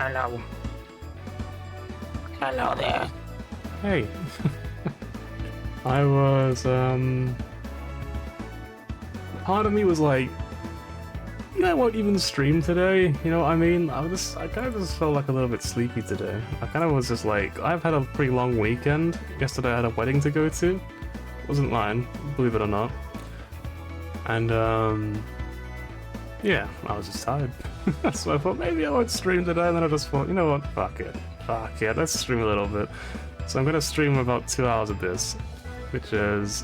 Hello. Hello there. Hey. I was, part of me was like, you know, I won't even stream today, you know what I mean? I kind of just felt like a little bit sleepy today. I kind of was just like, I've had a pretty long weekend. Yesterday I had a wedding to go to. Wasn't lying, believe it or not. And, yeah, I was just tired. So I thought maybe I won't stream today, and then I just thought, you know what, fuck it, let's stream a little bit. So I'm gonna stream about 2 hours of this, which is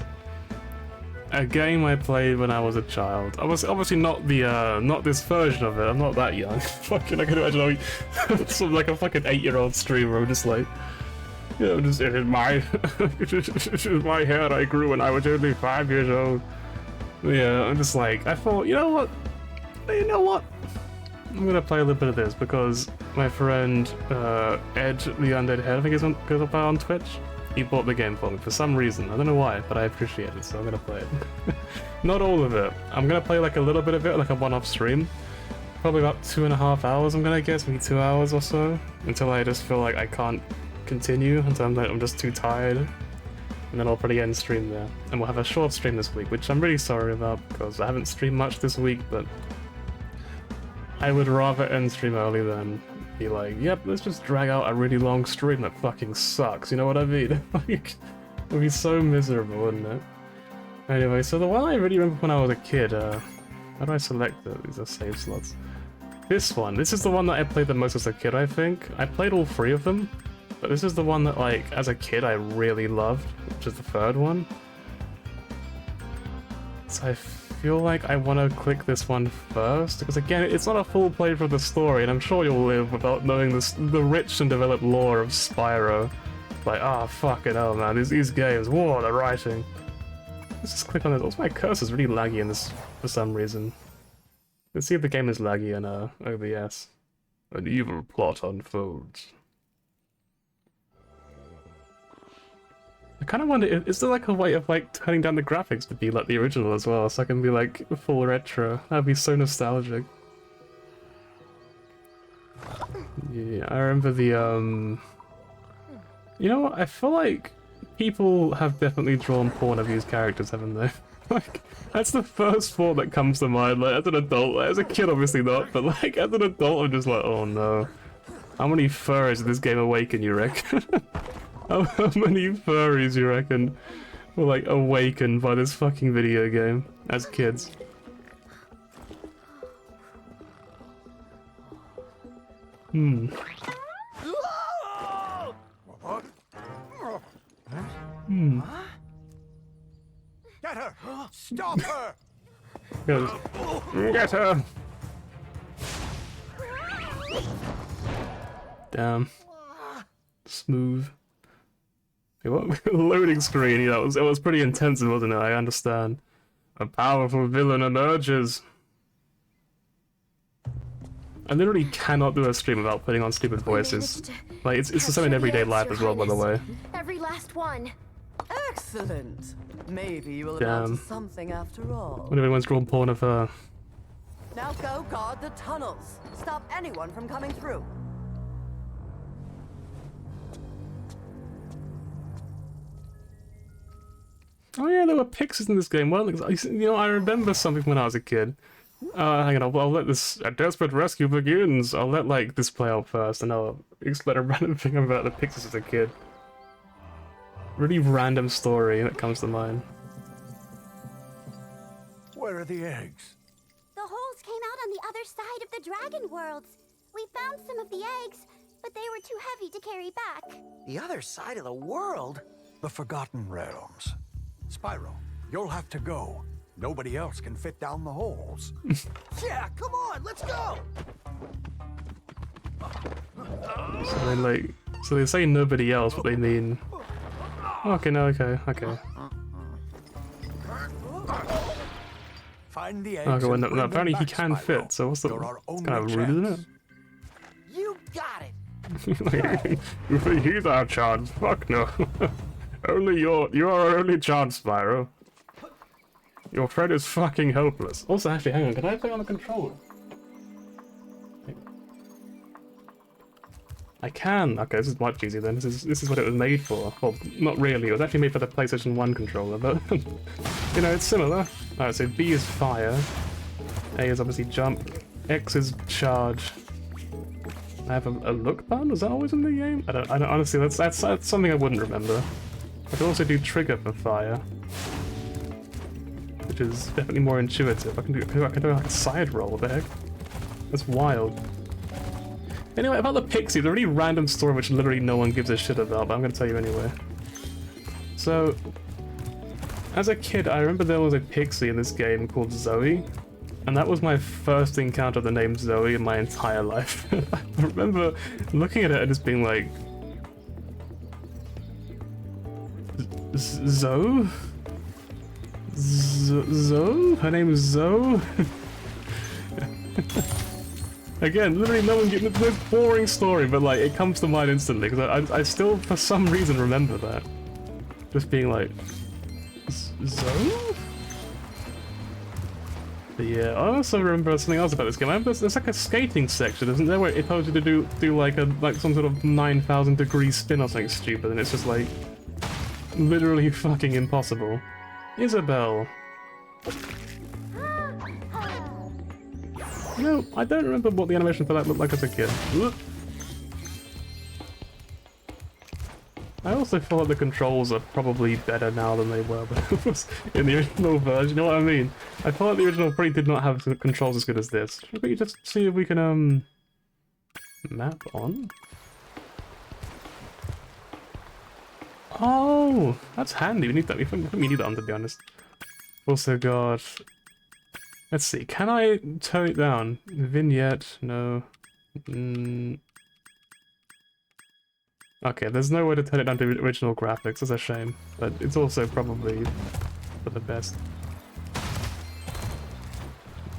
a game I played when I was a child. I was obviously not the not this version of it. I'm not that young. Fucking, I can imagine some like a fucking 8-year-old streamer. I'm just like, you know, just it is my it is my hair I grew when I was only 5 years old. Yeah, I'm just like, I thought, you know what, I'm gonna play a little bit of this because my friend Ed the Undead Head, I think he's goes up on Twitch. He bought the game for me for some reason. I don't know why, but I appreciate it, so I'm gonna play it. Not all of it. I'm gonna play like a little bit of it, like a one-off stream. Probably about 2.5 hours, I'm gonna guess, maybe 2 hours or so, until I just feel like I can't continue, until I'm just too tired. And then I'll probably end stream there. And we'll have a short stream this week, which I'm really sorry about, because I haven't streamed much this week, but I would rather end stream early than be like, yep, let's just drag out a really long stream that fucking sucks, you know what I mean? Like, it would be so miserable, wouldn't it? Anyway, so the one I really remember when I was a kid, how do I select it? These are save slots. This is the one that I played the most as a kid, I think. I played all 3 of them, but this is the one that, like, as a kid I really loved, which is the 3rd one. So I feel like I want to click this one first, because again, it's not a full playthrough of the story, and I'm sure you'll live without knowing the rich and developed lore of Spyro. Like, ah, fucking hell, man, these games, whoa, the writing. Let's just click on this. Also, my cursor's really laggy in this for some reason. Let's see if the game is laggy in OBS. An evil plot unfolds. I kind of wonder, is there like a way of like turning down the graphics to be like the original as well, so I can be like full retro? That'd be so nostalgic. Yeah, I remember the you know what, I feel like people have definitely drawn porn of these characters, haven't they? Like, that's the first thought that comes to mind, like, as an adult. Like, as a kid obviously not, but like, as an adult I'm just like, oh no. How many furries did this game awaken, you reckon? How many furries, you reckon, were like awakened by this fucking video game as kids? Hmm. Hmm. Get her! Stop her! Get her! Damn. Smooth. Hey, what? Loading screen, yeah, it was pretty intense, wasn't it? I understand. A powerful villain emerges. I literally cannot do a stream without putting on stupid voices. Like, it's the same in everyday life as well, by the way. Every last one. Excellent. Maybe you will Damn. amount to something after all. When everyone's drawn porn of her. Now go guard the tunnels. Stop anyone from coming through. Oh yeah, there were pixies in this game. Well, you know, I remember something when I was a kid. Hang on, I'll let this... A desperate rescue begins! I'll let, like, this play out first, and I'll explain a random thing about the pixies as a kid. Really random story that comes to mind. Where are the eggs? The holes came out on the other side of the dragon worlds. We found some of the eggs, but they were too heavy to carry back. The other side of the world? The Forgotten Realms. Spyro, you'll have to go. Nobody else can fit down the holes. Yeah, come on, let's go! So they like... So they say nobody else, but they mean... Okay, no, okay. Find the eggs. Okay, well, no, and bring them apparently he back, can Spyro. fit, so what's the... You're our It's only kind of rude, isn't it? You got it! You think he's our chance? Fuck no. You're our only chance, Spyro. Your friend is fucking helpless. Also, actually, hang on, can I play on the controller? I can. Okay, this is much easier then. This is what it was made for. Well, not really. It was actually made for the PlayStation 1 controller, but you know, it's similar. Alright, so B is fire. A is obviously jump. X is charge. I have a look button? Was that always in the game? I don't honestly, that's something I wouldn't remember. I can also do trigger for fire, which is definitely more intuitive. I can do like a side roll. What the heck? That's wild. Anyway, about the Pixies, a really random story which literally no one gives a shit about, but I'm gonna tell you anyway. So, as a kid, I remember there was a Pixie in this game called Zoe, and that was my first encounter of the name Zoe in my entire life. I remember looking at it and just being like, Zoe? Zoe? Her name is Zoe? Again, literally no one gives this boring story, but like it comes to mind instantly because I still for some reason remember that. Just being like, Zoe? But yeah, I also remember something else about this game. I remember there's like a skating section, isn't there, where it tells you to do like some sort of 9,000 degree spin or something stupid, and it's just like literally fucking impossible. Isabel. No, I don't remember what the animation for that looked like as a kid. I also feel like the controls are probably better now than they were in the original version, you know what I mean? I feel like the original probably did not have the controls as good as this. Should we just see if we can, map on? Oh, that's handy, we need that, we need that on, to be honest. Also got... Let's see, can I tone it down? Vignette, no. Okay, there's no way to turn it down to original graphics, that's a shame. But it's also probably for the best.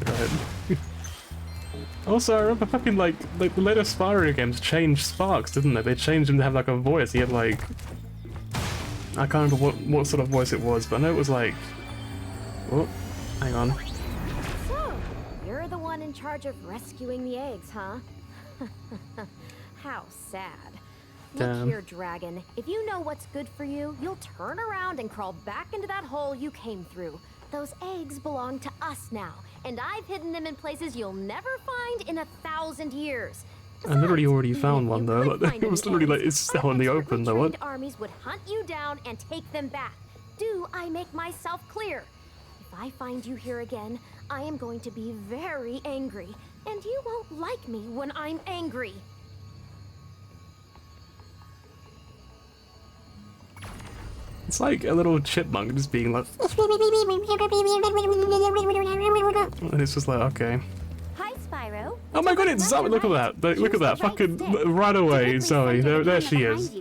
Right. Also, I remember fucking like the later Spyro games changed Sparks, didn't they? They changed him to have like a voice, he had like... I can't remember what sort of voice it was, but I know it was like... Oh, hang on. In charge of rescuing the eggs, huh? How sad. Damn. Look here, dragon. If you know what's good for you, you'll turn around and crawl back into that hole you came through. Those eggs belong to us now, and I've hidden them in places you'll never find in 1,000 years. I literally already found one though. It was literally like, it's still in the open though. What? Armies would hunt you down and take them back. Do I make myself clear? If I find you here again, I am going to be very angry, and you won't like me when I'm angry. It's like a little chipmunk just being like... And it's just like, okay. Hi, Spyro. Oh my god, it's Zoe! Look at that! Look at that! Fucking right away, Zoe. There she is.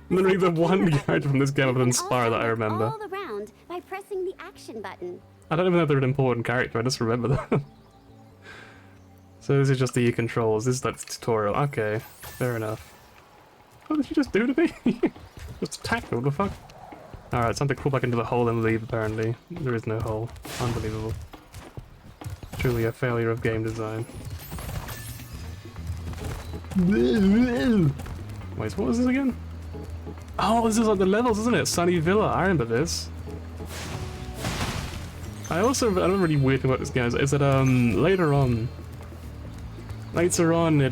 Literally the one character from this game other than Spyro that I remember. All around by pressing the action button. I don't even know if they're an important character, I just remember them. So this is just the controls, this is like the tutorial. Okay, fair enough. What did you just do to me? Just attack me, what the fuck? Alright, time to crawl back into the hole and leave apparently. There is no hole. Unbelievable. Truly a failure of game design. Wait, what was this again? Oh, this is like the levels, isn't it? Sunny Villa, I remember this. I remember really weird thing about this game is that later on it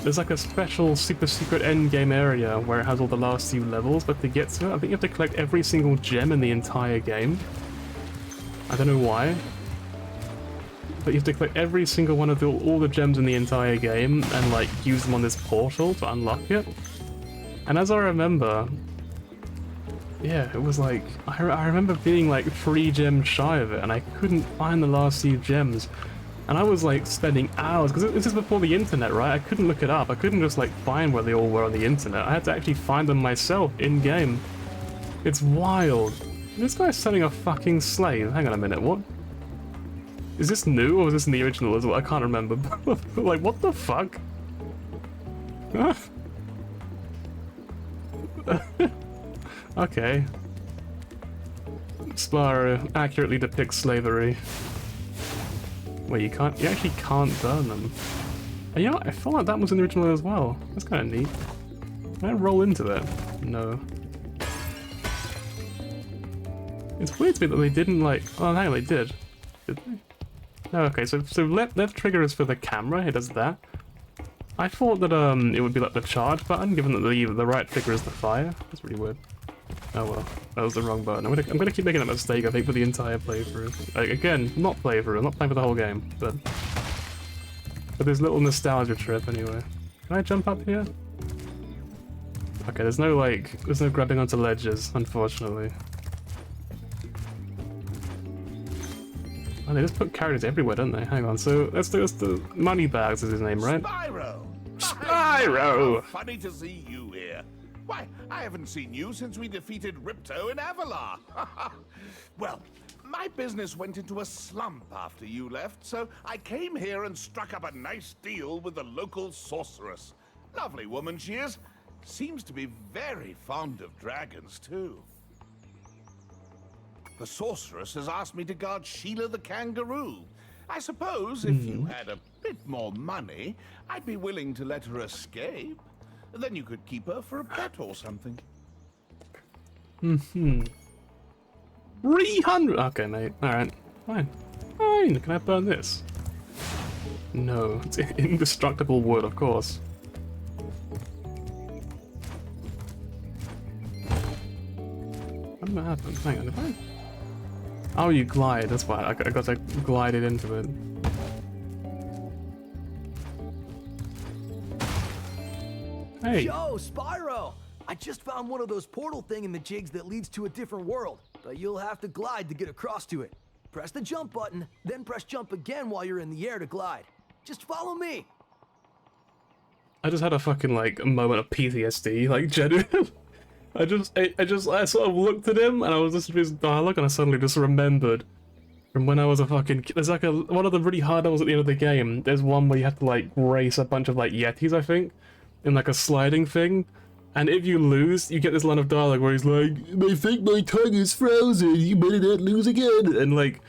there's like a special super secret end game area where it has all the last few levels, but to get to it I think you have to collect every single gem in the entire game. I don't know why, but you have to collect every single one of all the gems in the entire game and like use them on this portal to unlock it. And as I remember, yeah, it was like, I remember being like 3 gems shy of it, and I couldn't find the last few gems. And I was like spending hours, because this is before the internet, right? I couldn't look it up, I couldn't just like find where they all were on the internet. I had to actually find them myself, in-game. It's wild. This guy's selling a fucking slave. Hang on a minute, what? Is this new, or was this in the original as well? I can't remember. Like, what the fuck? Huh? Okay. Spyro accurately depicts slavery. Wait, you actually can't burn them. And you know what? I feel like that was in the original as well. That's kind of neat. Can I roll into it? No. It's weird to me that they didn't like... Oh, hang on, they did. Did they? No, okay, so left trigger is for the camera, it does that. I thought that it would be like the charge button, given that the right trigger is the fire. That's really weird. Oh well, that was the wrong button. I'm gonna keep making that mistake, I think, for the entire playthrough. Like, again, not playthrough, I'm not playing for the whole game, but for this little nostalgia trip anyway. Can I jump up here? Okay, there's no grabbing onto ledges, unfortunately. Oh, they just put characters everywhere, don't they? Hang on, so let's do the Moneybags is his name, right? Spyro! Spyro! How funny to see you here. Why, I haven't seen you since we defeated Ripto in Avalar. Well, my business went into a slump after you left, so I came here and struck up a nice deal with the local sorceress. Lovely woman she is. Seems to be very fond of dragons, too. The sorceress has asked me to guard Sheila the kangaroo. I suppose if you had a bit more money, I'd be willing to let her escape. Then you could keep her for a pet or something. 300! Okay, mate. Alright. Fine. Fine. Can I burn this? No. It's indestructible wood, of course. What did that happen? Hang on, did I? Oh, you glide. That's why. I got to glide it into it. Hey. Yo, Spyro! I just found one of those portal thingamajigs that leads to a different world, but you'll have to glide to get across to it. Press the jump button, then press jump again while you're in the air to glide. Just follow me. I just had a fucking, like, a moment of PTSD, like, genuine. I sort of looked at him, and I was listening to his dialogue, and I suddenly just remembered from when I was a fucking kid. There's, like, one of the really hard levels at the end of the game. There's one where you have to, like, race a bunch of, like, Yetis, I think, in, like, a sliding thing. And if you lose, you get this line of dialogue where he's like, "I think my tongue is frozen, you better not lose again." And, like,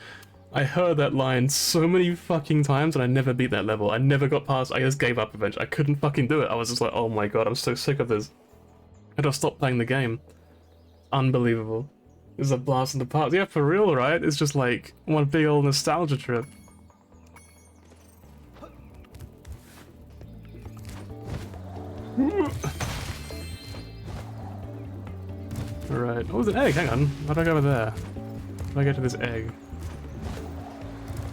I heard that line so many fucking times, and I never beat that level. I never got past. I just gave up eventually. I couldn't fucking do it. I was just like, oh my god, I'm so sick of this. I just stopped playing the game. Unbelievable. This is a blast in the past. Yeah, for real, right? It's just like one big old nostalgia trip. Alright. Oh, there's an egg. Hang on. How do I go over there? How do I get to this egg?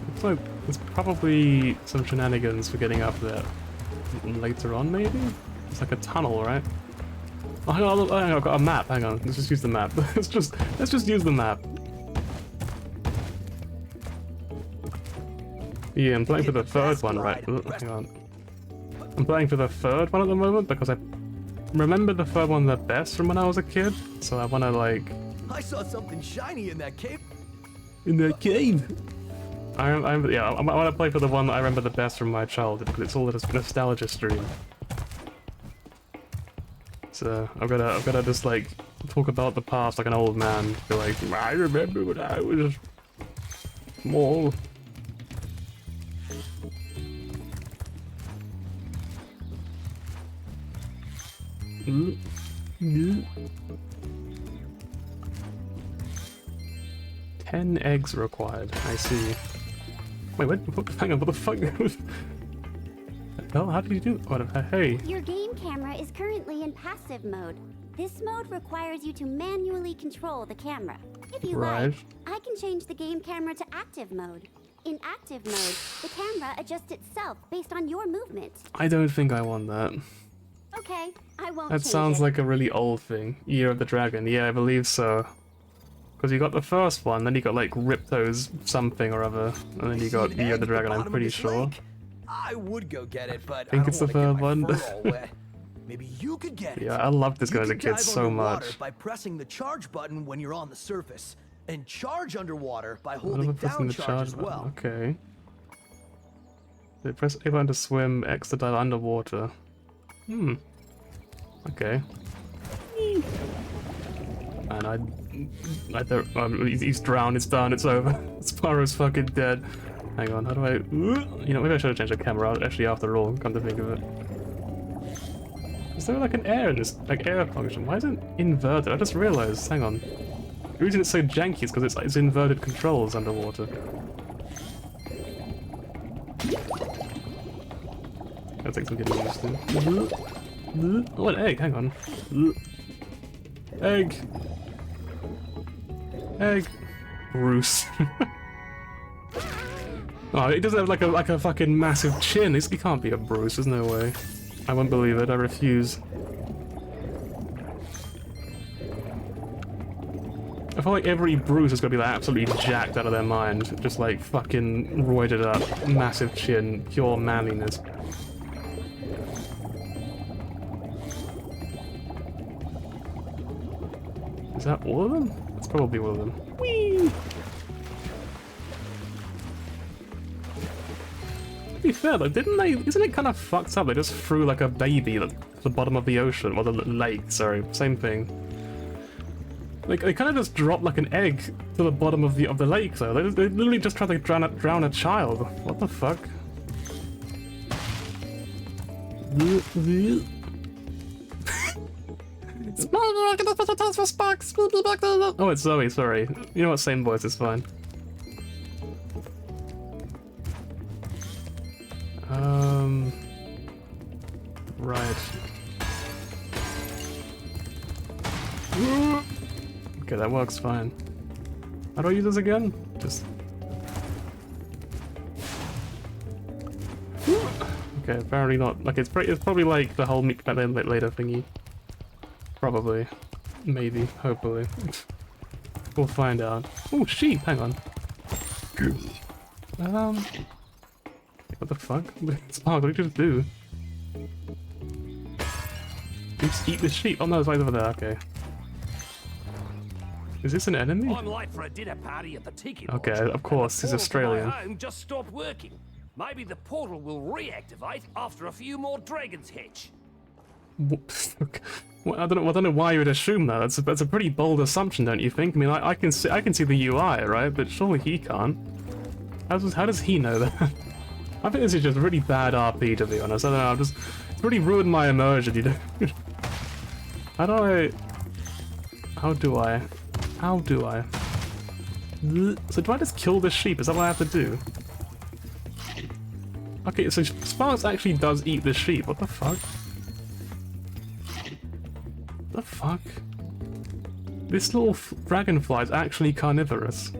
Looks like there's probably some shenanigans for getting up there later on, maybe? It's like a tunnel, right? Oh, hang on, I've got a map. Hang on. Let's just use the map. let's just use the map. Yeah, I'm playing for the third one, right? Hang on. I'm playing for the third one at the moment because I remember the third one the best from when I was a kid. So I want to, like... I saw something shiny in that cave. In that cave? I want to play for the one that I remember the best from my childhood because it's all a nostalgia stream. So I've gotta just like talk about the past like an old man. Be like, I remember when I was small. Mm. 10 eggs required. I see. Wait, what? Hang on, what the fuck? Hell, how did you do it? What? Hey. Your game camera is currently in passive mode. This mode requires you to manually control the camera. If you like, I can change the game camera to active mode. In active mode, the camera adjusts itself based on your movement. I don't think I want that. Okay, I won't That change sounds it. like a really old thing. Year of the Dragon. Yeah, I believe so. Because you got the first one, then you got like Ripto's something or other, and then you got Year of the Dragon, I'm pretty sure. I would go get it, but I think it's the third one. Maybe you could get it. Yeah, I loved this guy as a kid so much. By pressing the charge button when you're on the surface, and charge underwater by holding down charge as well. Okay. They press A button to swim, X to dive underwater. Okay. man. I don't. He's drowned. It's done. It's over. Spyro's fucking dead. Hang on. How do I? You know, maybe I should have changed the camera. Actually, after all, come to think of it. Is there like an air in this, like air function? Why is it inverted? I just realized. Hang on. The reason it's so janky is because it's inverted controls underwater. That takes some getting used to. Oh, an egg. Hang on. Egg. Egg. Bruce. Oh, he doesn't have like a fucking massive chin. He can't be a Bruce. There's no way. I won't believe it. I refuse. I feel like every Bruce is gonna be like absolutely jacked out of their mind, just like fucking roided up, massive chin, pure manliness. Is that all of them? That's probably all of them. Whee! To be fair though, didn't they? Isn't it kind of fucked up? They just threw like a baby to the bottom of the ocean, or the lake. Sorry, same thing. Like they kind of just dropped like an egg to the bottom of the lake though. They literally just tried to drown a child. What the fuck? Oh, it's Zoe. Sorry. You know what? Same voice. It's fine. Right. Okay, that works fine. How do I use this again? Just... Okay, apparently not. Like, it's probably like the whole meet later thingy. Probably. Maybe. Hopefully. We'll find out. Oh, sheep! Hang on. What the fuck? Spark, what did you just do? You just eat the sheep? Oh no, it's right over there, okay. Is this an enemy? I'm late for a dinner party at the Tiki Lodge. Okay, of course, he's Australian. My home just stopped working. Maybe the portal will reactivate after a few more dragons hatch. Well, I don't know why you would assume that. That's a pretty bold assumption, don't you think? I mean, I can see the UI, right? But surely he can't. How does he know that? I think this is just really bad RP, to be honest. I don't know. It's really ruined my immersion. You know. How do I? So do I just kill this sheep? Is that what I have to do? Okay, so Sparks actually does eat the sheep. What the fuck? The fuck? This little dragonfly is actually carnivorous.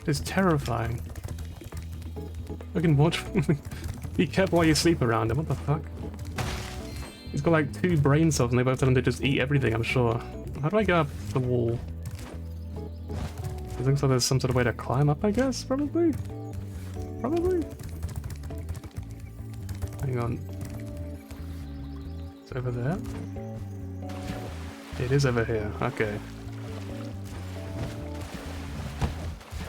It's terrifying. I can watch. Be careful while you sleep around him. What the fuck? He's got like 2 brain cells and they both tell him to just eat everything, I'm sure. How do I get up the wall? It looks like there's some sort of way to climb up, I guess? Probably? Probably? Hang on. It's over there? It is over here, okay.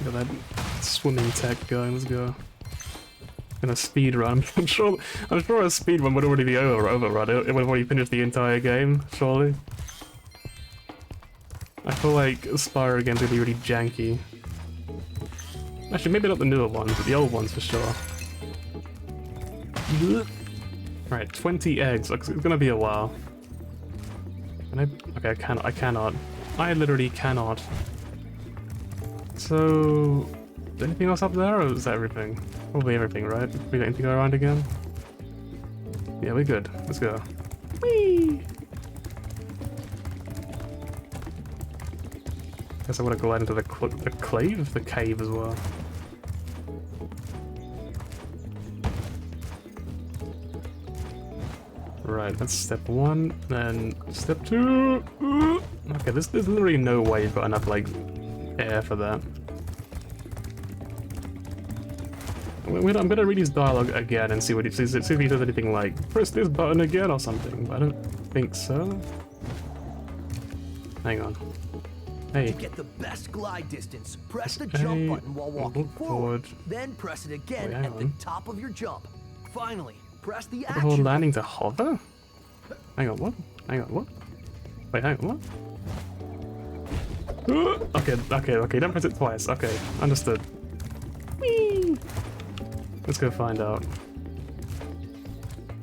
Look at that swimming tech going, let's go. In a speed run. I'm sure a speed run would already be overrun. It would have already finished the entire game, surely. I feel like Spyro games would be really janky. Actually, maybe not the newer ones, but the old ones for sure. Right, 20 eggs. It's gonna be a while. Can I? Okay, I cannot. I literally cannot. So... Is anything else up there, or is that everything? Probably everything, right? We don't need to go around again? Yeah, we're good. Let's go. Whee! Guess I want to go out into the cave? The cave as well. Right, that's step 1, then step 2. Okay, there's literally no way you've got enough, like, air for that. I'm gonna read his dialogue again and see what he says. See if he says anything like, press this button again or something, but I don't think so. Hang on. Hey. To get the best glide distance, press the jump button while walking forward. Then press it again at the top of your jump. Finally, press the action button. Landing to hover? Hang on, what? Hang on, what? Wait, hang on, what? Okay, don't press it twice. Okay, understood. Whee! Let's go find out.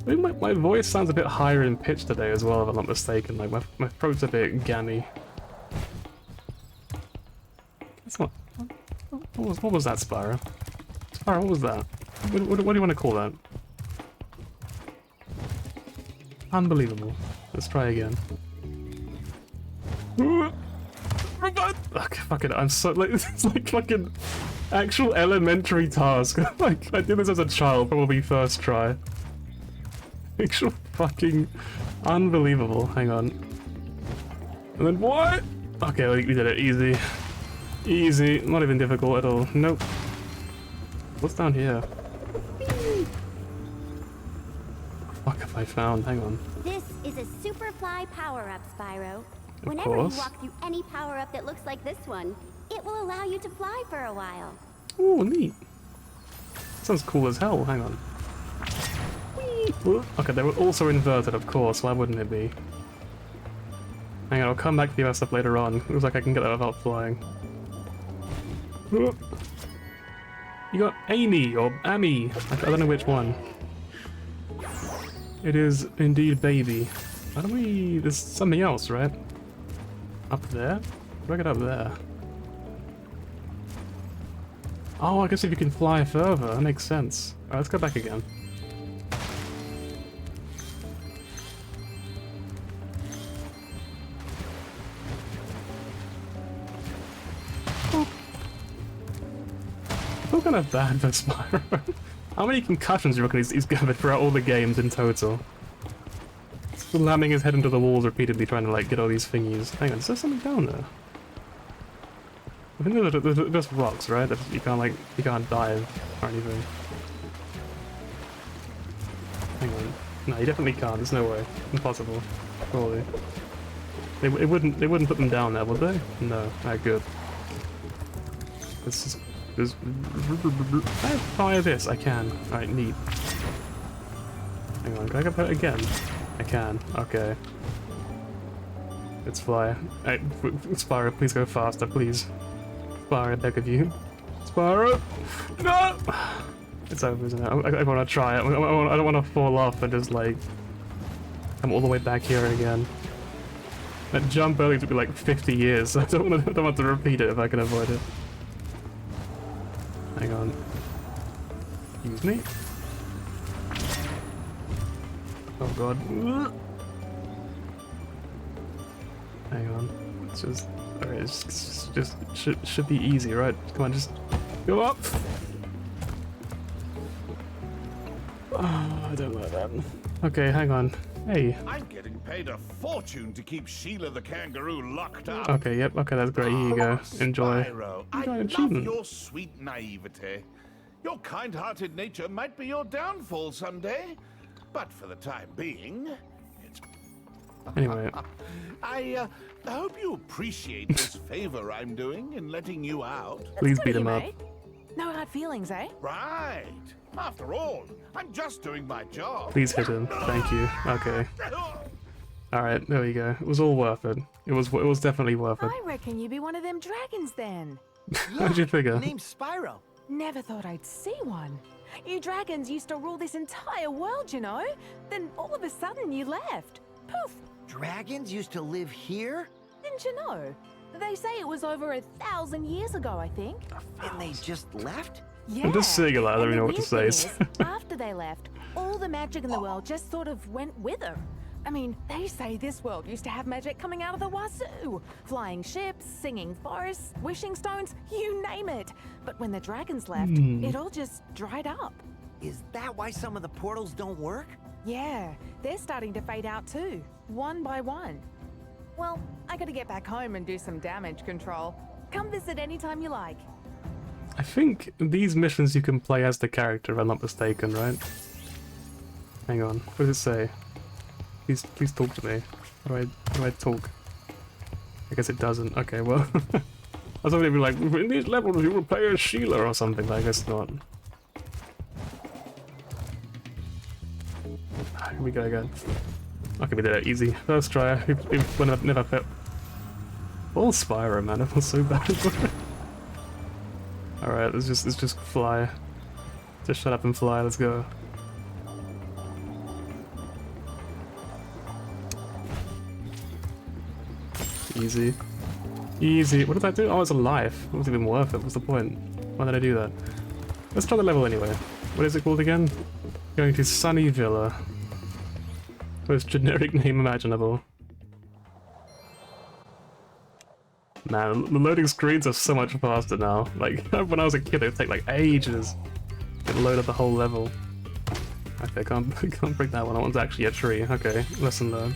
I think my voice sounds a bit higher in pitch today as well, if I'm not mistaken. Like, my throat's a bit gammy. That's not... What was that, Spyro? Spyro, what was that? What do you want to call that? Unbelievable. Let's try again. Okay, fuck it, I'm so... Like, it's like fucking actual elementary task. Like, I did this as a child, probably first try. Actual fucking unbelievable. Hang on. And then what? Okay, we did it. Easy. Easy. Not even difficult at all. Nope. What's down here? What have I found? Hang on. This is a Superfly power-up, Spyro. Of Whenever you course. walk through any power-up that looks like this one, it will allow you to fly for a while. Ooh, neat. Sounds cool as hell. Hang on. Whee! Okay, they were also inverted, of course. Why wouldn't it be? Hang on, I'll come back to the other stuff later on. Looks like I can get that without flying. You got Amy or Amy. I don't know which one. It is indeed baby. How do we... There's something else, right? Up there? How do I get up there? Oh, I guess if you can fly further, that makes sense. Alright, let's go back again. I feel kind of bad for Spyro. How many concussions do you reckon he's gathered throughout all the games in total? Slamming his head into the walls repeatedly, trying to like get all these thingies. Hang on, is there something down there? I think there's just rocks, right? You can't dive or anything. Hang on. No, you definitely can't. There's no way. Impossible. Surely. They wouldn't put them down there, would they? No. Alright, good. This is... Can I fire this? I can. Alright, neat. Hang on, can I go put it again? I can. Okay. Let's fly. Hey, Spyro, please go faster, please. Spyro, I beg of you. Spyro! No! It's over, isn't it? I want to try it. I don't want to fall off and just, like... come all the way back here again. That jump earlier took me like 50 years, so I don't want to repeat it if I can avoid it. Hang on. Excuse me. Oh god. Hang on. It's just... Alright, it's just should be easy, right? Come on, just go up! Oh, I don't like that. Okay, hang on. Hey. I'm getting paid a fortune to keep Sheila the kangaroo locked up. Okay, yep, okay, that's great. Here you go. Enjoy. Spyro, You got I an love achievement. your sweet naivete. Your kind-hearted nature might be your downfall someday, but for the time being, it's... Anyway. I hope you appreciate this favor I'm doing in letting you out. Please beat him up. No hard feelings, eh? Right. After all, I'm just doing my job. Please hit him. Thank you. Okay. Alright, there we go. It was all worth it. It was definitely worth it. I reckon you'd be one of them dragons then. How'd you figure? Name's Spyro. Never thought I'd see one. You dragons used to rule this entire world, you know? Then all of a sudden you left. Poof! Dragons used to live here? Didn't you know? They say it was over 1,000 years ago, I think. And they just left? Yeah. I'm just seeing a lot, I don't And even know the what to weird say. thing is, after they left, all the magic in the world just sort of went with them. I mean, they say this world used to have magic coming out of the wazoo. Flying ships, singing forests, wishing stones, you name it. But when the dragons left, it all just dried up. Is that why some of the portals don't work? Yeah, they're starting to fade out too, one by one. Well, I gotta get back home and do some damage control. Come visit anytime you like. I think these missions you can play as the character, if I'm not mistaken, right? Hang on, what does it say? Please talk to me. How do I talk? I guess it doesn't. Okay, well... I was hoping it'd be like, in these levels you will play as Sheila or something, but I guess not. Here we go again. Okay, we did it easy. First try. We've never failed. All Spyro, man, I feel so bad. Alright, let's just fly. Just shut up and fly, let's go. Easy. Easy. What did I do? Oh, it's a life. It wasn't even worth it. What's the point? Why did I do that? Let's try the level anyway. What is it called again? Going to Sunny Villa. Most generic name imaginable. Man, the loading screens are so much faster now. Like, when I was a kid, it would take like ages to load up the whole level. Okay, can't break that one. That one's actually a tree. Okay, lesson learned.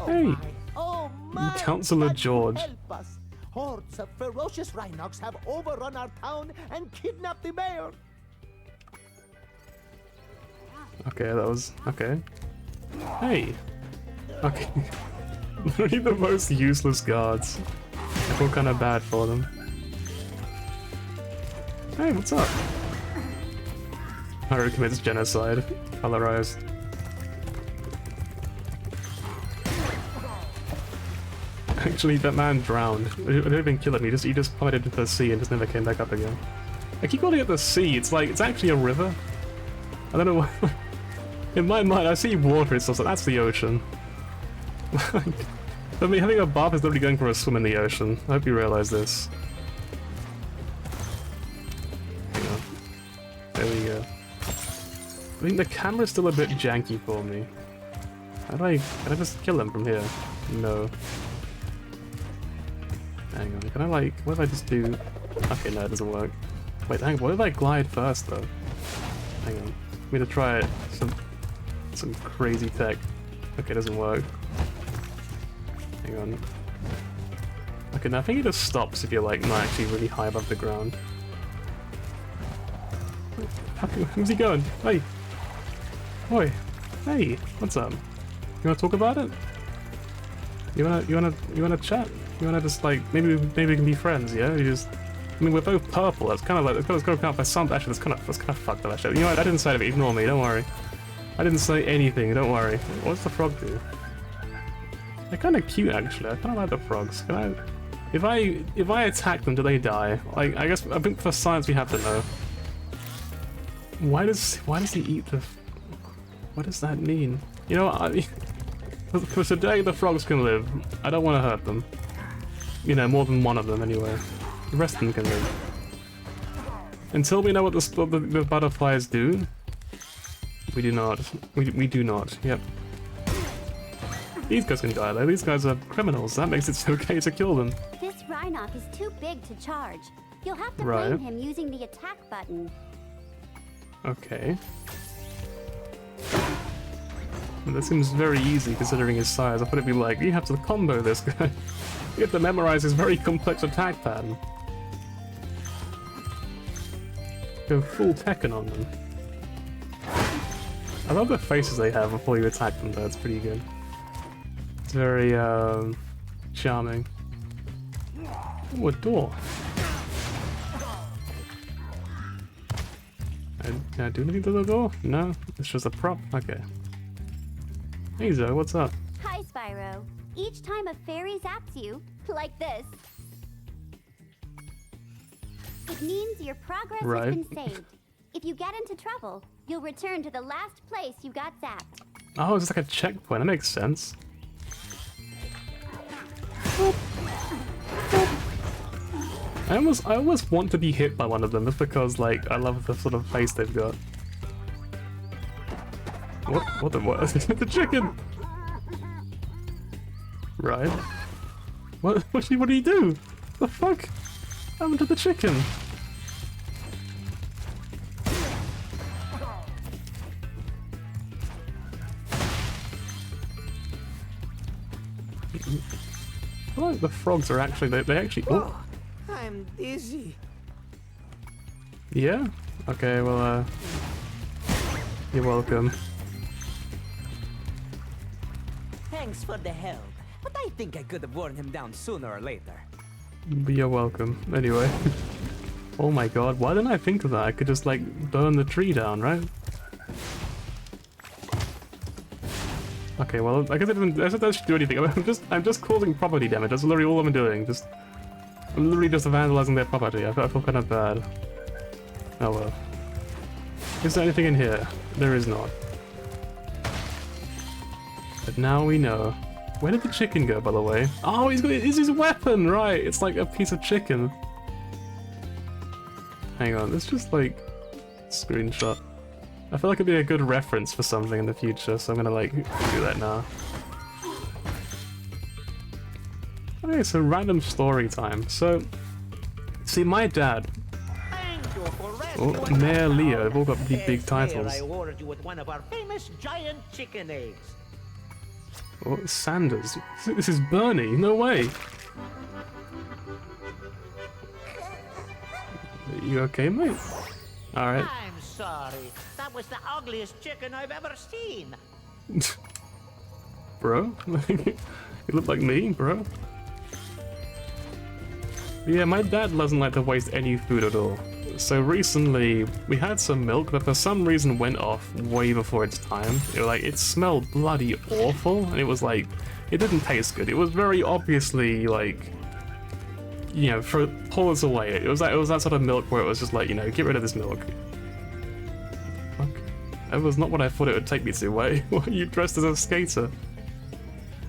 Hey! Oh my! Counselor God, George. help us. Hordes of ferocious rhinox have overrun our town and kidnapped the mayor. Okay, that was... okay. Hey! Okay. Literally the most useless guards. I feel kind of bad for them. Hey, what's up? Haru commits genocide. Colorized. Actually, that man drowned. It didn't even kill him. He just plummeted into the sea and just never came back up again. I keep calling it the sea. It's like, it's actually a river. I don't know why. In my mind, I see water and stuff, so that's the ocean. I mean, having a bath is literally going for a swim in the ocean. I hope you realize this. Hang on. There we go. I think the camera's still a bit janky for me. Can I just kill him from here? No. Hang on, can I like, what if I just do... Okay, no, it doesn't work. Wait, hang on, what if I glide first though? Hang on, I'm gonna try it. Some crazy tech. Okay, it doesn't work. Hang on. Okay, now I think it just stops if you're like not actually really high above the ground. Where's he going? Hey! Oi! Hey! What's up? You wanna talk about it? You wanna chat? You wanna just like maybe we can be friends, yeah? You just I mean we're both purple, that's kinda like that's gotta count by some actually that's kinda fucked up actually. You know what, I didn't say anything, ignore me, don't worry. I didn't say anything, don't worry. What does the frog do? They're kinda cute actually, I kinda like the frogs. Can I if I attack them, do they die? Like I guess I think for science we have to know. Why does he eat the what does that mean? You know for today the frogs can live. I don't want to hurt them. You know, more than one of them anyway. The rest of them can live. Until we know what the butterflies do, we do not. We do not. Yep. These guys can die though. These guys are criminals. That makes it okay to kill them. This Rhinoc is too big to charge. You'll have to Right. blame him using the attack button. Okay. Well, that seems very easy considering his size. I thought it'd be like, you have to combo this guy. You have to memorize his very complex attack pattern. Go full Tekken on them. I love the faces they have before you attack them though, it's pretty good. It's very, charming. Ooh, a door. Can I do anything to the door? No? It's just a prop? Okay. Hey Zoe, what's up? Hi, Spyro. Each time a fairy zaps you, like this, it means your progress Right. has been saved. If you get into trouble, you'll return to the last place you got zapped. Oh, it's like a checkpoint. That makes sense. I almost want to be hit by one of them just because, like, I love the sort of face they've got. What the chicken? Right. What do you do? The fuck? What happened to the chicken? I like the frogs are actually, they actually, oh. I'm dizzy. Yeah? Okay, well, you're welcome. Thanks for the help, but I think I could have worn him down sooner or later. You're welcome. Anyway. Oh my god, why didn't I think of that? I could just, like, burn the tree down, right? Okay, well, I guess I didn't actually do anything. I'm just causing property damage. That's literally all I'm doing. I'm literally just vandalizing their property. I feel kind of bad. Oh well. Is there anything in here? There is not. But now we know. Where did the chicken go, by the way? Oh, it's his weapon, right? It's like a piece of chicken. Hang on, let's just like screenshot. I feel like it'd be a good reference for something in the future, so I'm gonna like do that now. Okay, so random story time. So, see, my dad. Oh, Mayor Leo, they've all got the big titles. I ordered you with one of our famous giant chicken eggs. Oh, Sanders. This is Bernie, no way. You okay, mate? Alright. I'm sorry. That was the ugliest chicken I've ever seen. Bro? You look like me, bro. Yeah, my dad doesn't like to waste any food at all. So recently, we had some milk that for some reason went off way before its time. It smelled bloody awful, and it was like, it didn't taste good. It was very obviously like, you know, pull this away. It was that sort of milk where it was just like, you know, get rid of this milk. Fuck. That was not what I thought it would take me to. Why are you dressed as a skater?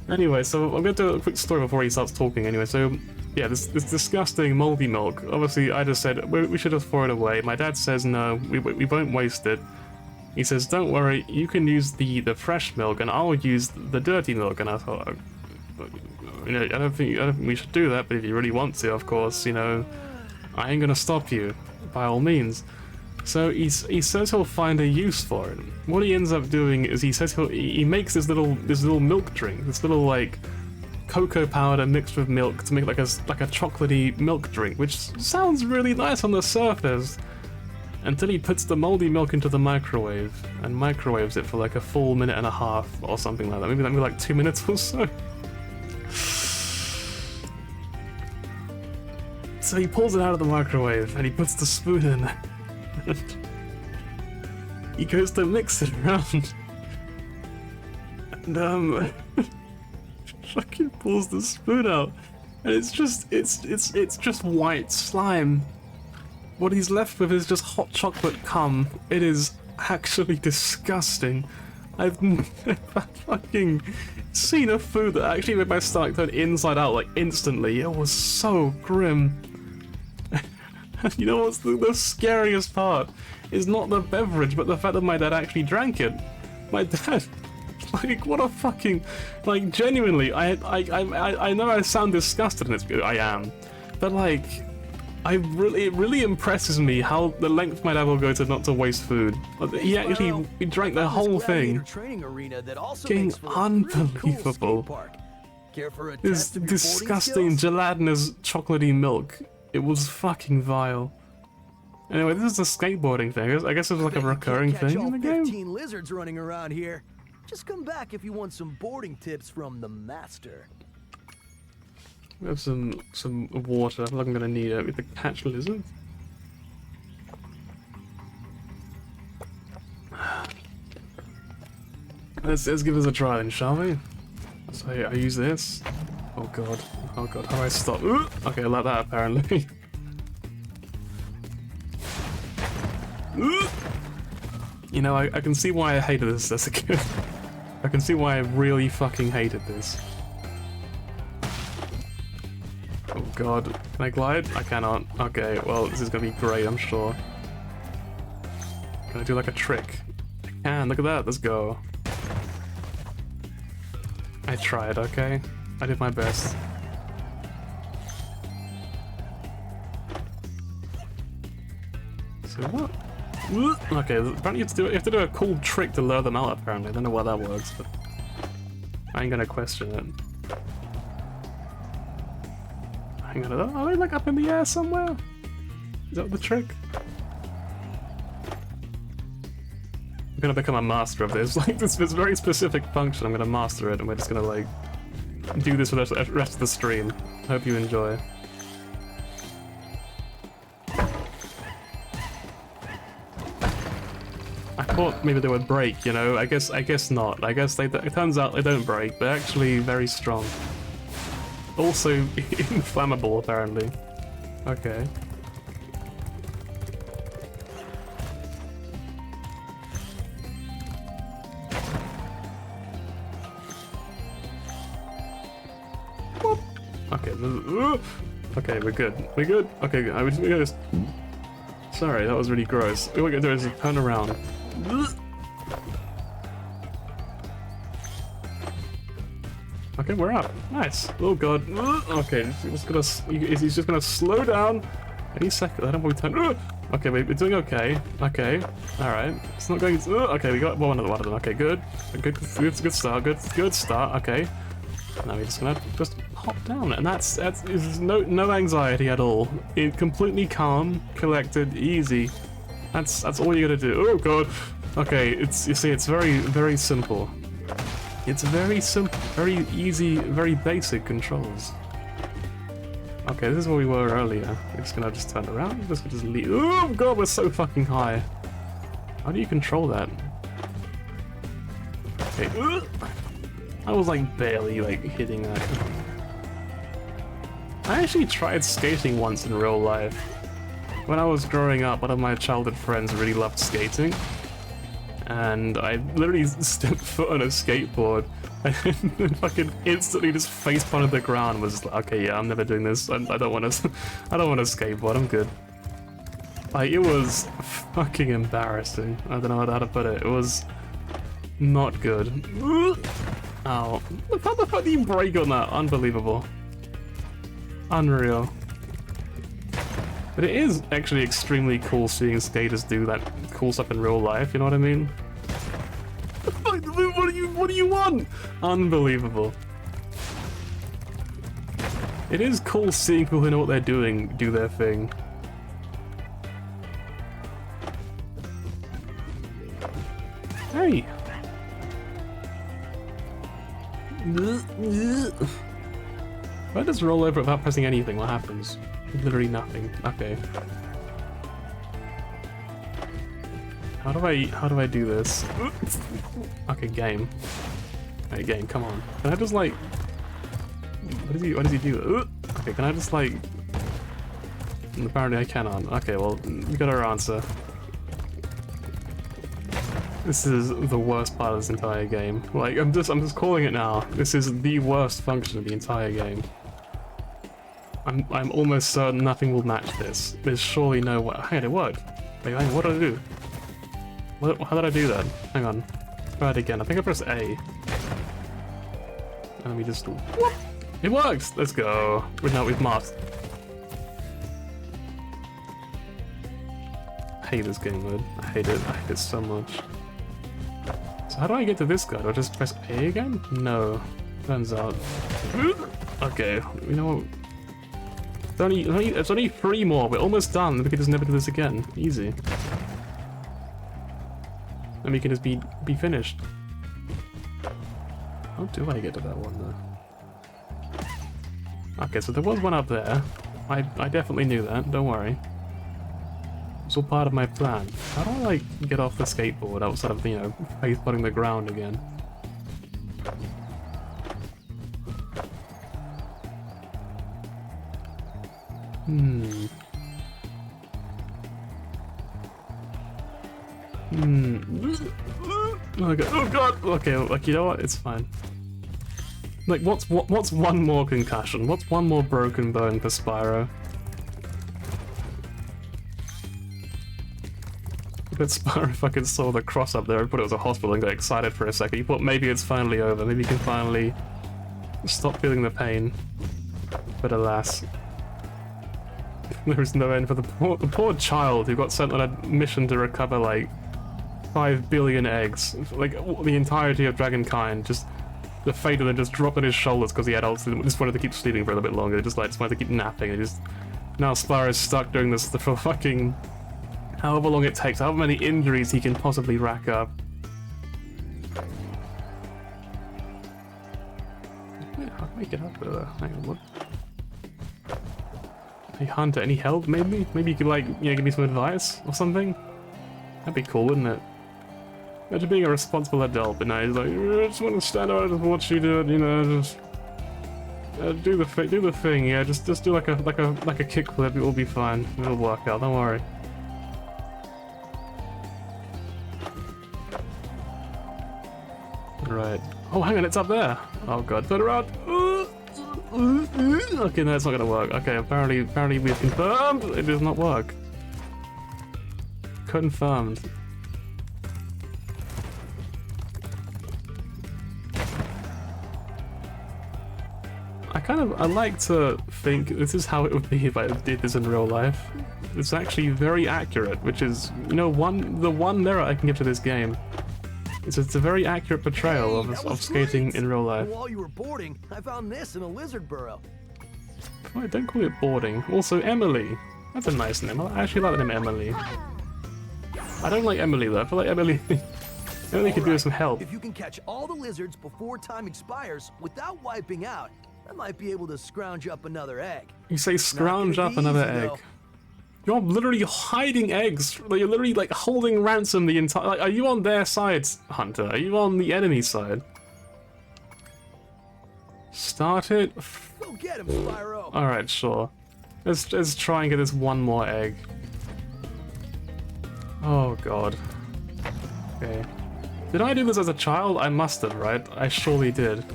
Anyway, so I'm gonna do a quick story before he starts talking anyway. So yeah, this disgusting moldy milk. Obviously, I just said we should just throw it away. My dad says no, we won't waste it. He says, don't worry, you can use the fresh milk, and I'll use the dirty milk. And I thought, you know, I don't think we should do that. But if you really want to, of course, you know, I ain't gonna stop you, by all means. So he says he'll find a use for it. What he ends up doing is he says he makes this little milk drink, this little like cocoa powder mixed with milk to make like a chocolatey milk drink, which sounds really nice on the surface, until he puts the moldy milk into the microwave and microwaves it for like a full minute and a half or something like that. Maybe like 2 minutes or so. So he pulls it out of the microwave and he puts the spoon in. He goes to mix it around, and fucking pulls the spoon out, and it's just white slime. What he's left with is just hot chocolate cum. It is actually disgusting. I've never fucking seen a food that actually made my stomach turn inside out like instantly. It was so grim. You know what's the scariest part? Is not the beverage, but the fact that my dad actually drank it. My dad, like, what a fucking, like, genuinely, I know I sound disgusted, and I am, but like, it really impresses me how the length my dad will go to not to waste food. He drank the whole thing. Fucking unbelievable. This disgusting gelatinous chocolatey milk. It was fucking vile. Anyway, this is a skateboarding thing. I guess it was like a recurring thing in the game. 15 lizards running around here. Just come back if you want some boarding tips from the master. We have some water. I feel like I'm gonna need it. We have to catch lizards. Let's give this a try then, shall we? So I use this. Oh god, how do I stop? Ooh! Okay, like that apparently. Ooh! You know, I can see why I hated this as a kid. I can see why I really fucking hated this. Oh god, can I glide? I cannot. Okay, well this is gonna be great, I'm sure. Can I do like a trick? I can, look at that, let's go. I tried, okay? I did my best. So what? Okay, apparently you have to do a cool trick to lure them out, apparently. I don't know why that works, but I ain't gonna question it. Hang on, are they like up in the air somewhere? Is that the trick? I'm gonna become a master of this. Like this very specific function, I'm gonna master it, and we're just gonna like do this for the rest of the stream. Hope you enjoy. I thought maybe they would break, you know? I guess not. I guess it turns out they don't break. They're actually very strong. Also inflammable, apparently. Okay. Okay, okay, we're good. We're good. Okay, I was just. Sorry, that was really gross. What we're gonna do is turn around. Okay, we're up. Nice. Oh god. Okay, he's just gonna slow down any second. I don't want to turn. Okay, we're doing okay. Okay, all right. It's not going. Okay, we got one of them. Okay, good. Good start. Good start. Okay. Now we're just gonna hop down, and that's no anxiety at all. Completely calm, collected, easy. That's all you gotta do. Oh god. Okay, you see, it's very simple. It's very simple, very easy, very basic controls. Okay, this is where we were earlier. We're just gonna turn around. Just leave. Oh god, we're so fucking high. How do you control that? Okay. I was like barely like hitting that. I actually tried skating once in real life. When I was growing up, one of my childhood friends really loved skating. And I literally stepped foot on a skateboard and fucking instantly just face planted the ground. Was like, okay, yeah, I'm never doing this. I don't want to. I don't want to skateboard. I'm good. Like, it was fucking embarrassing. I don't know how to put it. It was not good. Ow! How the fuck do you break on that? Unbelievable. Unreal. But it is actually extremely cool seeing skaters do that cool stuff in real life, you know what I mean? What do you want? Unbelievable. It is cool seeing people who know what they're doing do their thing. Hey! If I just roll over without pressing anything, what happens? Literally nothing. Okay. How do I do this? Okay, game. Hey, game, come on. Can I just like... What does he do? Okay, can I just like... Apparently I cannot. Okay, well, we got our answer. This is the worst part of this entire game. Like, I'm just calling it now. This is the worst function of the entire game. I'm almost certain nothing will match this. There's surely no way. Hang on, it worked. Wait, hang on, what did I do? How did I do that? Hang on. Let's try it again. I think I pressed A. And we just... Whoop! It works! Let's go. We've marked. I hate this game mode. I hate it. I hate it so much. So how do I get to this guy? Do I just press A again? No. Turns out. Okay, you know what? It's only 3 more. We're almost done. We can just never do this again. Easy. And we can just be finished. How do I get to that one though? Okay, so there was one up there. I definitely knew that. Don't worry. It's all part of my plan. How do I like get off the skateboard outside of, you know, face putting the ground again? Oh god. Okay, like, you know what? It's fine. Like, what's one more concussion? What's one more broken bone for Spyro? But Spyro fucking saw the cross up there and put it as a hospital and got excited for a second. He thought maybe it's finally over. Maybe he can finally stop feeling the pain. But alas. There is no end for the poor child who got sent on a mission to recover like 5 billion eggs. Like the entirety of Dragonkind, just the fate of them just dropped on his shoulders because he had ults. Just wanted to keep sleeping for a little bit longer. Just wanted to keep napping. And just now Spyro's stuck doing this for fucking however long it takes, however many injuries he can possibly rack up. How can I get up there? Hang on, what? Hey Hunter, any help maybe? Maybe you could like, you know, give me some advice or something? That'd be cool, wouldn't it? Imagine being a responsible adult, but now he's like, I just want to stand out and watch you do it, you know, just do the thing, yeah, just do like a kickflip, it will be fine, it'll work out, don't worry. Right. Oh, hang on, it's up there. Oh god, turn around. Okay, no, it's not gonna work. Okay, apparently we've confirmed it does not work. Confirmed. I like to think this is how it would be if I did this in real life. It's actually very accurate, which is, you know, the one merit I can give to this game. It's a very accurate portrayal of skating in real life. While you were boarding, I found this in a lizard burrow. Oh, don't call it boarding. Also, Emily. That's a nice name. I actually like the name Emily. I don't like Emily though. I feel like Emily could do with some help. If you can catch all the lizards before time expires without wiping out, I might be able to scrounge up another egg. You say scrounge up another egg. Though. You're literally hiding eggs. You're literally like holding ransom the entire. Like, are you on their side, Hunter? Are you on the enemy side? Start it. Go get him, Spyro. All right, sure. Let's try and get this one more egg. Oh god. Okay. Did I do this as a child? I must have, right? I surely did.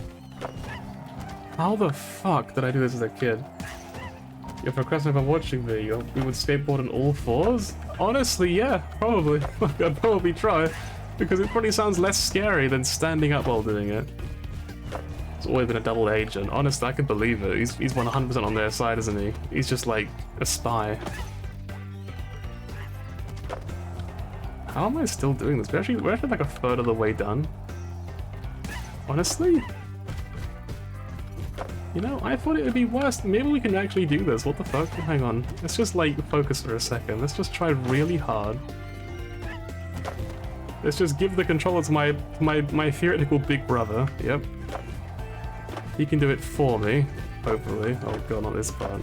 How the fuck did I do this as a kid? If a question about watching video, we would skateboard on all fours? Honestly, yeah, probably. I'd probably try, because it probably sounds less scary than standing up while doing it. It's always been a double agent. Honestly, I can believe it. He's 100% on their side, isn't he? He's just like a spy. How am I still doing this? We're actually like a third of the way done. Honestly? You know, I thought it would be worse. Maybe we can actually do this. What the fuck? Hang on. Let's just like focus for a second. Let's just try really hard. Let's just give the controller to my theoretical big brother. Yep. He can do it for me, hopefully. Oh god, not this part.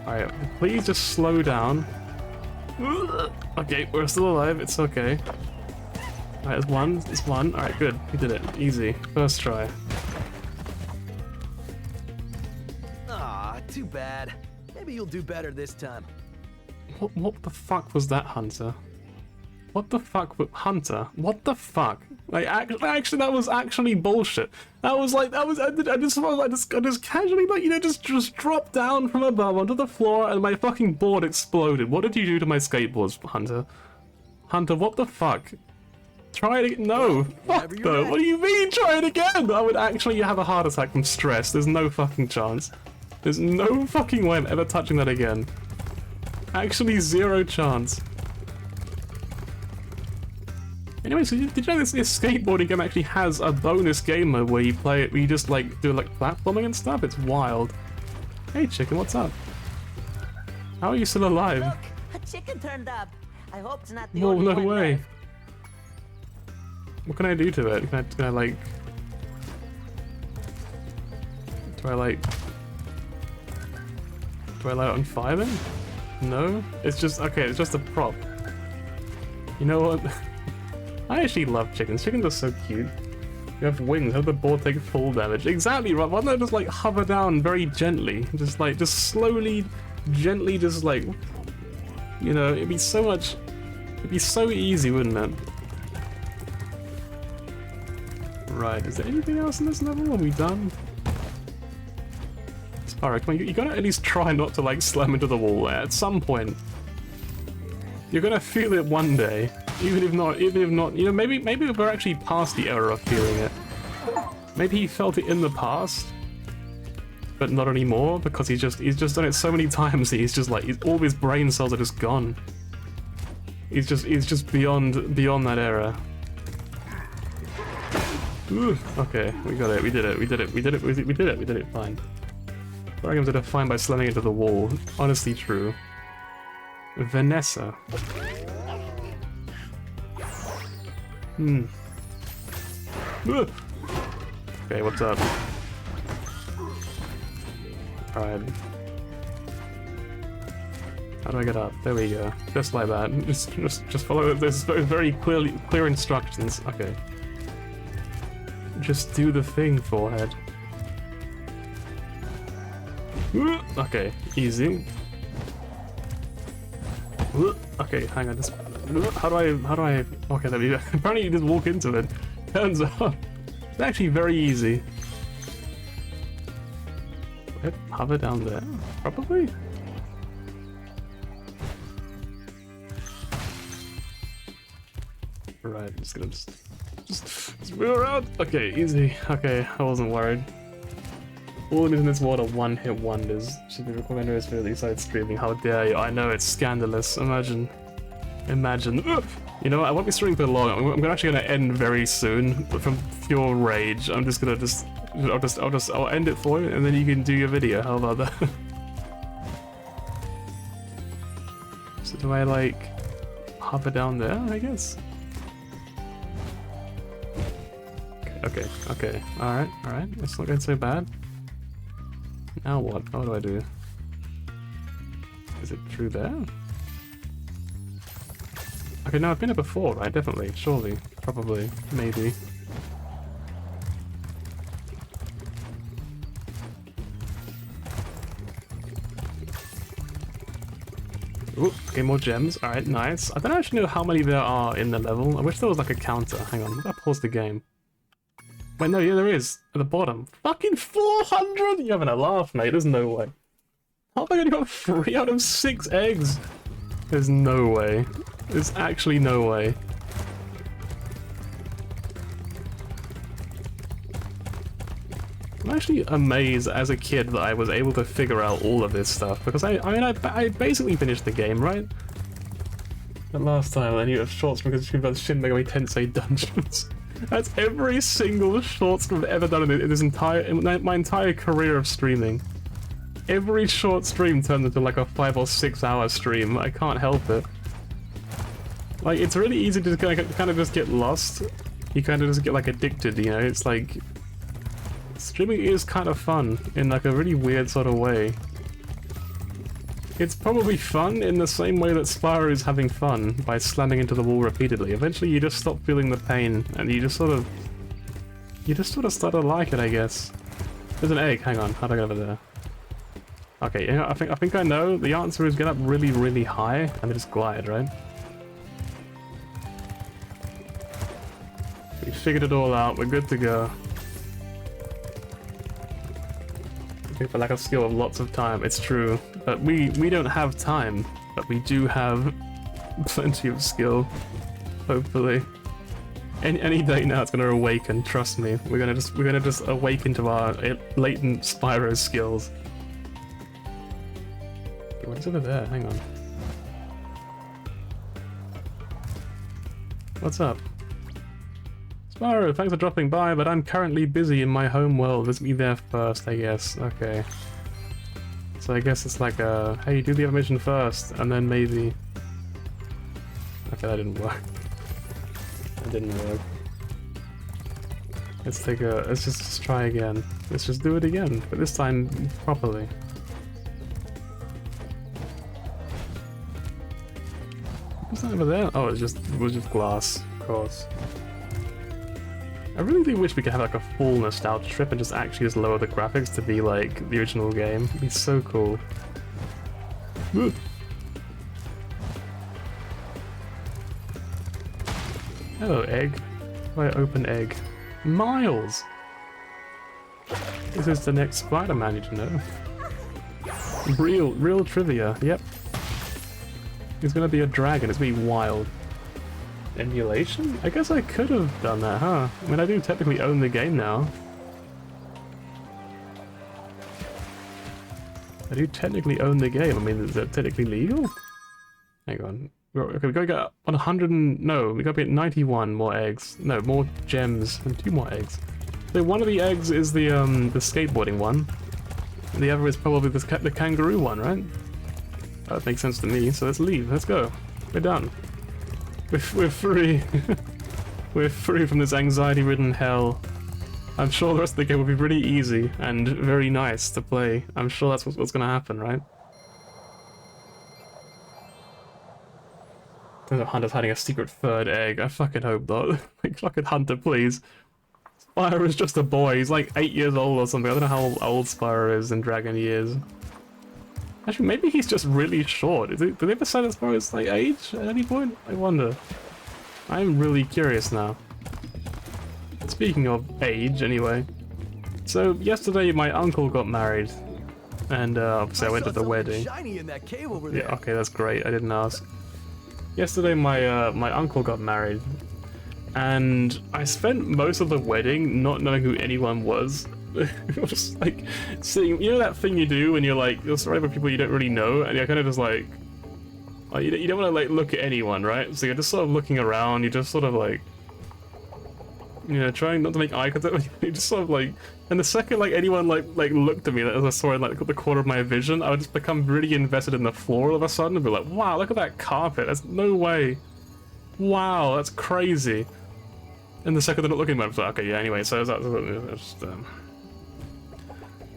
Alright, please just slow down. Okay, we're still alive. It's okay. Alright, it's one. It's one. Alright, good. We did it. Easy. First try. Too bad. Maybe you'll do better this time. What the fuck was that, Hunter? What the fuck, Hunter? What the fuck? Like, actually, that was actually bullshit. That was like, I just casually, like, you know, just dropped down from above onto the floor and my fucking board exploded. What did you do to my skateboards, Hunter? Hunter, what the fuck? Try it again. No, fuck no. What do you mean, try it again? I would actually have a heart attack from stress. There's no fucking chance. There's no fucking way I'm ever touching that again. Actually, zero chance. Anyway, so did you know this skateboarding game actually has a bonus game mode where you play it, where you just like do like platforming and stuff? It's wild. Hey chicken, what's up? How are you still alive? Look, a chicken turned up. I hope it's not the No, only no one way. left. What can I do to it? Can I like... Do I like unfire them? No? It's just... Okay, it's just a prop. You know what? I actually love chickens. Chickens are so cute. You have wings, have the board take full damage. Exactly right. Why don't I just like hover down very gently? Just slowly, gently, just like... You know, it'd be so much... It'd be so easy, wouldn't it? Right, is there anything else in this level? Are we done? Spyro, come on, you gotta at least try not to like slam into the wall there. At some point, you're gonna feel it one day. Even if not, you know, maybe we're actually past the era of feeling it. Maybe he felt it in the past, but not anymore because he's just done it so many times that he's just like all his brain cells are just gone. He's just beyond that era. Ooh, okay, we got it. We did it. Fine. Barringham's did it fine by slamming into the wall. Honestly true. Vanessa. Okay, what's up? Alright. How do I get up? There we go. Just like that. Just follow this very clear instructions. Okay. Just do the thing, forehead. Okay, easy. Okay, hang on. Just how do I? Okay, there we go. Apparently, you just walk into it. Turns out it's actually very easy. Hover down there, probably. Right, I'm just gonna just move around. Okay, easy. Okay, I wasn't worried. All in this world are one-hit wonders. Should be recommended for the side streaming. How dare you? I know it's scandalous. Imagine. You know what? I won't be streaming for long. I'm actually gonna end very soon, but from pure rage. I'm just gonna I'll end it for you, and then you can do your video. How about that? So do I like hover down there? I guess. Okay. All right. It's not going so bad. Now what? What do I do? Is it through there? Okay, no, I've been here before, right? Definitely, surely, probably, maybe. Ooh, okay, more gems. Alright, nice. I don't actually know how many there are in the level. I wish there was like a counter. Hang on, I'll pause the game. Wait, no, yeah, there is. At the bottom. Fucking 400? You're having a laugh, mate. There's no way. How have I only got 3 out of 6 eggs? There's no way. There's actually no way. I'm actually amazed as a kid that I was able to figure out all of this stuff, because I basically finished the game, right? The last time I knew of shorts because it's about Shin Megami Tensei Dungeons. That's every single short stream I've ever done in this my entire career of streaming. Every short stream turns into like a 5 or 6 hour stream. I can't help it. Like, it's really easy to kind of just get lost. You kind of just get like addicted, you know? It's like streaming is kind of fun in like a really weird sort of way. It's probably fun in the same way that Spyro is having fun by slamming into the wall repeatedly. Eventually you just stop feeling the pain and you just sort of start to like it, I guess. There's an egg, hang on, how do I get over there? Okay, you know, I think I know. The answer is get up really, really high and then just glide, right? We figured it all out, we're good to go. For lack of skill of lots of time, it's true. But we don't have time, but we do have plenty of skill. Hopefully. Any day now it's gonna awaken, trust me. We're gonna just awaken to our latent Spyro skills. Okay, what is over there? Hang on. What's up? Spyro, thanks for dropping by, but I'm currently busy in my home world. Visit me there first, I guess. Okay. So I guess it's like a, hey, do the animation first, and then maybe... Okay, that didn't work. That didn't work. Let's just try again. Let's just do it again, but this time properly. What's that over there? Oh, it was just glass, of course. I really do wish we could have like a full nostalgia trip and just actually just lower the graphics to be like the original game. It'd be so cool. Ooh. Hello, egg. Why open egg? Miles! This is the next Spider-Man, you know. Real trivia, yep. He's gonna be a dragon, it's gonna be wild. Emulation? I guess I could have done that, huh? I mean, I do technically own the game now. I do technically own the game. I mean, is that technically legal? Hang on. Okay, we gotta get 100 and... No, we gotta be at 91 more eggs. No, more gems and 2 more eggs. So one of the eggs is the skateboarding one. And the other is probably the kangaroo one, right? That makes sense to me, so let's leave. Let's go. We're done. We're free. We're free from this anxiety-ridden hell. I'm sure the rest of the game will be really easy and very nice to play. I'm sure that's what's gonna happen, right? Hunter's hiding a secret third egg. I fucking hope not. Like, fucking Hunter, please. Spyro is just a boy. He's like 8 years old or something. I don't know how old Spyro is in Dragon years. Actually, maybe he's just really short. Did they ever say that Spyro's like age at any point? I wonder. I'm really curious now. Speaking of age, anyway. So yesterday my uncle got married, and obviously I went to the wedding. Shiny in that cave over there. Yeah, okay, that's great. I didn't ask. Yesterday my uncle got married, and I spent most of the wedding not knowing who anyone was. Just like sitting, you know that thing you do when you're surrounded by people you don't really know, and you're kind of just like you don't want to like look at anyone, right? So you're just sort of looking around. You're just sort of like, you know, trying not to make eye contact. You just sort of like, and the second like anyone like looked at me, as I saw in like the corner of my vision, I would just become really invested in the floor all of a sudden and be like, wow, look at that carpet. That's no way. Wow, that's crazy. And the second they're not looking at me, I was like, okay, yeah. Anyway, so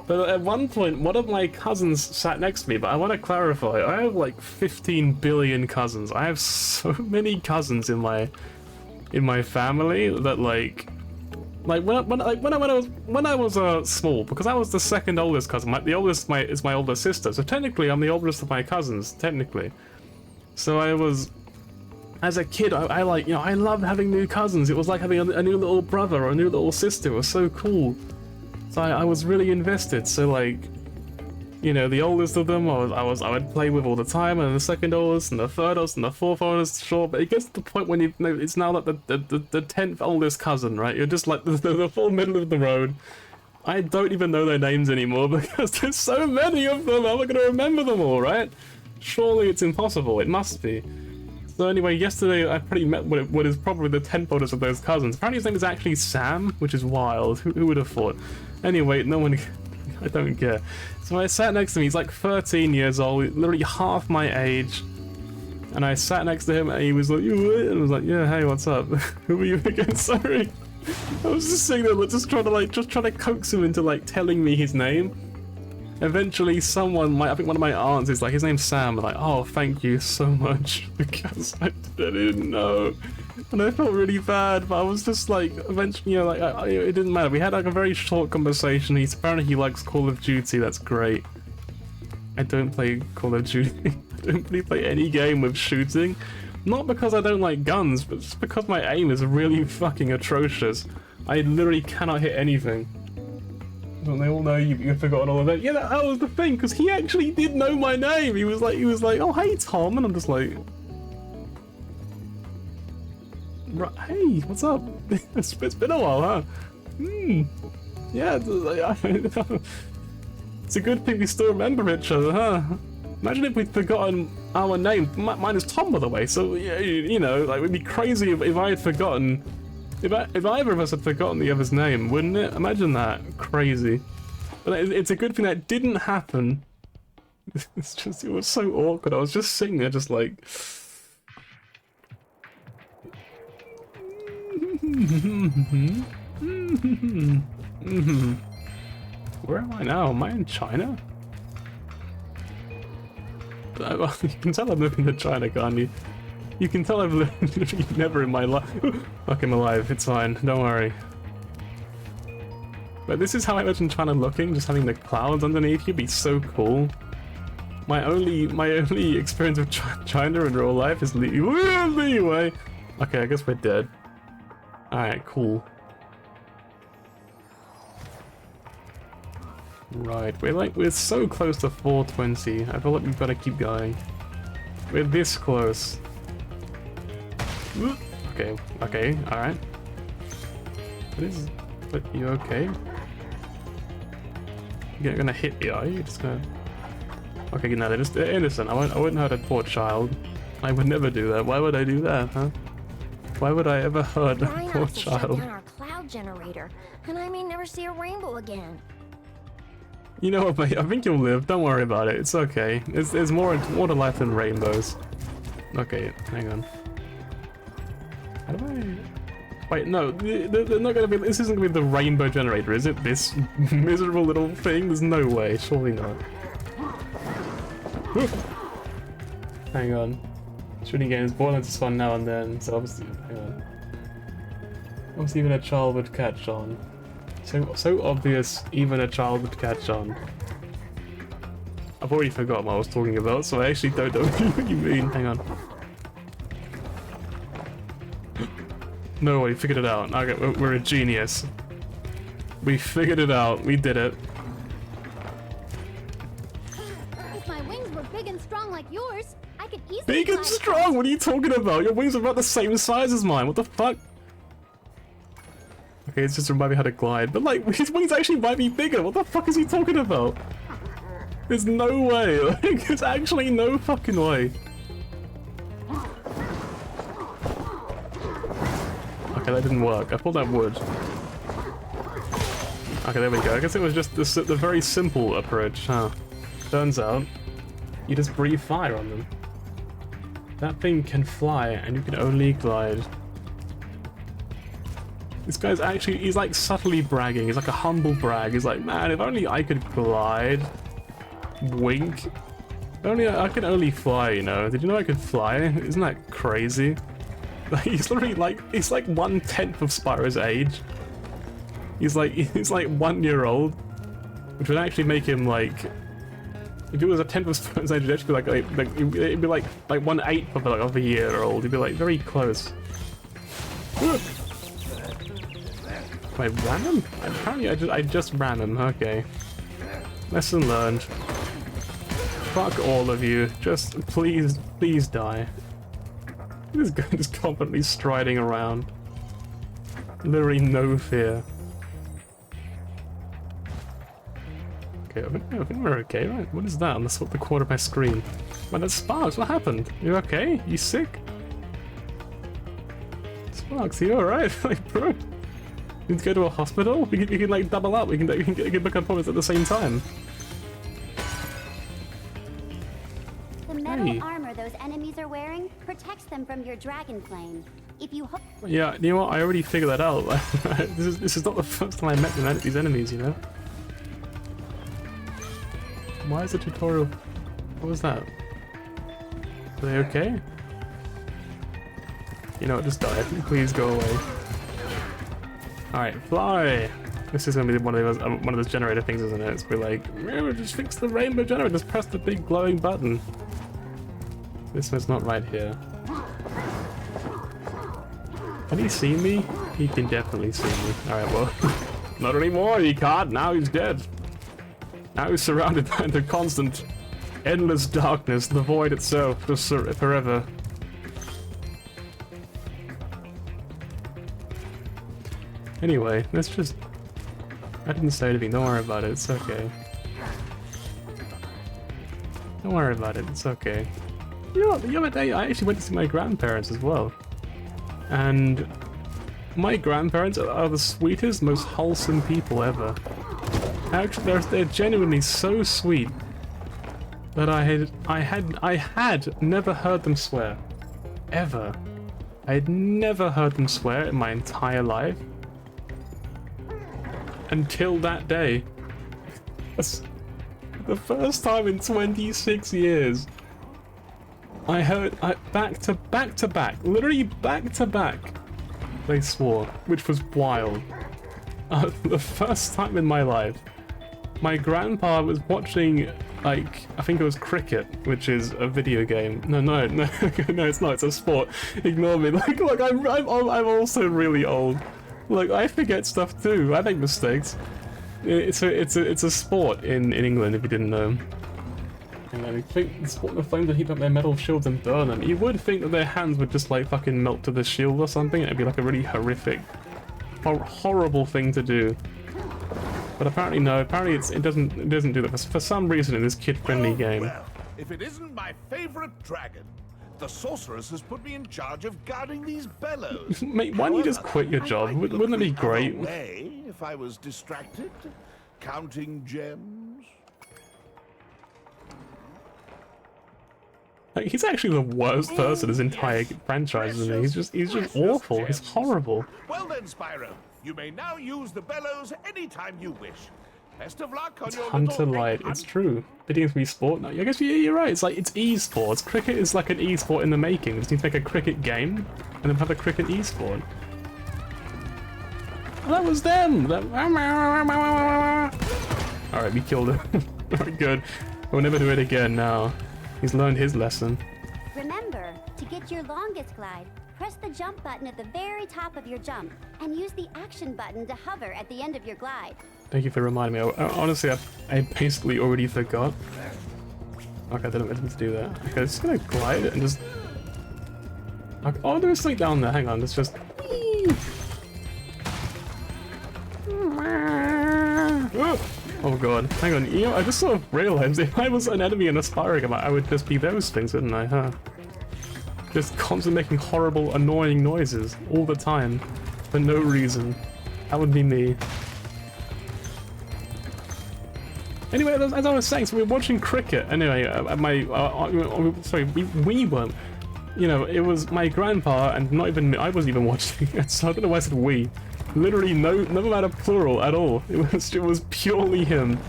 but at one point, one of my cousins sat next to me, but I want to clarify, I have like 15 billion cousins. I have so many cousins in my family that like when I was small, because I was the second oldest cousin. The oldest is my older sister, so technically I'm the oldest of my cousins, technically. So I was, as a kid, I like, you know, I loved having new cousins. It was like having a new little brother or a new little sister. It was so cool. So I was really invested. So like, you know, the oldest of them I would play with all the time, and the second oldest, and the third oldest, and the fourth oldest, sure. But it gets to the point when it's now like the 10th oldest cousin, right? You're just like the full middle of the road. I don't even know their names anymore because there's so many of them. How am I going to remember them all, right? Surely it's impossible. It must be. So anyway, yesterday I pretty met what is probably the 10th oldest of those cousins. Apparently his name is actually Sam, which is wild. Who would have thought? Anyway, no one... I don't care. So I sat next to him. He's like 13 years old, literally half my age. And I sat next to him and he was like, "You what?" And I was like, "Yeah, hey, what's up?" "Who are you again?" Sorry. I was just sitting there just trying to coax him into like telling me his name. Eventually someone, I think one of my aunts is like, "His name's Sam." I'm like, "Oh, thank you so much," because I didn't know. And I felt really bad, but I was just like, eventually, you know, like, it didn't matter. We had like a very short conversation. Apparently he likes Call of Duty. That's great. I don't play Call of Duty. I don't really play any game with shooting. Not because I don't like guns, but just because my aim is really fucking atrocious. I literally cannot hit anything. Don't they all know you've forgotten all of that? Yeah, that was the thing, because he actually did know my name. He was like, "Oh, hey, Tom," and I'm just like, "Hey, what's up?" It's been a while, huh? Yeah, it's a good thing we still remember each other, huh? Imagine if we'd forgotten our name. Mine is Tom, by the way, so, you know, like, it would be crazy if I had forgotten... If either of us had forgotten the other's name, wouldn't it? Imagine that. Crazy. But it's a good thing that didn't happen. It's just, it was so awkward. I was just sitting there just like... Where am I now? Am I in China? You can tell I'm living in China, can't you? You can tell I've lived literally never in my life. Fuck, I'm alive. It's fine. Don't worry. But this is how I imagine China looking, just having the clouds underneath you be so cool. My only experience of China in real life is anyway. Okay, I guess we're dead. Alright, cool. Right, we're so close to 420. I feel like we've got to keep going. We're this close. Okay, alright. But you okay? You're gonna hit me, are you? Just gonna... Okay, no, they're innocent. I wouldn't hurt a poor child. I would never do that. Why would I do that, huh? Why would I ever hurt a poor child? Shut down our cloud generator, and I may never see a rainbow again. You know what, mate? I think you'll live. Don't worry about it. It's okay. There's more to life than rainbows. Okay, hang on. How do I... Wait, no. They're not gonna be... This isn't gonna be the rainbow generator, is it? This miserable little thing? There's no way. Surely not. Hang on. Shooting games, violence is fun now and then, so obviously, hang on. Obviously even a child would catch on. So obvious, even a child would catch on. I've already forgotten what I was talking about, so I actually don't know what you mean. Hang on. No, we figured it out. Okay, we're a genius. We figured it out. We did it. If my wings were big and strong like yours, I could easily Big and strong? What are you talking about? Your wings are about the same size as mine. What the fuck? Okay, it's just remind me how to glide. But like, his wings actually might be bigger. What the fuck is he talking about? There's no way. Like, there's actually no fucking way. Okay, that didn't work. I thought that would. Okay, there we go. I guess it was just the very simple approach, huh? Turns out, you just breathe fire on them. That thing can fly, and you can only glide. This guy's actually, he's like subtly bragging. He's like a humble brag. He's like, man, if only I could glide. Wink. I can only fly, you know. Did you know I could fly? Isn't that crazy? Like, he's literally like, he's like 1/10 of Spyro's age. He's like 1 year old, which would actually make him like, if it was a 10th of Spyro's age, it'd actually be it'd be like 1/8 of a year old. He'd be like very close. Wait, ram him? Apparently I just ran him. Okay. Lesson learned. Fuck all of you. Just please die. This guy just confidently striding around. Literally no fear. Okay, I think we're okay, right? What is that on the corner of my screen? Man, that's Sparks. What happened? You okay? You sick? Sparks, you alright? Like, bro? You need to go to a hospital? We can like double up. We can get back on points at the same time. The metal armor those enemies are wearing protects them from your dragon flame. If you yeah, you know what? I already figured that out. This is not the first time I met these enemies, you know? Why is the tutorial... What was that? Are they okay? You know what? Just die. Please go away. Alright, fly! This is gonna be one of those generator things, isn't it? It's be like, just fix the rainbow generator, just press the big glowing button. This one's not right here. Can he see me? He can definitely see me. Alright, well, not anymore, he can't, now he's dead. Now he's surrounded by the constant, endless darkness, the void itself, just forever. Anyway, let's just... I didn't say anything, don't worry about it, it's okay. Don't worry about it, it's okay. You know what, the other day I actually went to see my grandparents as well. And my grandparents are the sweetest, most wholesome people ever. Actually, they're genuinely so sweet that I had never heard them swear. Ever. I had never heard them swear in my entire life. Until that day. That's the first time in 26 years I heard back to back, literally back to back, they swore, which was wild. The first time in my life, my grandpa was watching, like, I think it was cricket, which is a video game. No, no, it's not. It's a sport. Ignore me. Like, I'm also really old. Like, I forget stuff too. I make mistakes. It's a sport in England, if you didn't know. And I think the flames would heat up their metal shields and burn them. You would think that their hands would just like fucking melt to the shield or something. It'd be like a really horrific, horrible thing to do. But apparently no. Apparently it doesn't do that for some reason in this kid-friendly game. Well, if it isn't my favorite dragon, the sorceress has put me in charge of guarding these bellows. Mate, why don't you just quit your job? Wouldn't that be great? If I was distracted, counting gems. Like, he's actually the worst person in his entire franchise, isn't he? He's just awful. He's horrible. Well then, Spyro, you may now use the bellows anytime you wish. Best of luck on It's your Hunter little Light. egg It's hunt. true. Video games sport. No, I guess you're right. It's like it's esports. Cricket is like an esport in the making. We just need to make a cricket game and then have a cricket esport. Oh, that was them. All right, we killed him. Very good. We'll never do it again now. He's learned his lesson. Remember, to get your longest glide, press the jump button at the very top of your jump, and use the action button to hover at the end of your glide. Thank you for reminding me. Honestly, I basically already forgot. Okay, I didn't meant to do that. Okay, just gonna glide and just... Okay, oh, there's something down there. Hang on, let's just... Oh god, hang on. You know, I just sort of realized if I was an enemy in a Spyro game, I would just be those things, wouldn't I, huh? Just constantly making horrible, annoying noises all the time for no reason. That would be me. Anyway, as I was saying, so we were watching cricket. Anyway, sorry, we weren't. You know, it was my grandpa and not even me. I wasn't even watching it, so I don't know why I said we. Literally no amount of plural at all. It was purely him.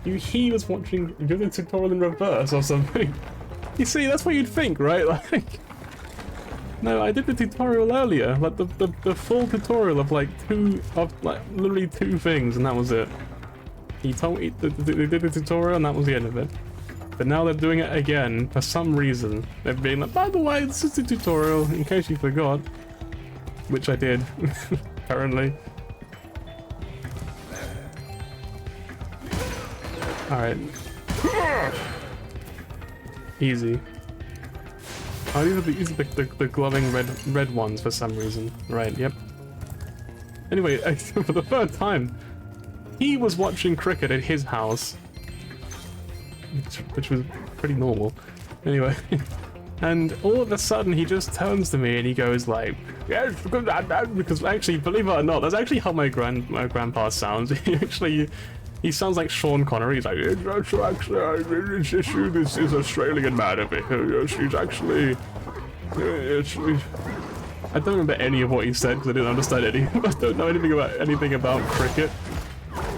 He was watching the tutorial in reverse or something. You see, that's what you'd think, right? Like, no, I did the tutorial earlier, like the full tutorial of like literally two things, and that was it. He told me they did the tutorial, and that was the end of it. But now they're doing it again for some reason. They're being like, by the way, this is the tutorial, in case you forgot, which I did. Apparently. Alright. Easy. Oh, these are the glowing red ones for some reason. Right, yep. Anyway, for the third time, he was watching cricket at his house. Which was pretty normal. Anyway. And all of a sudden he just turns to me and he goes like, yes, because actually, believe it or not, that's actually how my grandpa sounds. He sounds like Sean Connery. He's like, this is Australian man over here. Yes, he's actually, I don't remember any of what he said because I didn't understand any. I don't know anything about cricket.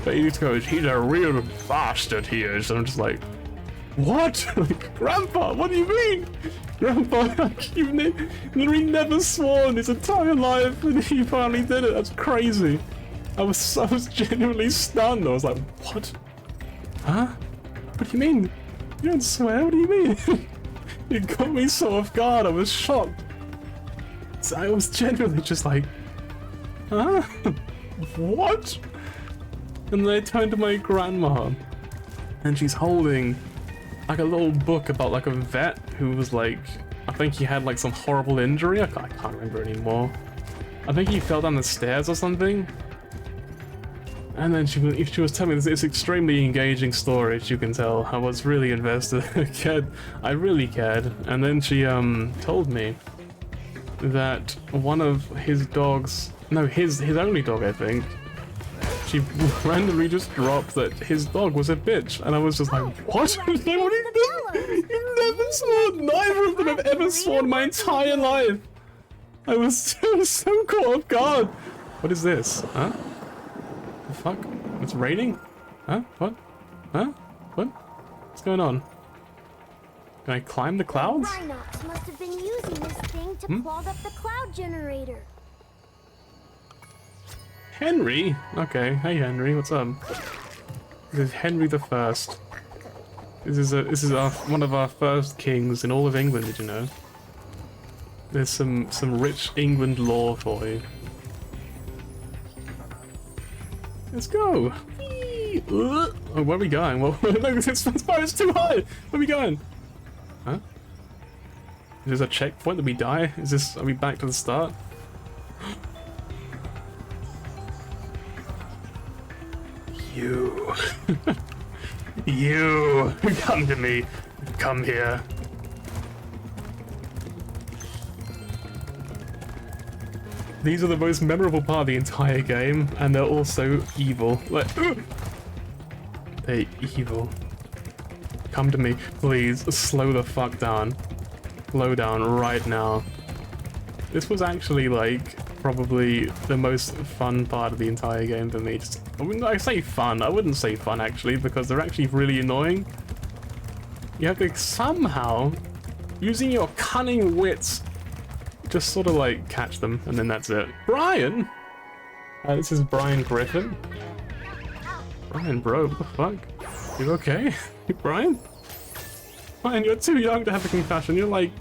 But he just goes, he's a real bastard, he is. And I'm just like, what? Like, Grandpa, what do you mean? Grandpa, like, you've literally never sworn his entire life and he finally did it. That's crazy. I was genuinely stunned. I was like, what? Huh? What do you mean? You don't swear? What do you mean? It got me so off guard. I was shocked. So I was genuinely just like, huh? What? And then I turned to my grandma and she's holding like a little book about like a vet who was like, I think he had like some horrible injury. I can't remember anymore. I think he fell down the stairs or something. And then she was telling me this extremely engaging story, as you can tell. I was really invested. I really cared. And then she told me that one of his dogs, no, his only dog, I think, she randomly just dropped that his dog was a bitch, and I was just like, what? You've never sworn. Neither of them have ever sworn my entire life. I was so caught off guard. What is this? Huh? The fuck? It's raining? Huh? What? Huh? What? What's going on? Can I climb the clouds? Rhinox must have been using this thing to clog up the cloud generator. Henry? Okay, hey Henry, what's up? This is Henry the First. This is one of our first kings in all of England, did you know? There's some rich England lore for you. Let's go! Oh, where are we going? Well, no, this Spyro's too high! Where are we going? Huh? Is this a checkpoint that we die? Are we back to the start? You. You. Come to me. Come here. These are the most memorable part of the entire game, and they're also evil. Like, they're evil. Come to me, please. Slow the fuck down. Slow down right now. This was actually like probably the most fun part of the entire game for me. Just, I say fun, I wouldn't say fun actually, because they're actually really annoying. You have to somehow, using your cunning wits, just sort of like catch them, and then that's it. Brian? This is Brian Griffin. Brian, bro, what the fuck? You okay? Brian? Brian, you're too young to have a concussion. You're like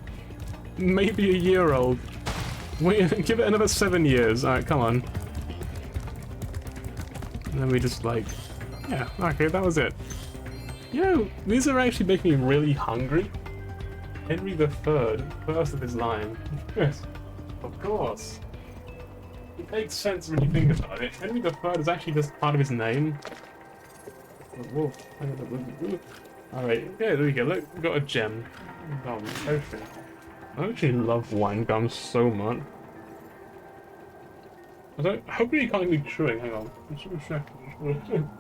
maybe a year old. Wait, give it another 7 years. Alright, come on. And then we just like, yeah, okay, that was it. Yo, these are actually making me really hungry. Henry the Third, first of his line. Yes, of course. It makes sense when you think about it. Henry the Third is actually just part of his name. Wolf. Alright, yeah, there we go. Look, we got a gem. Ocean. I actually love wine gums so much. Hopefully you can't be chewing. Hang on. I'm so checking.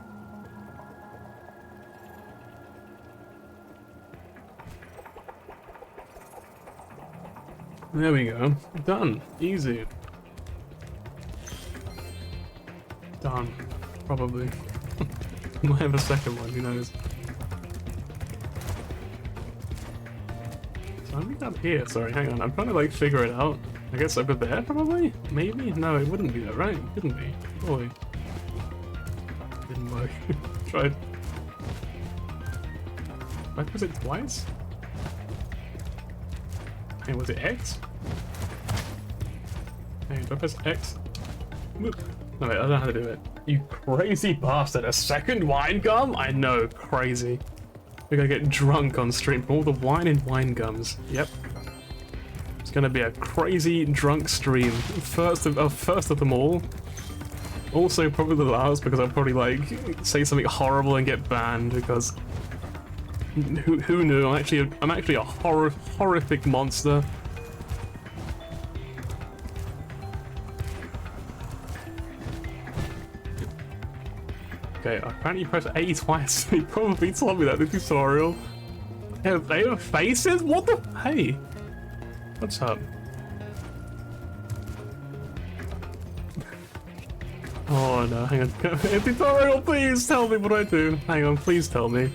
There we go. Done. Easy. Done. Probably. Might have a second one, who knows. So I'm up here, sorry, hang on. I'm trying to like figure it out. I guess over there probably? Maybe? No, it wouldn't be that, right? It couldn't be. Boy. Didn't work. Tried. Did I press it twice? Hey, was it X? Hey, do I press X? Whoop. No, wait, I don't know how to do it. You crazy bastard. A second wine gum? I know, crazy. We're gonna get drunk on stream from all the wine and wine gums. Yep. It's gonna be a crazy drunk stream. First of them all. Also probably the last, because I'll probably like say something horrible and get banned because who knew? I'm actually a horrific monster. Okay, apparently you press A twice. He probably told me that in the tutorial. They have faces? What the? Hey, what's up? Oh no, hang on. Tutorial, please tell me what I do. Hang on, please tell me.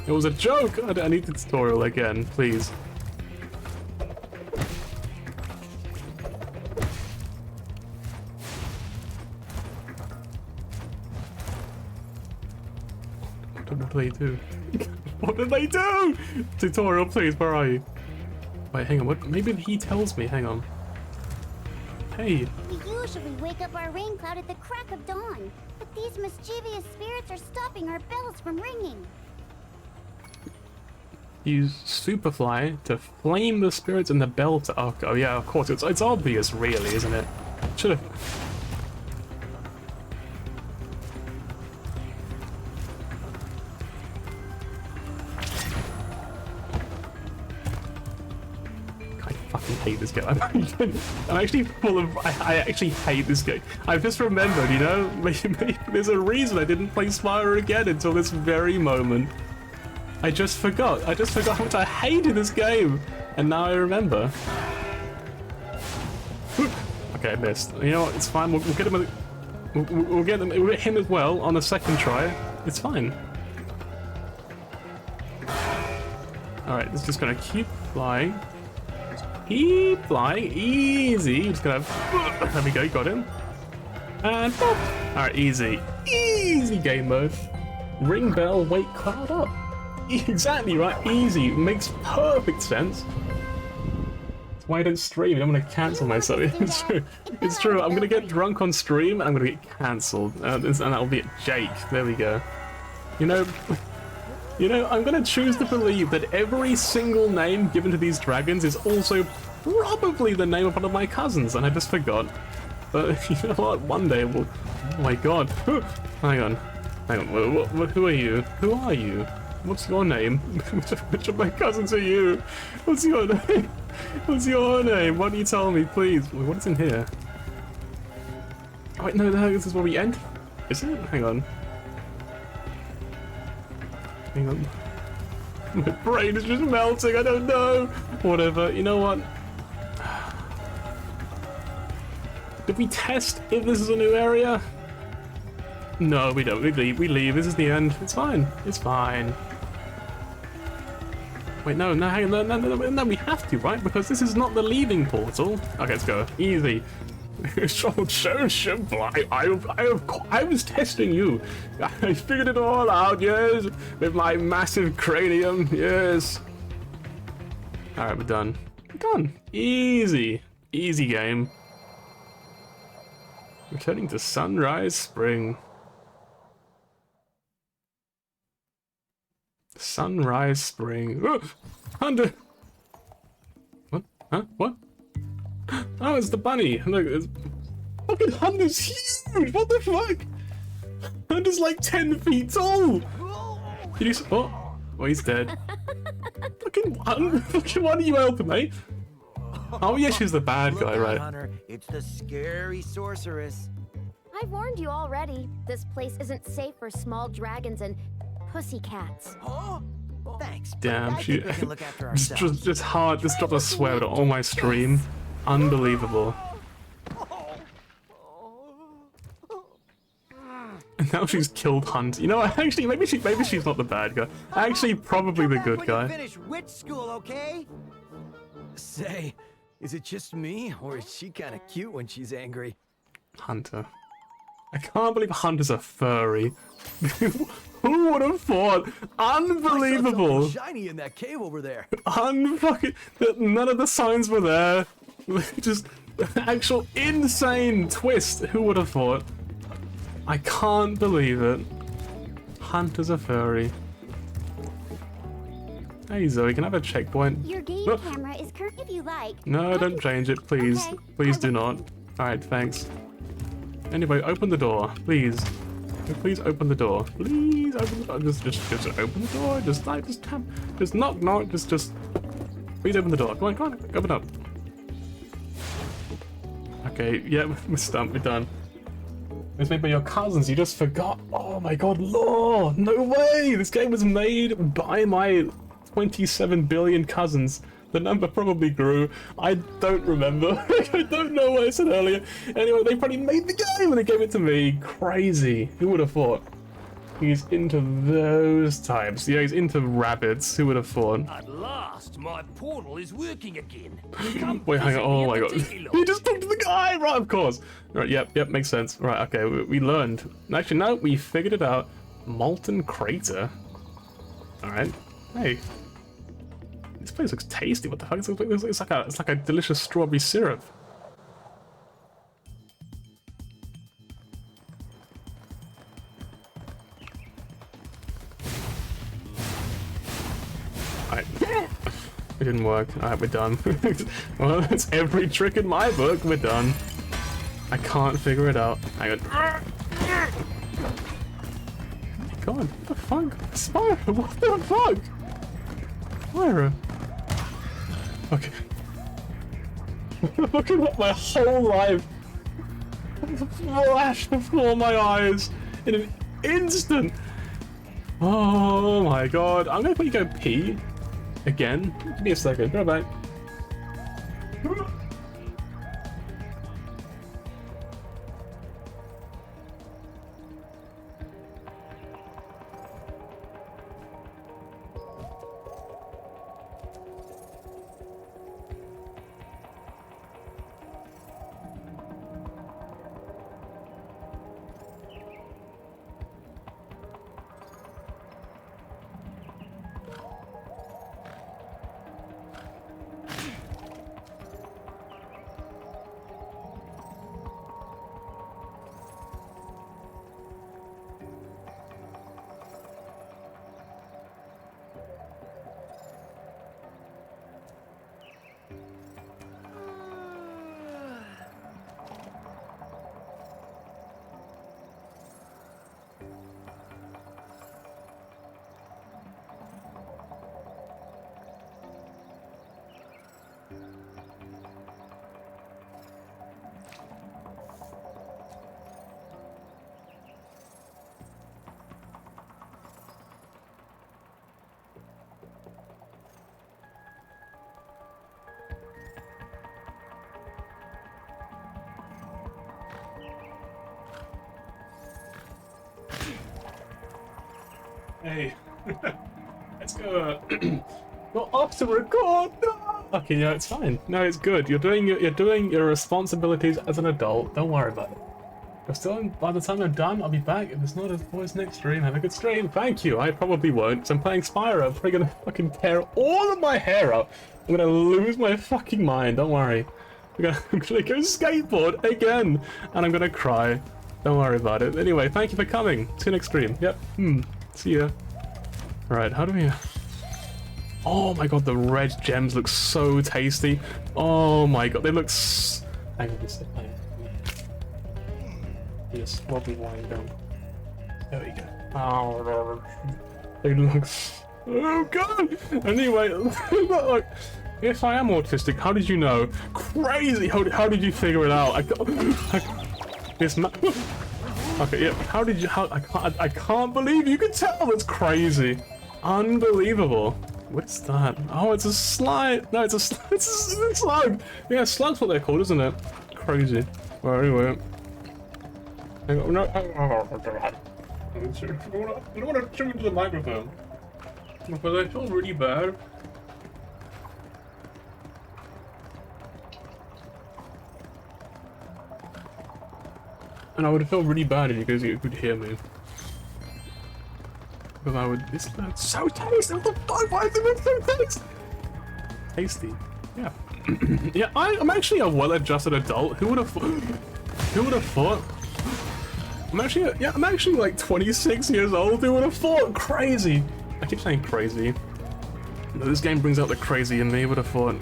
It was a joke! I need the tutorial again, please. What did they do? What did they do? Tutorial, please, where are you? Wait, hang on, what? Maybe he tells me, hang on. Hey. We usually wake up our rain cloud at the crack of dawn, but these mischievous spirits are stopping our bells from ringing. Use Superfly to flame the spirits in the bell to... Oh yeah, of course, it's obvious, really, isn't it? Should've... I fucking hate this game. I'm actually full of... I actually hate this game. I've just remembered, you know? Maybe there's a reason I didn't play Spyro again until this very moment. I just forgot how much I hated this game, and now I remember. Okay, I missed. You know what? It's fine. We'll get him. We'll get him as well on the second try. It's fine. All right, it's just gonna keep flying. Keep flying, easy. Just gonna. There we go. Got him. And pop. All right, easy, easy game mode. Ring bell, wake cloud up. Exactly right, easy, makes perfect sense. That's why I don't stream. I'm gonna cancel myself. It's true. It's true. I'm gonna get drunk on stream and I'm gonna get cancelled, and that'll be at Jake. There we go. You know, I'm gonna choose to believe that every single name given to these dragons is also probably the name of one of my cousins, and I just forgot. But you know what? One day we'll. Oh my god! Hang on. Who are you? Who are you? What's your name? Which of my cousins are you? What's your name? What's your name? Why don't you tell me, please? Wait, what is in here? Oh, wait, no, this is where we end. Is it? Hang on. Hang on. My brain is just melting. I don't know. Whatever. You know what? Did we test if this is a new area? No, we don't. We leave. This is the end. It's fine. It's fine. Wait, no, hang on, no, we have to, right? Because this is not the leaving portal. Okay, let's go. Easy. So simple. I was testing you. I figured it all out, yes. With my massive cranium, yes. Alright, we're done. We're done. Easy. Easy game. Returning to Sunrise Spring. Sunrise Spring. Oh, Hunter! What? Huh? What? Oh, it's the bunny. Look, it's... Fucking Hunter's huge! What the fuck? Hunter's like 10 feet tall! Did you... Oh, he's dead. Fucking why do you help him, mate? Oh yeah, she's the bad guy, right? Hunter, it's the scary sorceress. I've warned you already. This place isn't safe for small dragons and pussycats. Oh, thanks. Damn, she we can look after ourselves. just hard. Just dropped a swear on my stream. Unbelievable. And now she's killed Hunt. You know what? Actually, maybe she's not the bad guy. Actually, probably the good guy. Finish witch school, okay? Say, is it just me, or is she kind of cute when she's angry? Hunter. I can't believe Hunter's a furry. Who would have thought? Unbelievable. Shiny in that cave over there. Unfucking. None of the signs were there. Just actual insane twist. Who would have thought? I can't believe it. Hunter's a furry. Hey Zoe, can I have a checkpoint? Your game camera is current if you like. No, don't change it, please. Okay. Please do not. Alright, thanks. Anyway, open the door, please. Please open the door. Please open the door. Just open the door. Just tap. Just knock. Just. Please open the door. Come on. Open up. Okay, yeah, we're stumped. We're done. It was made by your cousins. You just forgot. Oh my god, lore. No way. This game was made by my 27 billion cousins. The number probably grew. I don't remember. I don't know what I said earlier. Anyway, they probably made the game when they gave it to me. Crazy. Who would have thought? He's into those types. Yeah, he's into rabbits. Who would have thought? At last, my portal is working again. Wait, hang on. Oh my god. He just talked to the guy! Right, of course. Right, yep, makes sense. Right, okay, we learned. Actually, no, we figured it out. Molten crater. Alright. Hey. This place looks tasty. What the fuck? It's like a delicious strawberry syrup. Alright. It didn't work. Alright, we're done. Well, it's every trick in my book. We're done. I can't figure it out. Hang on. God, what the fuck? Spyro, what the fuck? Spyro. Okay. Look at what my whole life flashed before my eyes in an instant. Oh my god. I'm gonna let you go pee again. Give me a second. Bye bye. Hey. Let's go. Not off to record. No! Okay, yeah, it's fine. No, it's good. You're doing your responsibilities as an adult. Don't worry about it. You're still in, by the time I'm done, I'll be back. If it's not, it's always next stream. Have a good stream. Thank you. I probably won't. So I'm playing Spyro. I'm probably gonna fucking tear all of my hair out. I'm gonna lose my fucking mind. Don't worry. I'm gonna go skateboard again, and I'm gonna cry. Don't worry about it. Anyway, thank you for coming. See you next stream. Yep. See ya. Right. How do we? Oh my god, the red gems look so tasty. Oh my god, they look hang on a second. Yes, we'll be lying down. There we go. Oh, they look so good! Anyway, look, if I am autistic, how did you know? Crazy! How did you figure it out? This okay, yeah, how did you, I can't believe you could tell! That's crazy! Unbelievable! What's that? Oh, it's a slide! No, it's a slug! Yeah, slug's what they're called, isn't it? Crazy. Well, anyway. I don't want to trim into the microphone. Because I feel really bad. And I would feel really bad if you guys could hear me. Because I would. This looks so tasty! What the fuck? Why is it so tasty? Tasty. Yeah. Yeah, I'm actually a well-adjusted adult. Who would have thought? Who would have thought? I'm actually like 26 years old. Who would have thought? Crazy. I keep saying crazy. No, this game brings out the crazy in me. Would have thought.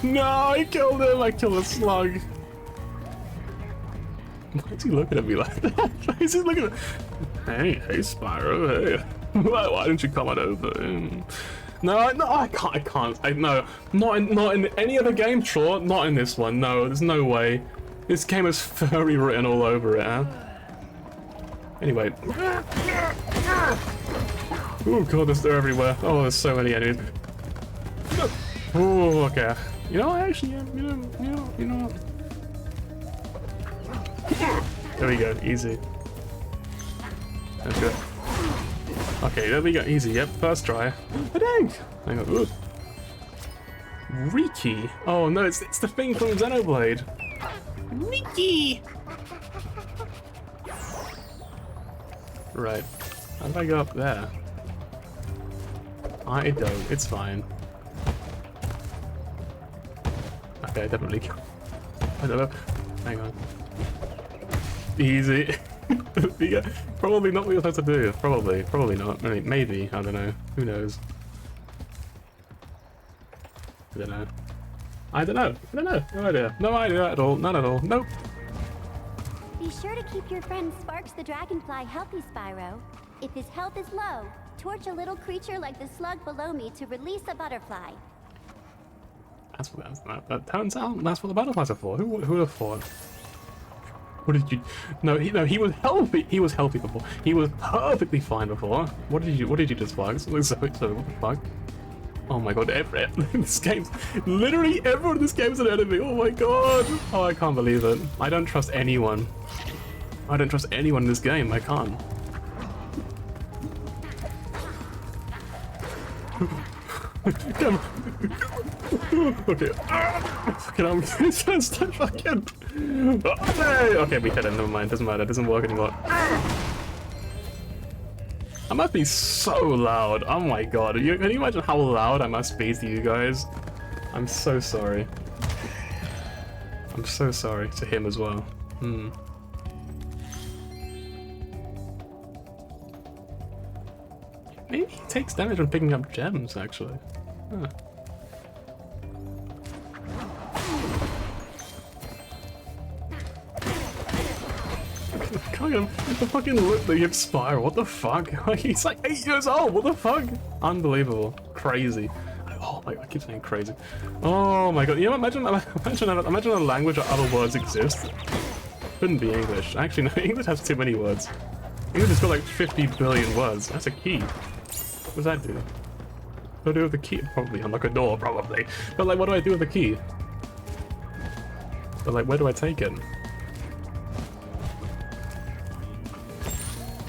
No, I killed him. I killed a slug. Why is he looking at me like that? Why is he looking at hey Spyro, hey. Why don't you come on over? No, I can't. No, not in any other game, sure. Not in this one, no, there's no way. This game has furry written all over it, huh? Anyway. Oh god, they're everywhere. Oh, there's so many enemies. Oh, okay. You know, actually, you know. There we go, easy. That's good. Okay, there we go, easy, yep, first try. A dang! Hang on, ooh. Riki! Oh no, it's the thing from Xenoblade! Riki! Right, how do I go up there? I don't, it's fine. Okay, definitely. I don't know. Hang on. Easy. Probably not what you're supposed to do. Probably not. Maybe. I don't know. Who knows? I don't know. No idea. No idea at all. None at all. Nope. Be sure to keep your friend Sparks the Dragonfly healthy, Spyro. If his health is low, torch a little creature like the slug below me to release a butterfly. That turns out that's what the butterflies are for. Who would have thought? What did you? No, he was healthy. He was healthy before. He was perfectly fine before. What did you just flag? So what the fuck? Oh my god! This game's literally everyone in this game's an enemy. Oh my god! Oh, I can't believe it. I don't trust anyone. I don't trust anyone in this game. I can't. Come. Okay. Fucking I'm gonna start fucking. Okay, we hit it. Never mind. Doesn't matter. It doesn't work anymore. I must be so loud. Oh my god. Can you imagine how loud I must be to you guys? I'm so sorry. I'm so sorry to him as well. Maybe he takes damage when picking up gems, actually. Huh. The fucking look that you have Spyro, what the fuck? He's like 8 years old, what the fuck? Unbelievable. Crazy. Oh my god, I keep saying crazy. Oh my god, you know, imagine a language where other words exist. Couldn't be English. Actually, no, English has too many words. English has got like 50 billion words. That's a key. What does that do? What do I do with the key? Probably unlock a door, probably. But like, what do I do with the key? But like, where do I take it?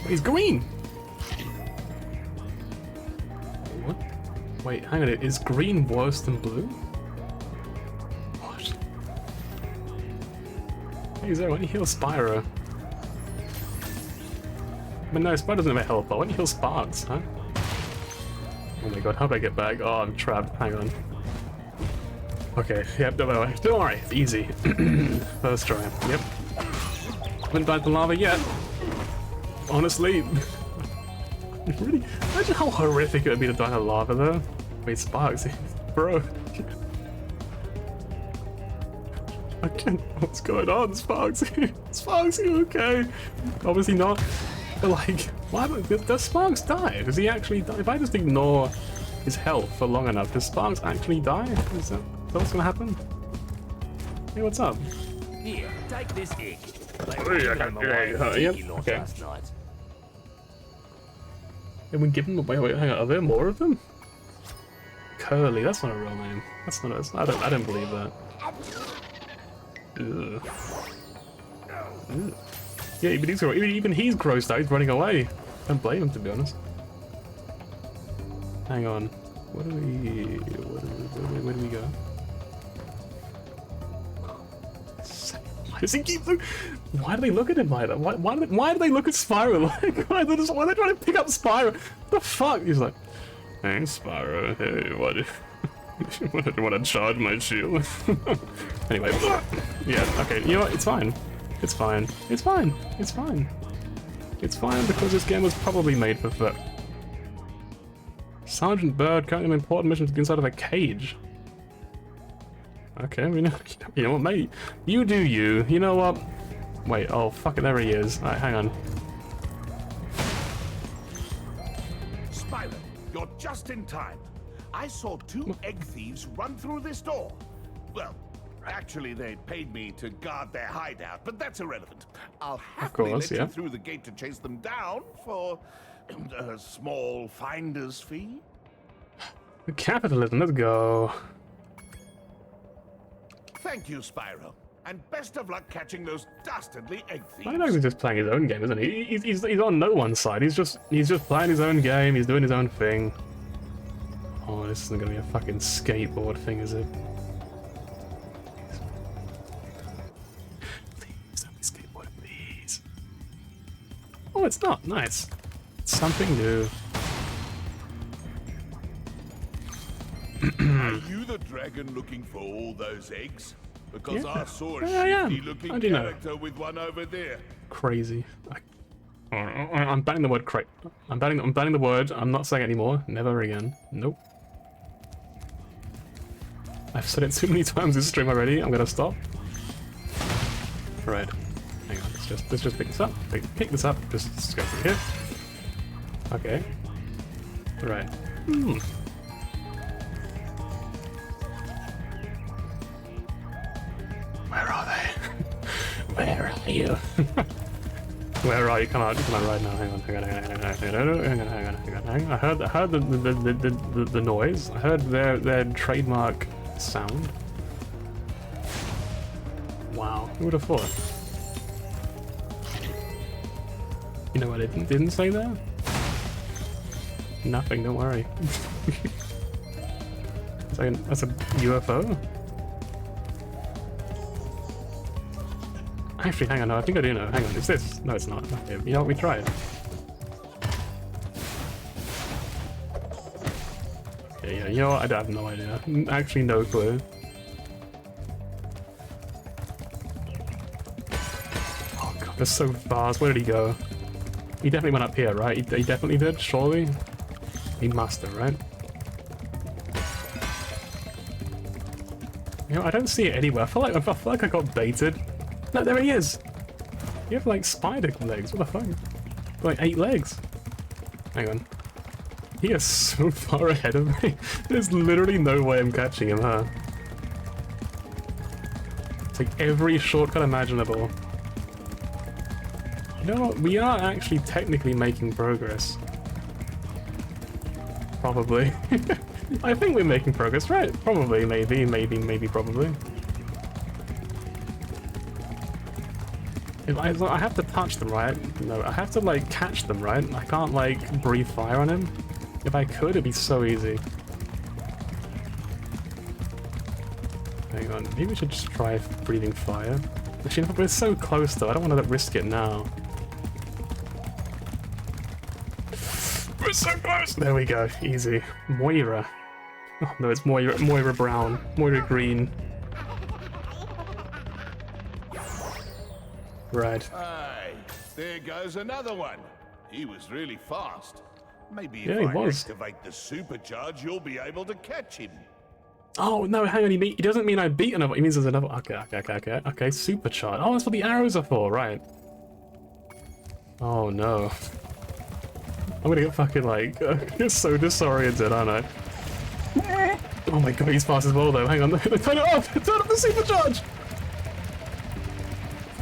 He's green! What? Wait, hang on, is green worse than blue? What? Hey Zero, why don't you heal Spyro? But no, Spyro doesn't have a health bar. Why don't you heal Sparks, huh? Oh my god, how do I get back? Oh, I'm trapped. Hang on. Okay, yep, don't worry, it's easy. First try, yep. Haven't died to lava yet. Honestly. Really? Imagine how horrific it would be to die to lava though. Wait, Sparks, bro. I can't. What's going on, Sparks? Sparks, you okay? Obviously not. But like, why does Sparks die? Does he actually die? If I just ignore his health for long enough, does Sparks actually die? Is that what's gonna happen? Hey, what's up? Here, take this egg. Yep, okay. And we give him away. Wait, hang on. Are there more of them? Curly. That's not a real name. That's not. I don't believe that. Ugh. Ugh. Yeah, even he's grossed out. He's running away. Don't blame him, to be honest. Hang on. Where do we go? Why does he keep looking? Why do they look at him like that? Why do they look at Spyro like? Why are they trying to pick up Spyro? What the fuck? He's like, hey Spyro, hey, what do you want to charge my shield? Anyway, yeah, okay, you know what? It's fine. It's fine. It's fine. It's fine. It's fine because this game was probably made for fun. Sergeant Bird carrying an important mission to the inside of a cage. Okay, you know what, mate? You do you. You know what? Wait, oh, fuck it, there he is. Alright, hang on. Spyro, you're just in time. I saw 2 egg thieves run through this door. Well, actually, they paid me to guard their hideout, but that's irrelevant. I'll happily let you through the gate to chase them down for a small finder's fee. Capitalism, let's go. Thank you, Spyro, and best of luck catching those dastardly egg thieves. I know he's just playing his own game, isn't he? He's on no one's side. He's just playing his own game. He's doing his own thing. Oh, this isn't gonna be a fucking skateboard thing, is it? Please don't be skateboard, please. Oh, it's not. Nice. It's something new. Are you the dragon looking for all those eggs? Because I saw a shifty-looking character with one over there. Crazy. I'm banning the word crate. I'm banning the word. I'm not saying it anymore. Never again. Nope. I've said it too many times this stream already. I'm gonna stop. Right. Hang on. Let's just pick this up. Pick this up. Just go through here. Okay. Right. Where are they? Where are you? Where are you? Come on right now. Hang on. I heard the noise. I heard their trademark sound. Wow, who would have thought? You know what I didn't say there? Nothing, don't worry. That's a UFO? Actually, hang on, no, I think I do know. Hang on, it's this. No, it's not. Okay, you know what, we tried. Yeah, you know what, I have no idea. Actually, no clue. Oh god, that's so fast. Where did he go? He definitely went up here, right? He definitely did, surely? He must have, right? You know, I don't see it anywhere. I feel like I got baited. No, there he is! You have like spider legs, what the fuck? Like 8 legs. Hang on. He is so far ahead of me. There's literally no way I'm catching him, huh? It's like every shortcut imaginable. You know what? We are actually technically making progress. Probably. I think we're making progress, right? Probably, maybe, probably. I have to touch them, right? No, I have to, like, catch them, right? I can't, like, breathe fire on him. If I could, it'd be so easy. Hang on, maybe we should just try breathing fire. Actually, no, we're so close, though. I don't want to risk it now. We're so close! There we go. Easy. Moira. Oh, no, it's Moira Brown. Moira Green. Right. Hey, there goes another one. He was really fast. Maybe Yeah, if he I was. activate the supercharge, you'll be able to catch him. Oh, no, hang on, he doesn't mean I beat another, he means there's another, okay, supercharge. Oh, that's what the arrows are for, right. Oh, no. I'm gonna get fucking, like, get so disoriented, aren't I? Oh my god, he's fast as well, though, hang on, turn it off! Turn off the supercharge!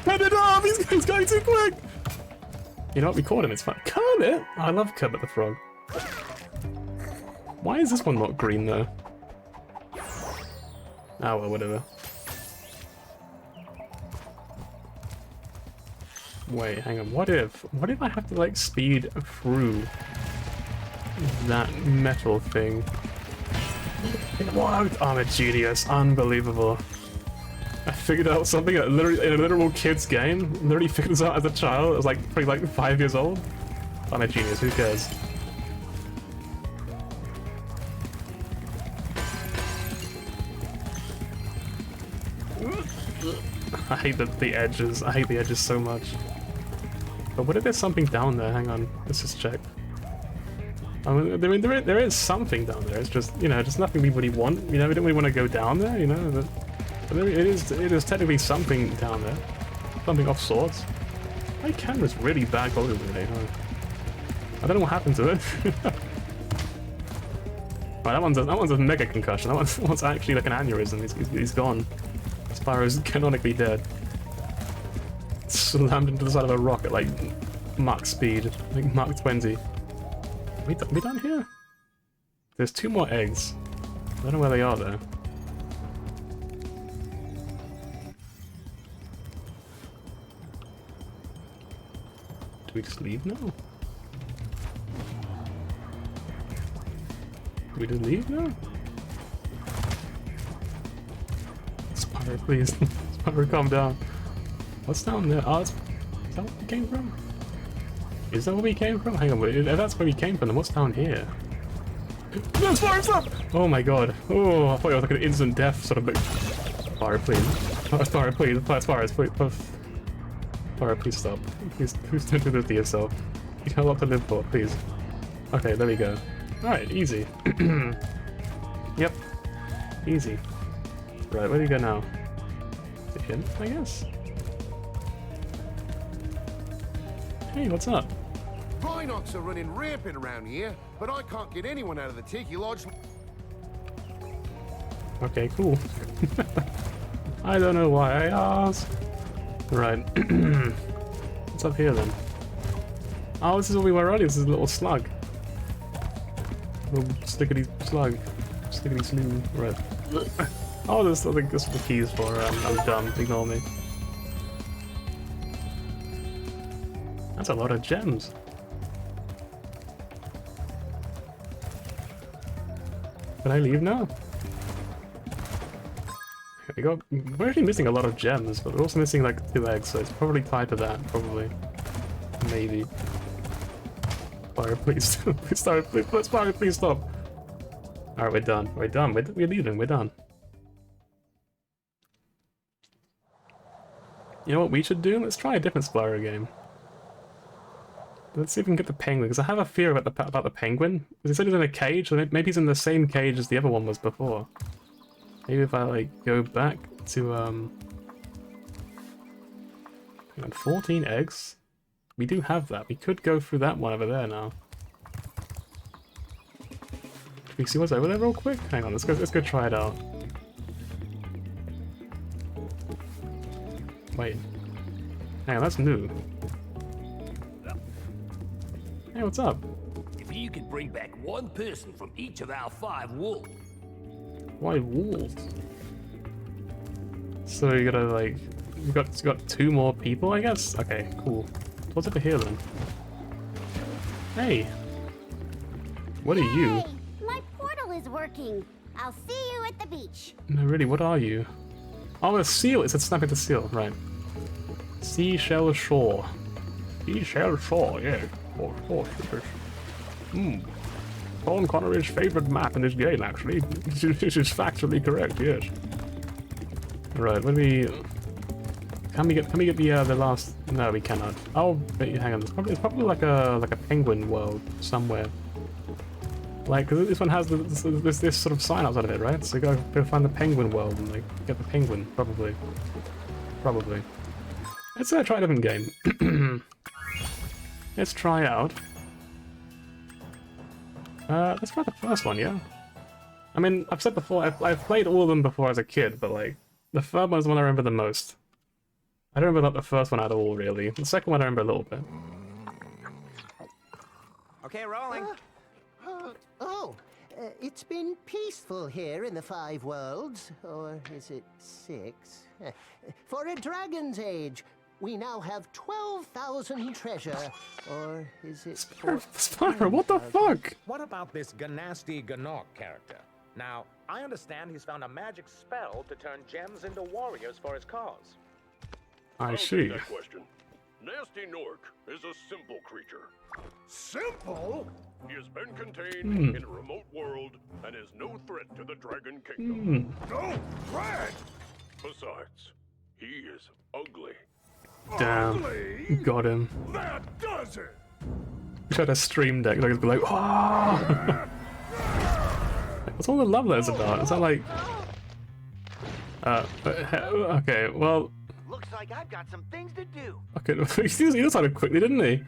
Turn it off! He's going too quick! You know what, we caught him, it's fine. Kermit! I love Kermit the Frog. Why is this one not green, though? Oh well, whatever. Wait, hang on. What if I have to like speed through that metal thing? What? I'm a genius. Unbelievable. I figured out something that literally in a literal kid's game. Literally figured this out as a child. I was like probably like 5 years old. I'm a genius. Who cares? I hate the edges. I hate the edges so much. But what if there's something down there? Hang on. Let's just check. I mean, there is something down there. It's just, you know, just nothing we really want. You know, we don't really want to go down there, you know. But there, it is technically something down there. Something of sorts. My camera's really bad quality today, huh? I don't know what happened to it. Right, that one's a mega concussion. That one's actually like an aneurysm. He's gone. Spyro's canonically dead. Slammed into the side of a rock at like Mach speed, like Mach 20. We done here? There's 2 more eggs. I don't know where they are though. Do we just leave now? Do we just leave now? Spyro, please. Spyro, calm down. What's down there? Oh, is that where we came from? Is that where we came from? Hang on, if that's where we came from, then what's down here? No, Spyro, stop! Oh my god. Oh, I thought it was like an instant death sort of thing. Spyro, please. Spyro, please. Spyro, please. Spyro, please stop. Please don't do this to yourself. You have a lot to live for, please. Okay, there we go. Alright, easy. Yep. Easy. Right, where do you go now? To him, I guess? Hey, what's up? Rhinox are running rampant around here, but I can't get anyone out of the Tiki Lodge. Okay, cool. I don't know why I asked. Right. What's up here then? Oh, this is where we were already. This is a little slug. Little stickety slug. Stickety slew. Right. Oh, I think this is the keys for I'm dumb. Ignore me. That's a lot of gems. Can I leave now? We're actually missing a lot of gems, but we're also missing like 2 eggs, so it's probably tied to that, probably. Maybe. Fire, please. Please stop. Please, fire, please stop. Alright, we're done. We're done. We're leaving. We're done. You know what we should do? Let's try a different Spyro game. Let's see if we can get the penguin, because I have a fear about the penguin. Because he said he's in a cage, so maybe he's in the same cage as the other one was before. Maybe if I like go back to hang on, 14 eggs. We do have that. We could go through that one over there now. Can we see what's over there real quick? Hang on, let's go try it out. Wait. Hang on, that's new. Hey, what's up? If you could bring back 1 person from each of our 5 wolves. Why wolves? So you gotta like You got 2 more people, I guess? Okay, cool. What's over here then? Hey! What are you? Yay! My portal is working. I'll see you at the beach. No, really, what are you? Oh, a seal! It said snapping the seal, right. Seashell Shore. Seashell Shore, yeah. Of course it is. Sean Connery's favorite map in this game, actually. This is factually correct, yes. Right, when we... Can we get the last... No, we cannot. Oh, wait, hang on. It's probably like a penguin world somewhere. Like, cause this one has this sort of sign outside of it, right? So you gotta go find the penguin world and like get the penguin, probably. Probably. Let's try a different game. Let's try out. Let's try the first one, yeah? I mean, I've said before, I've played all of them before as a kid, but like, the third one is the one I remember the most. I don't remember the first one at all, really. The second one I remember a little bit. Okay, rolling. It's been peaceful here in the 5 worlds, or is it 6? For a dragon's age, we now have 12,000 treasure, or is it... Spyro, what the fuck? What about this Ganasty Ganok character? Now, I understand he's found a magic spell to turn gems into warriors for his cause. I see. That question. Nasty Nork is a simple creature. Simple? He has been contained in a remote world and is no threat to the Dragon Kingdom. No threat? Besides, he is ugly. Damn. Ugly? Got him. That does it! Tried a stream deck, like, be like, oh! What's all the love letters about? Is that like... okay, well... Looks like I've got some things to do. Okay, he decided quickly, didn't he?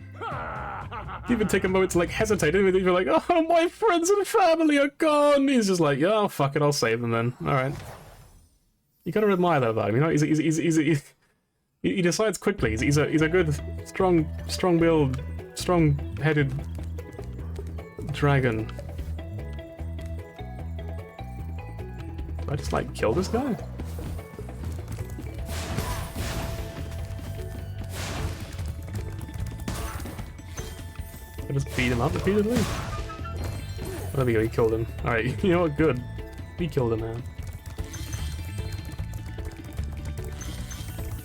He even take a moment to like hesitate, didn't he? You're like, oh, my friends and family are gone! He's just like, yeah, fuck it, I'll save them then. Alright. You gotta admire that about him, you know? He decides quickly. He's a good, strong-willed, strong-headed dragon. Do I just like kill this guy? I just beat him up repeatedly? Oh, there we go, he killed him. Alright, you know what, good. He killed him, man.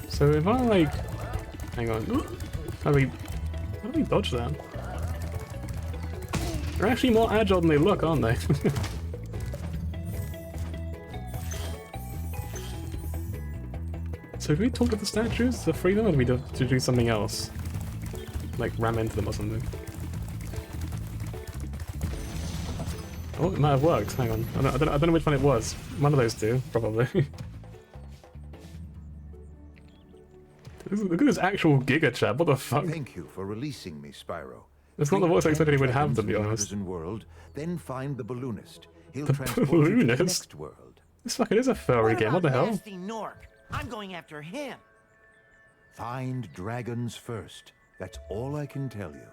So if I like... Hang on. How do we dodge that? They're actually more agile than they look, aren't they? So do we talk to the statues to free them, or do we have to do something else? Like ram into them or something? Oh, it might have worked. Hang on. I don't know which one it was. One of those two, probably. Look at this actual Giga Chat. What the fuck? Thank you for releasing me, Spyro. It's not the voice I expected he would have, to be honest. World, then find the balloonist. He'll The transport you to the balloonist? next world. This fucking is a furry game. What the hell? Nasty Nork? I'm going after him. Find dragons first. That's all I can tell you.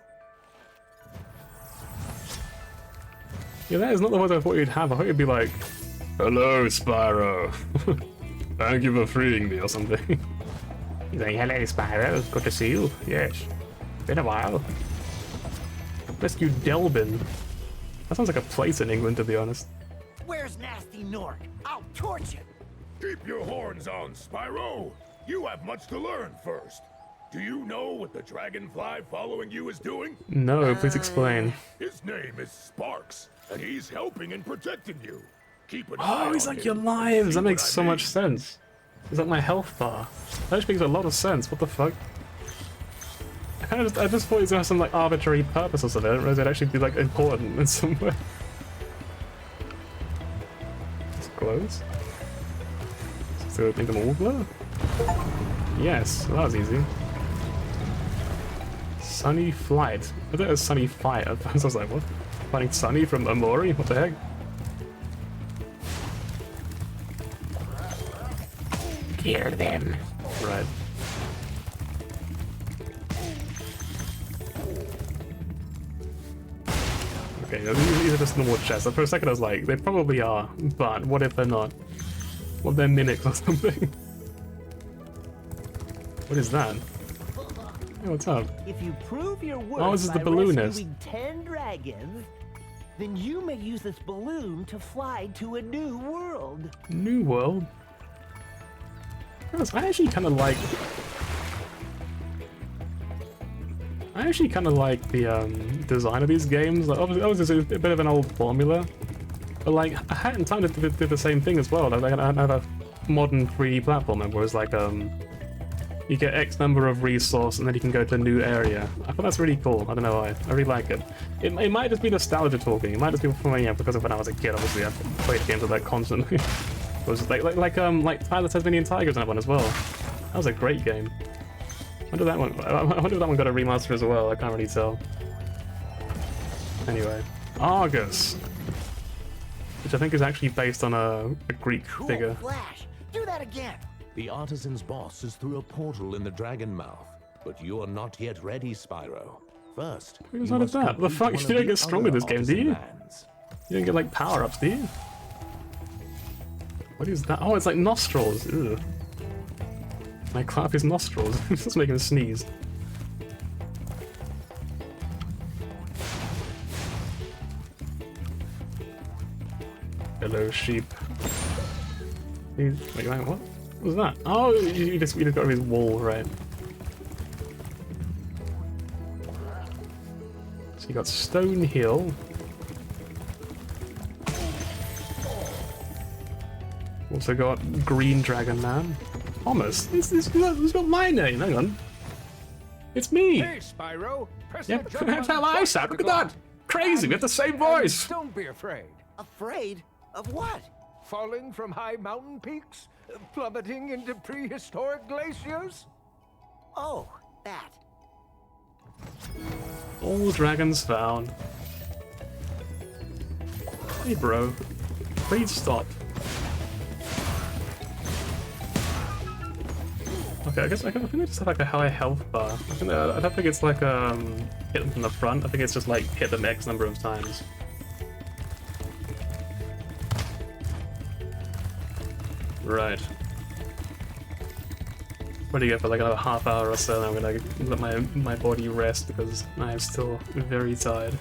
Yeah, that is not the voice I thought you'd have. I thought you'd be like, hello, Spyro. Thank you for freeing me or something. He's like, hello, Spyro. Good to see you. Yes. Been a while. Rescue Delbin. That sounds like a place in England, to be honest. Where's Nasty Nork? I'll torch him. Keep your horns on, Spyro. You have much to learn first. Do you know what the dragonfly following you is doing? No, please explain. His name is Sparks, and he's helping and protecting you. Keep an eye Oh, he's on like him. your lives. See That makes what I so mean? much sense. He's like my health bar. That just makes a lot of sense. What the fuck? I just thought he was gonna have some like arbitrary purposes of it. I didn't realize it'd actually be like important in some way. This glows. So make them all glow? Yes, that was easy. Sunny Flight. I thought it was Sunny Fire. I was like, what? Finding Sunny from Amori? What the heck? Kill them. Right. Okay, these are just normal chests. For a second I was like, they probably are, but what if they're not? What if they're mimics or something? What is that? Hey, what's up? If you prove your worth Oh, this is the by balloonist. rescuing 10 dragons, then you may use this balloon to fly to a new world. New world? I actually kind of like... the design of these games. Like, obviously it's a bit of an old formula, but like I hadn't time to do the same thing as well. Like I have a modern 3D platformer where it's like you get X number of resource and then you can go to a new area. I thought that's really cool. I don't know why. I really like it. It might just be nostalgia talking. It might just be for me, because of when I was a kid. Obviously, I played games like that constantly. It was like Tyler Tasmanian Tigers and that one as well. That was a great game. I wonder if that one got a remaster as well. I can't really tell. Anyway, Argus, which I think is actually based on a Greek figure. Flash, do that again. The artisan's boss is through a portal in the dragon mouth, but you are not yet ready, Spyro. First, Who's that? The fuck? You don't get stronger in this game, do you? You don't get like power-ups, do you? What is that? Oh, it's like nostrils. Ugh. I clap his nostrils. Just make him sneeze. Hello, sheep. Wait, what? What was that? Oh, you just got rid of his wall, right? So you got Stone Hill. Also got Green Dragon Man. Thomas, this got my name. Hang on. It's me. Hey, Spyro. Press Yep, that jump that's button how I to sound. the Look at that. ground. Crazy. We have the same voice. Don't be afraid. Afraid of what? Falling from high mountain peaks? Plummeting into prehistoric glaciers? Oh, that. All dragons found. Hey, bro. Please stop. Okay, I think I just have like a high health bar. I don't think it's like hit them from the front. I think it's just like hit them X number of times. Right. What do you get for like another half hour or so? I'm gonna let my body rest because I am still very tired.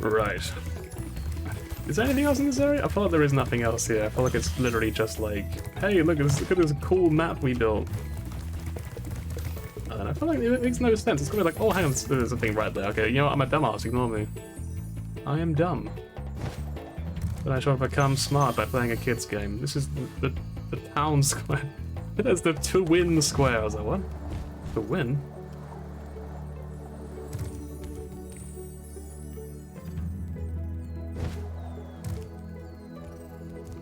Right. Is there anything else in this area? I feel like there is nothing else here. I feel like it's literally just like, hey, look at this cool map we built. And I feel like it makes no sense. It's gonna be like, oh, hang on, there's a thing right there. Okay, you know what? I'm a dumbass. Ignore me. I am dumb. But I shall become smart by playing a kid's game. This is the town square. That's the to win square. I was like, what? To win?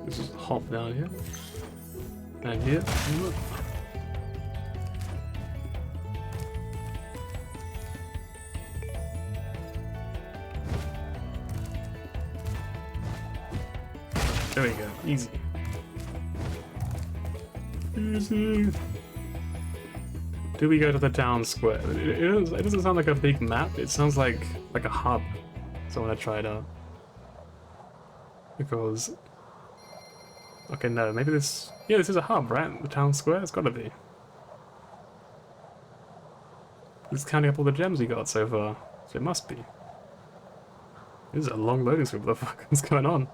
Let's just hop down here. And here. There we go. Easy. Easy. Do we go to the town square? It doesn't sound like a big map. It sounds like a hub. So I want to try it out. Because... Okay, no, maybe this... Yeah, this is a hub, right? The town square? It's gotta be. It's counting up all the gems we got so far. So it must be. This is a long loading screen. What the fuck is going on?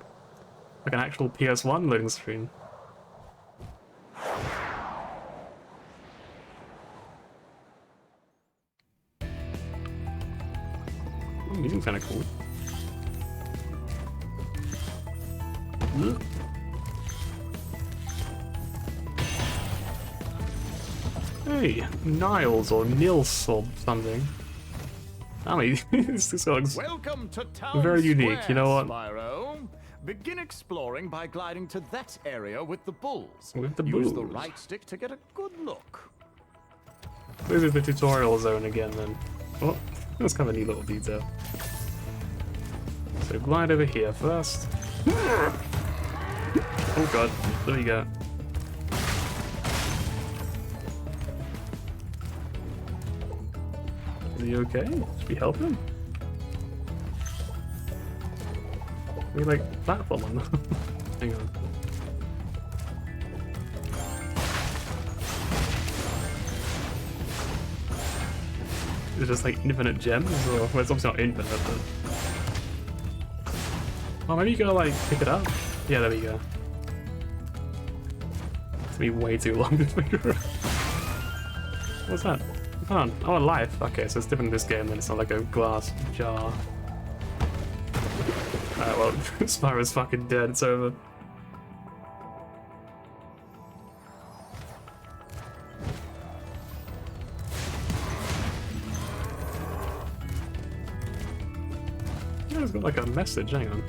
Like an actual PS1 loading screen. Oh, music's kinda cool. Hey, Niles or Nils or something. I mean, this looks Welcome to Town very unique, Square, you know what? Spyro. Begin exploring by gliding to that area with the bulls. With the Use the bulls. right stick to get a good look. This is the tutorial zone again then. Oh, that's kind of a neat little detail. So glide over here first. Oh god, there we go. Is he okay? Should we help him? We like platform on them. Hang on. It's just like infinite gems, or well, it's obviously not infinite, but oh, maybe you gotta like pick it up. Yeah, there we go. It's gonna be way too long to figure out. What's that? Hold on. Oh, a life. Okay, so it's different in this game than it's not like a glass jar. Alright, well, Spyro's fucking dead. It's over. Yeah, it's got like a message. Hang on.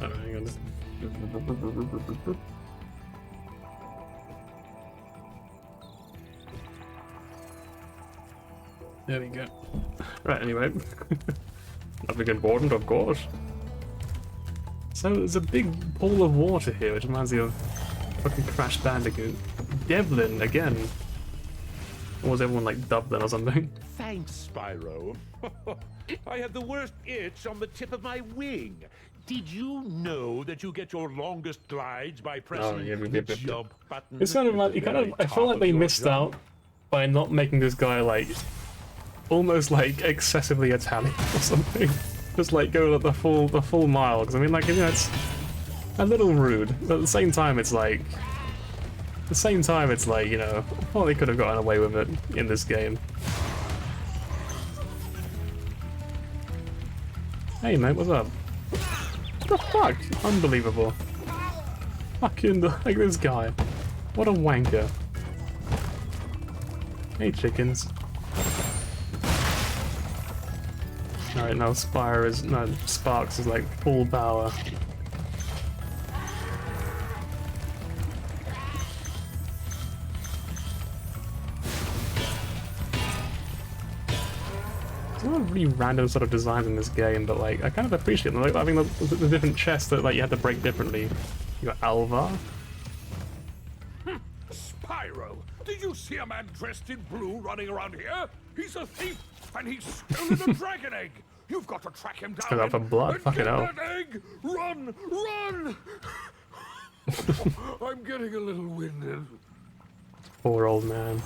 Oh, hang on. There we go. Right, anyway. Nothing important, of course. So there's a big pool of water here, which reminds me of fucking Crash Bandicoot. Devlin, again. Or was everyone like Dublin or something? Thanks, Spyro. I had the worst itch on the tip of my wing. Did you know that you get your longest glides by pressing the jump button? It's kind of like, I feel like they missed out by not making this guy like almost like excessively Italian or something. Just like go like the full mile, because I mean, like, you know, it's a little rude, but at the same time it's like you know, I thought they could have gotten away with it in this game. Hey mate, what's up? What the fuck? Unbelievable. Fucking like this guy. What a wanker. Hey chickens. Alright, now Sparks is like full power. There's a lot of really random sort of designs in this game, but like I kind of appreciate them. Like having the different chests that like you had to break differently. You got Alva. Spyro, did you see a man dressed in blue running around here? He's a thief, and he's stolen a dragon egg. You've got to track him down. It's for blood, fucking hell. That egg! Run! Run! I'm getting a little winded. Poor old man.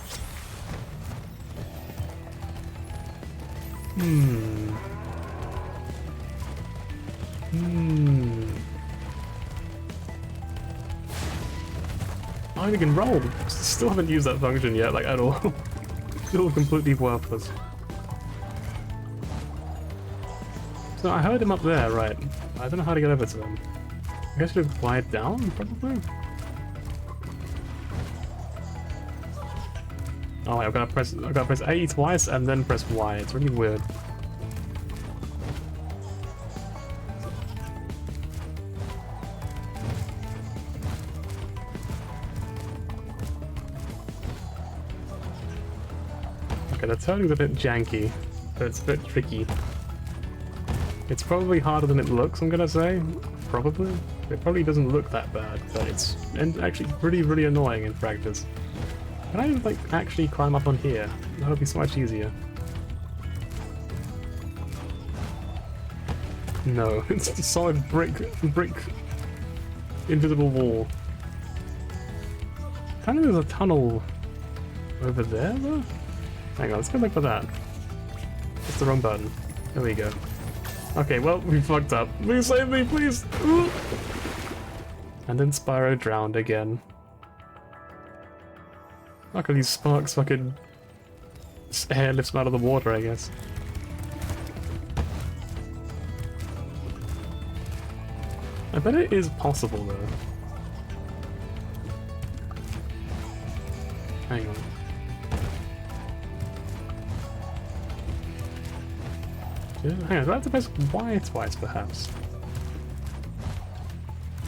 Oh, we can roll. Still haven't used that function yet, like at all. Still completely worthless. So I heard him up there, right? I don't know how to get over to him. I guess you glide down, probably? Oh wait, I've got to press A twice and then press Y. It's really weird. Okay, the turning's a bit janky, but it's a bit tricky. It's probably harder than it looks, I'm gonna say. Probably. It probably doesn't look that bad, but it's actually really annoying in practice. Can I like actually climb up on here? That would be so much easier. No, it's a solid brick invisible wall. Kind of there's a tunnel over there though? Hang on, let's go back for that. It's the wrong button. There we go. Okay, well, we fucked up. Please save me, please! Ooh. And then Spyro drowned again. Luckily Sparks fucking air lifts him out of the water, I guess. I bet it is possible though. Hang on. Hang on, do I have to press Y twice perhaps?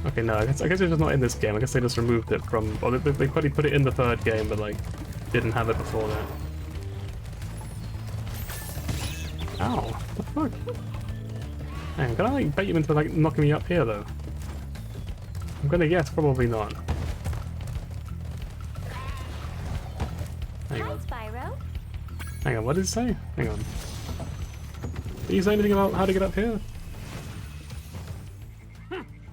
Okay, no, I guess it's just not in this game. I guess they just removed it from... Or they probably put it in the third game, but like, didn't have it before that. Ow, what the fuck? Hang on, can I like bait you into like knocking me up here though? I'm gonna guess probably not. Hang on. Hi, Spyro. Hang on, what did it say? Hang on. Did you say anything about how to get up here?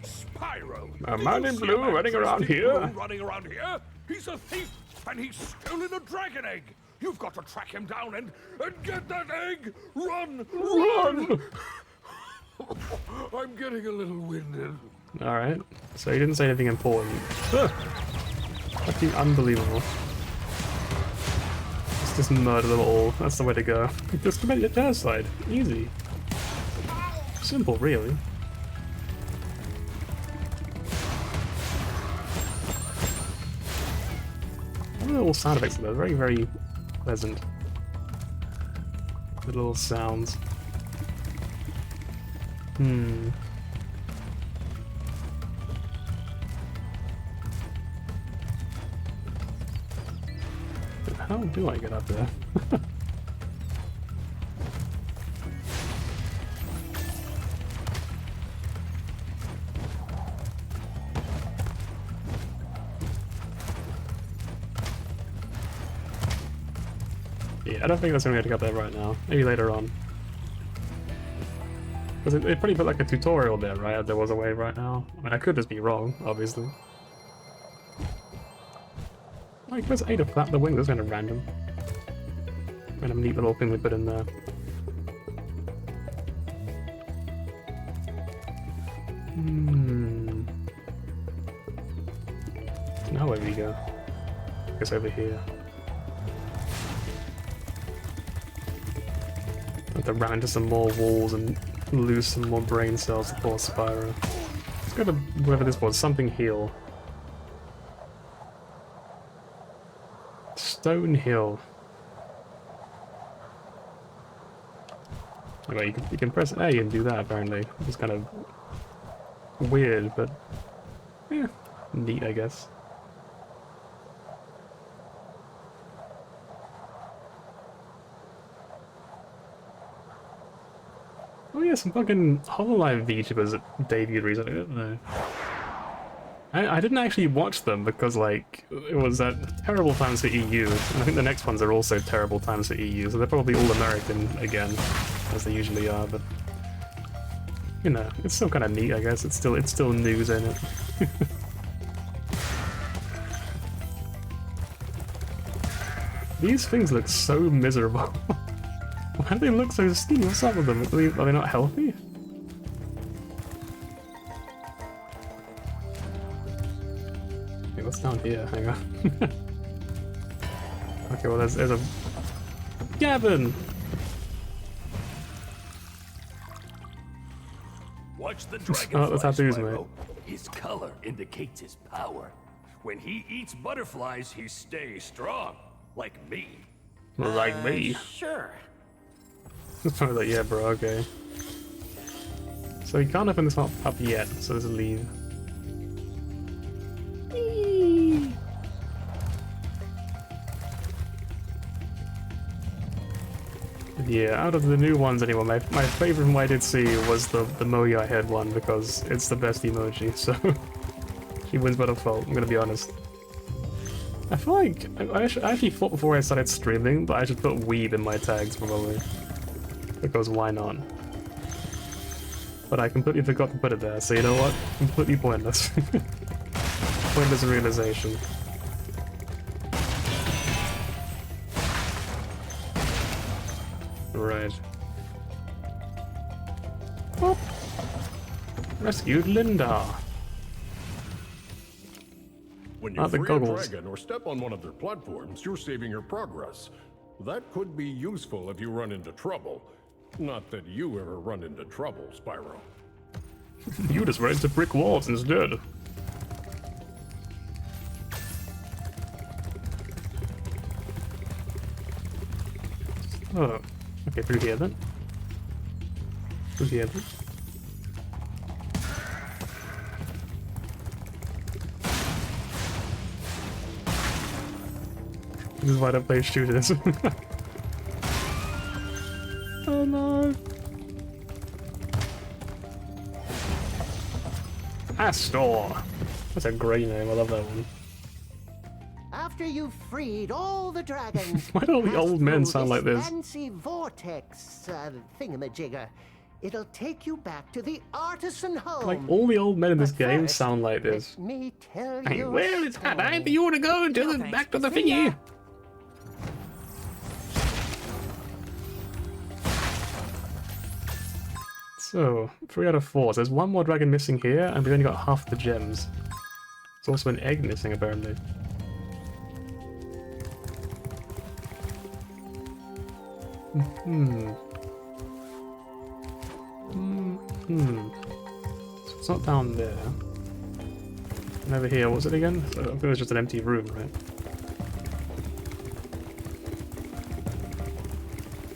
Spyro, A man in blue running around here? Running around here? He's a thief, and he's stolen a dragon egg. You've got to track him down and get that egg. Run! Run! I'm getting a little winded. Alright, so he didn't say anything important. Fucking unbelievable. Let's just murder them all. That's the way to go. Just commit your genocide. Easy. Simple, really. Little sound effects, they're very, very pleasant. The little sounds. How do I get up there? Yeah, I don't think that's gonna be able to get there right now. Maybe later on. Because it pretty put like a tutorial there, right? If there was a way right now. I mean, I could just be wrong, obviously. Like, press A to flap the wing, that's kind of random. Random neat little thing we put in there. Now where do we go? I guess over here. Have to ram into some more walls and lose some more brain cells to poor Spyro. Let's go to wherever this was, something heal. Stone Hill. Anyway, you can press A and do that apparently. It's kind of weird, but yeah, neat I guess. Oh yeah, some fucking Hololive VTubers that debuted recently, didn't they? I didn't actually watch them because, like, it was at terrible times for EU, and I think the next ones are also terrible times for EU, so they're probably all American again, as they usually are, but you know, it's still kind of neat, I guess. It's still news in it. These things look so miserable. Why do they look so skinny? What's up with them? Are they not healthy? Okay, what's down here? Hang on. Okay, well there's a... Gavin! Watch the dragonfly, the tattoos, Spyro. mate. His color indicates his power. When he eats butterflies, he stays strong. Like me. Like me? Sure. It's probably like, yeah, bro, okay. So you can't open this up yet, so there's a leave. Yeah, out of the new ones anyway, my favorite one I did see was the Moya head one because it's the best emoji, so she wins by default, I'm gonna be honest. I feel like I actually thought before I started streaming that I should put weeb in my tags probably. Because why not? But I completely forgot to put it there, so you know what? Completely pointless. Pointless realization. Right. Whoop. Rescued Linda. When you the free goggles. a dragon or step on one of their platforms, you're saving your progress. That could be useful if you run into trouble. Not that you ever run into trouble, Spyro. You just ran into brick walls instead. Oh, okay, through here then. Through here then. This is why I don't play shooters. Oh no. Astor! That's a great name, I love that one. After you've freed all the dragons, Why do all the old men sound like this? Fancy vortex thingamajigger. It'll take you back to the artisan home. Like, all the old men in this But game first, sound like this. Let me tell Hey, you well, it's time for you to go to the back to the thingy. So, 3 out of 4. So there's one more dragon missing here, and we've only got half the gems. There's also an egg missing, apparently. So it's not down there. And over here, what was it again? So I think it was just an empty room, right?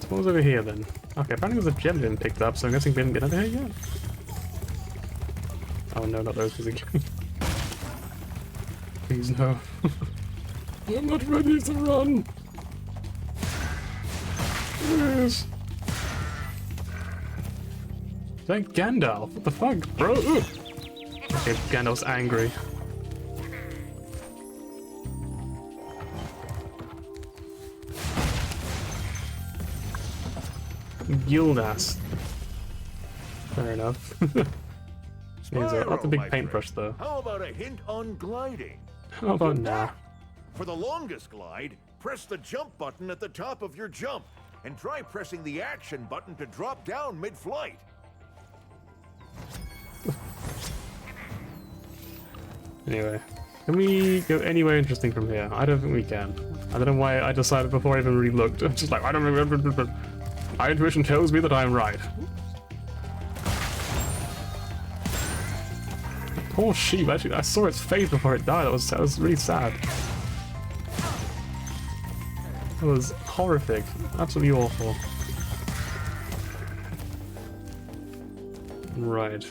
So what was over here then? Okay, apparently there's a gem been picked up, so I'm guessing we didn't get over here yet. Oh no, not those again. Please no. I'm not ready to run. Yes. Is that Gandalf? What the fuck, bro? Ugh. Okay, Gandalf's angry. Gildas. Fair enough. He's up the big paintbrush though. How about a hint on gliding? How about nah? For the longest glide, press the jump button at the top of your jump, and try pressing the action button to drop down mid-flight. Anyway, can we go anywhere interesting from here? I don't think we can. I don't know why I decided before I even really looked. I'm just like, I don't remember. My intuition tells me that I'm right. Poor sheep, actually, I saw its face before it died. That was really sad. It was horrific. Absolutely awful. Right.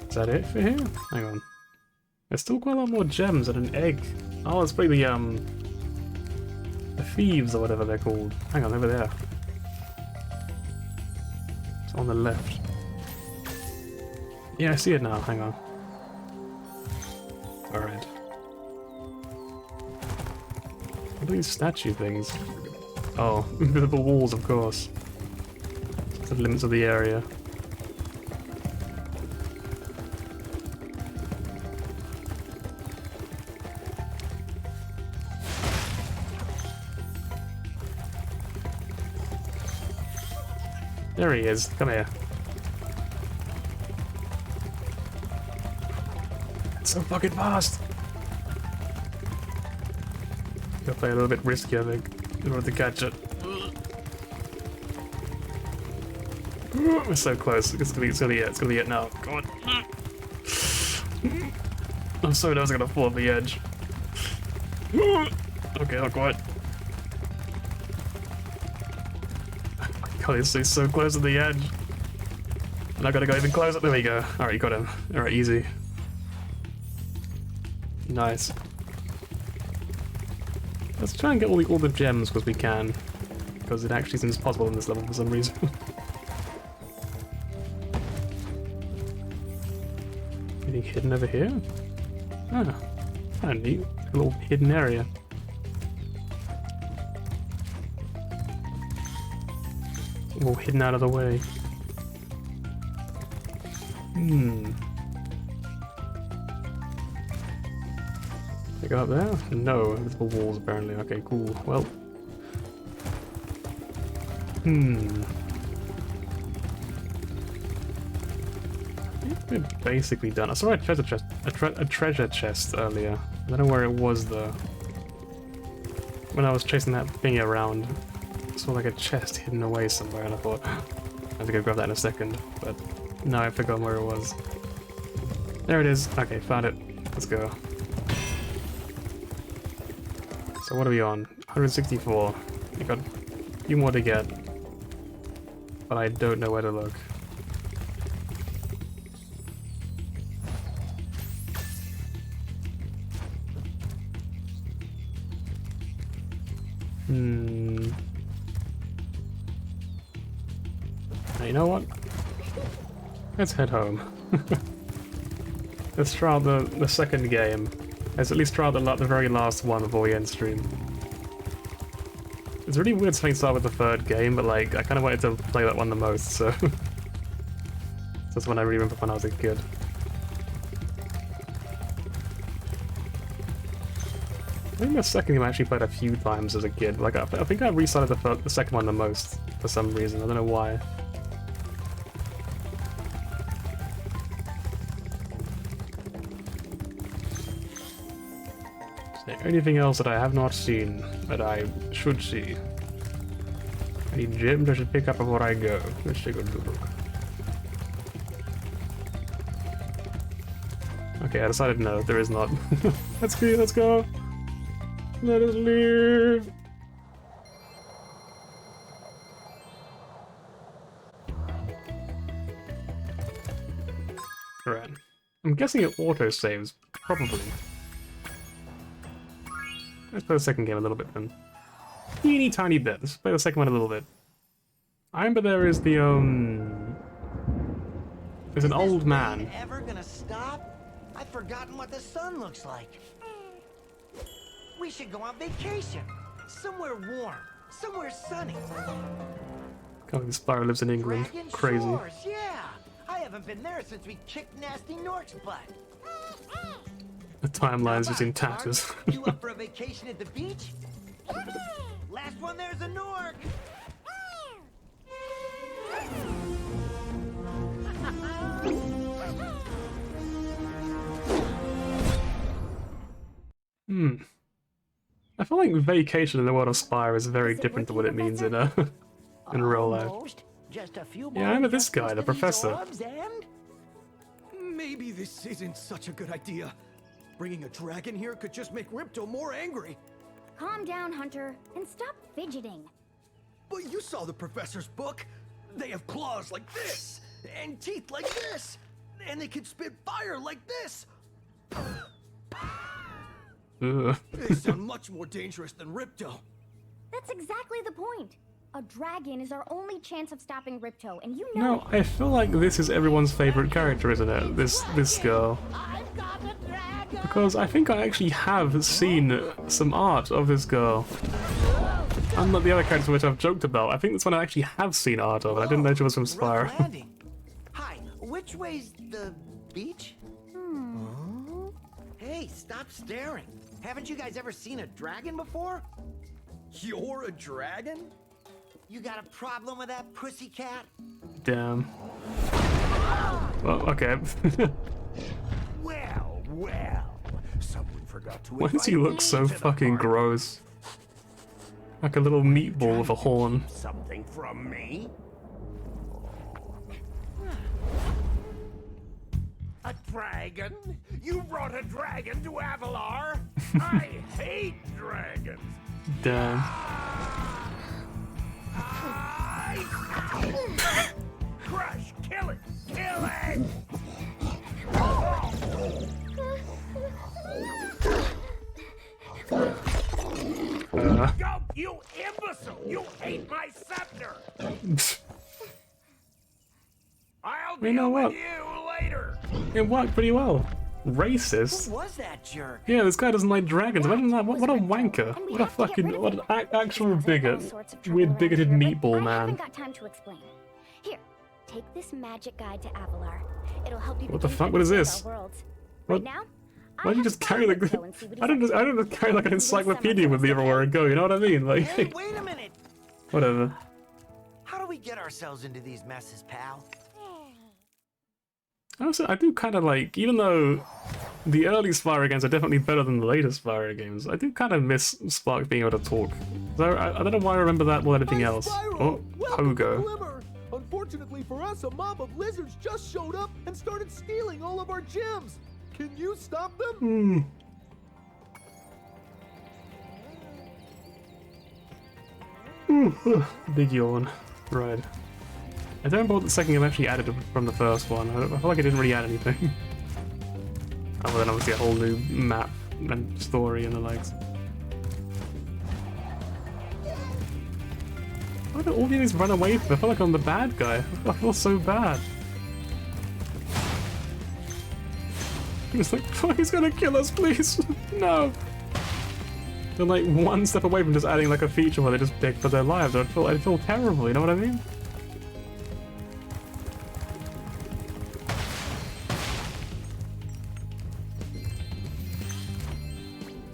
Is that it for here? Hang on. There's still quite a lot more gems and an egg. Oh, it's probably the thieves or whatever they're called. Hang on, over there. It's on the left. Yeah, I see it now. Hang on. Alright. What are these statue things? Oh, invisible walls, of course. It's the limits of the area. There he is. Come here. It's so fucking fast. Gotta play a little bit risky, I think, in order to catch it. We're so close. It's gonna be it now. Come on. I'm so nervous I'm gonna fall off the edge. Okay, not quite. God, he's so close to the edge. And I gotta go even closer. There we go. Alright, you got him. Alright, easy. Nice. Let's try and get all the gems because we can. Because it actually seems possible in this level for some reason. Anything hidden over here? Ah, kind of neat. A little hidden area. All hidden out of the way. They go up there? No, invisible walls apparently. Okay, cool. Well. We're basically done. I saw a treasure chest, a treasure chest earlier. I don't know where it was though. When I was chasing that thingy around, I saw like a chest hidden away somewhere, and I thought I have to go grab that in a second. But now I've forgotten where it was. There it is. Okay, found it. Let's go. So what are we on? 164. We got a few more to get, but I don't know where to look. You know what? Let's head home. Let's try out the second game. Let's at least try out the very last one before we end stream. It's really weird something start with the third game, but like I kind of wanted to play that one the most, so that's one I really remember when I was a kid. I think the second game I actually played a few times as a kid. Like I think I restarted the second one the most for some reason. I don't know why. Is there anything else that I have not seen that I should see? Any gems I should pick up before I go? Let's take a look. Okay, I decided no, there is not. Let's go. Let us leave. Alright. I'm guessing it auto-saves, probably. Let's play the second game a little bit then. Teeny tiny bit. Let's play the second one a little bit. I remember there is the, there's an old man. Ever gonna stop? I've forgotten what the sun looks like. We should go on vacation. Somewhere warm. Somewhere sunny. Can't believe Spyro lives in England. Dragon Crazy. Shores, yeah. I haven't been there since we kicked Nasty Nork's butt. The timeline's just in tatters. You up for a vacation at the beach? Last one there's a Nork. I feel like vacation in the world of Spyro is very different to what it means in in real life. Just a few Yeah, I remember this guy, the professor. Maybe this isn't such a good idea. Bringing a dragon here could just make Ripto more angry. Calm down, Hunter, and stop fidgeting. But you saw the professor's book. They have claws like this, and teeth like this, and they can spit fire like this. They sound much more dangerous than Ripto. That's exactly the point. A dragon is our only chance of stopping Ripto, and you know No, I feel like this is everyone's favorite character, isn't it? This girl. Because I think I actually have seen some art of this girl. Unlike the other characters which I've joked about, I think this one I actually have seen art of. I didn't know she was from Spyro. Hi, which way's the beach? Hey, stop staring. Haven't you guys ever seen a dragon before? You're a dragon? You got a problem with that pussycat? Damn. Well, okay. Well, someone forgot to Why does he look so fucking gross? Like a little meatball with a horn. Something from me? A dragon? You brought a dragon to Avalar? I hate dragons. Damn. Crush, kill it, kill it! Go, you imbecile! You ate my scepter! I'll You know deal what? with you later! It worked pretty well. Racist? Who was that jerk? Yeah, this guy doesn't like dragons. Imagine that. What a wanker. What a fucking. What an actual bigot. Weird bigoted meatball I man. haven't got time to explain. Here, take this magic guide to Avalar. It'll help you. What the begin fuck? to What is understand this? our worlds. What? Right now, Why don't you just carry like I don't just carry like an encyclopedia with me everywhere I go, you know what I mean? Like Hey, wait a minute. whatever. How do we get ourselves into these messes, pal? Also, I do kind of like, even though the early Spyro games are definitely better than the later Spyro games, I do kind of miss Spark being able to talk. So I don't know why I remember that more than anything else. Oh, Pogo. Unfortunately for us, a mob of lizards just showed up and started stealing all of our gems. Can you stop them? Big yawn. Right. I don't remember what the second game actually added from the first one. I feel like it didn't really add anything. Other than obviously a whole new map and story and the likes. Why do all these run away from me? I feel like I'm the bad guy. I feel so bad. He's like, oh, he's gonna kill us, please. No. They're like one step away from just adding like a feature where they just beg for their lives. I'd feel terrible, you know what I mean?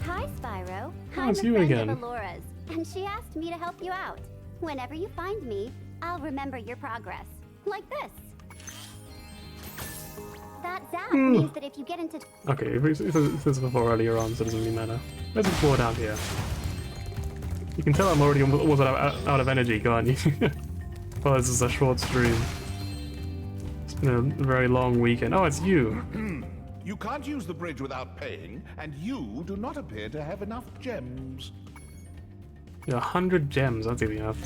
Hi, Spyro. Oh, I'm it's a you friend again. of Alora's, and she asked me to help you out. Whenever you find me, I'll remember your progress. Like this. That zap means that if you get into... Okay, if this is before earlier on, so it doesn't really matter. Let's explore down here. You can tell I'm already almost out of energy, can't you? Well, this is a short stream. It's been a very long weekend. Oh, it's you. You can't use the bridge without paying, and you do not appear to have enough gems. Yeah, 100 gems, that's easy enough.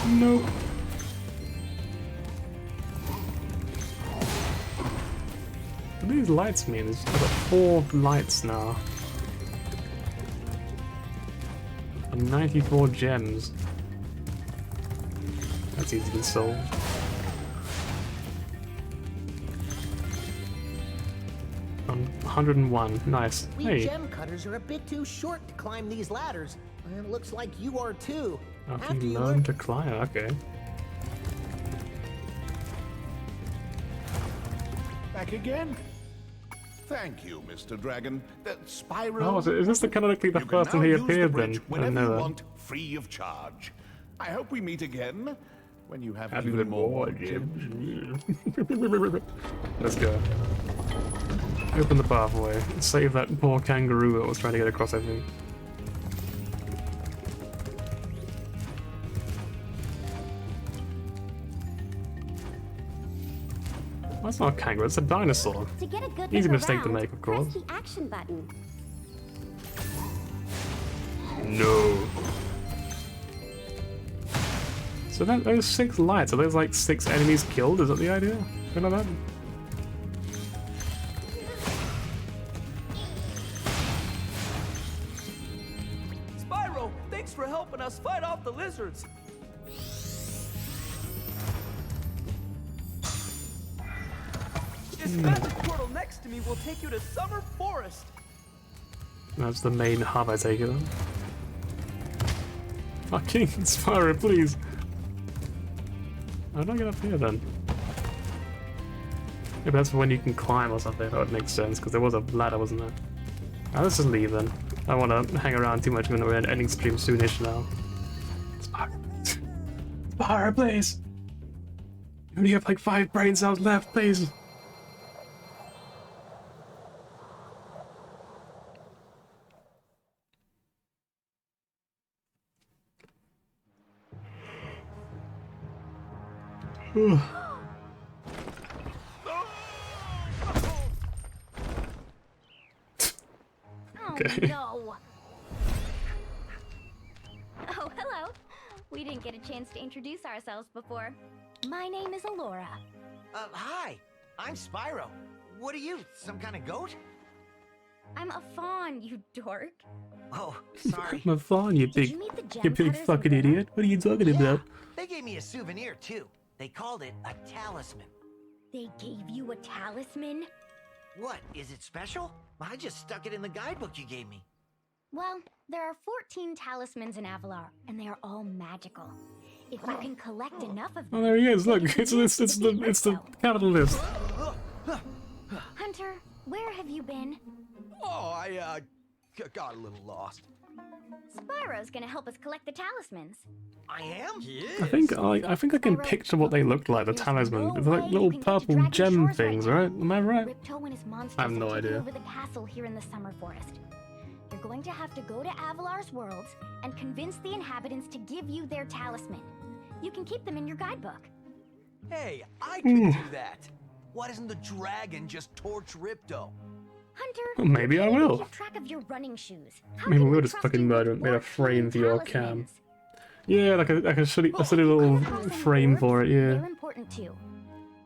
Nope. What do these lights mean? I've got 4 lights now. And 94 gems. That's easily solved. On 101. Nice. We Hey. gem cutters are a bit too short to climb these ladders, and it looks like you are too. After you learn to climb, okay. Back again? Thank you, Mr. Dragon. Spyro. Oh, so is this the canonically the you first can time now he use the appeared bridge then? I whenever know you that. want, free of charge. I hope we meet again when you have Having even more more gems. Let's go. Open the pathway. Save that poor kangaroo that was trying to get across, I think. That's not a kangaroo, it's a dinosaur. To get a good Easy look mistake to around, make, of course. press the action button. No. So those 6 lights, are those like 6 enemies killed? Is that the idea? Something like that? Spyro, thanks for helping us fight off the lizards. This magic portal next to me will take you to Summer Forest. That's the main hub, I take it. Fucking Spyro, please. How do I get up here then? Maybe that's when you can climb or something. That would make sense, because there was a ladder, wasn't there? Now let's just leave then. I don't want to hang around too much when we're ending stream soonish now. Spyro. Spyro, please! You only have like 5 brain cells left, please! Okay. Oh, no. Oh, hello. We didn't get a chance to introduce ourselves before. My name is Alora. Hi. I'm Spyro. What are you, some kind of goat? I'm a fawn, you dork. Oh, sorry. I'm a fawn, you big fucking idiot. What are you talking about? They gave me a souvenir, too. They called it a talisman. They gave you a talisman? What, is it special? I just stuck it in the guidebook you gave me. Well, there are 14 talismans in Avalar, and they are all magical. If you can collect enough of them... Oh, there he is, look, it's the capitalist. Hunter, where have you been? Oh, I got a little lost. Spyro's gonna help us collect the talismans. I am? I think I can picture what they look like, the talisman. They're like little purple gem things, right? Am I right? Ripto and his monsters I have no taken idea. over the castle here in the Summer Forest. You're going to have to go to Avalar's worlds and convince the inhabitants to give you their talisman. You can keep them in your guidebook. Hey, I could do that. Why doesn't the dragon just torch Ripto? Hunter, Well, maybe I will. keep track of your running shoes. How Maybe can we'll we just trust fucking you with made a frame for your talismans? cam. Yeah, like a silly little frame for it, yeah. They're important too.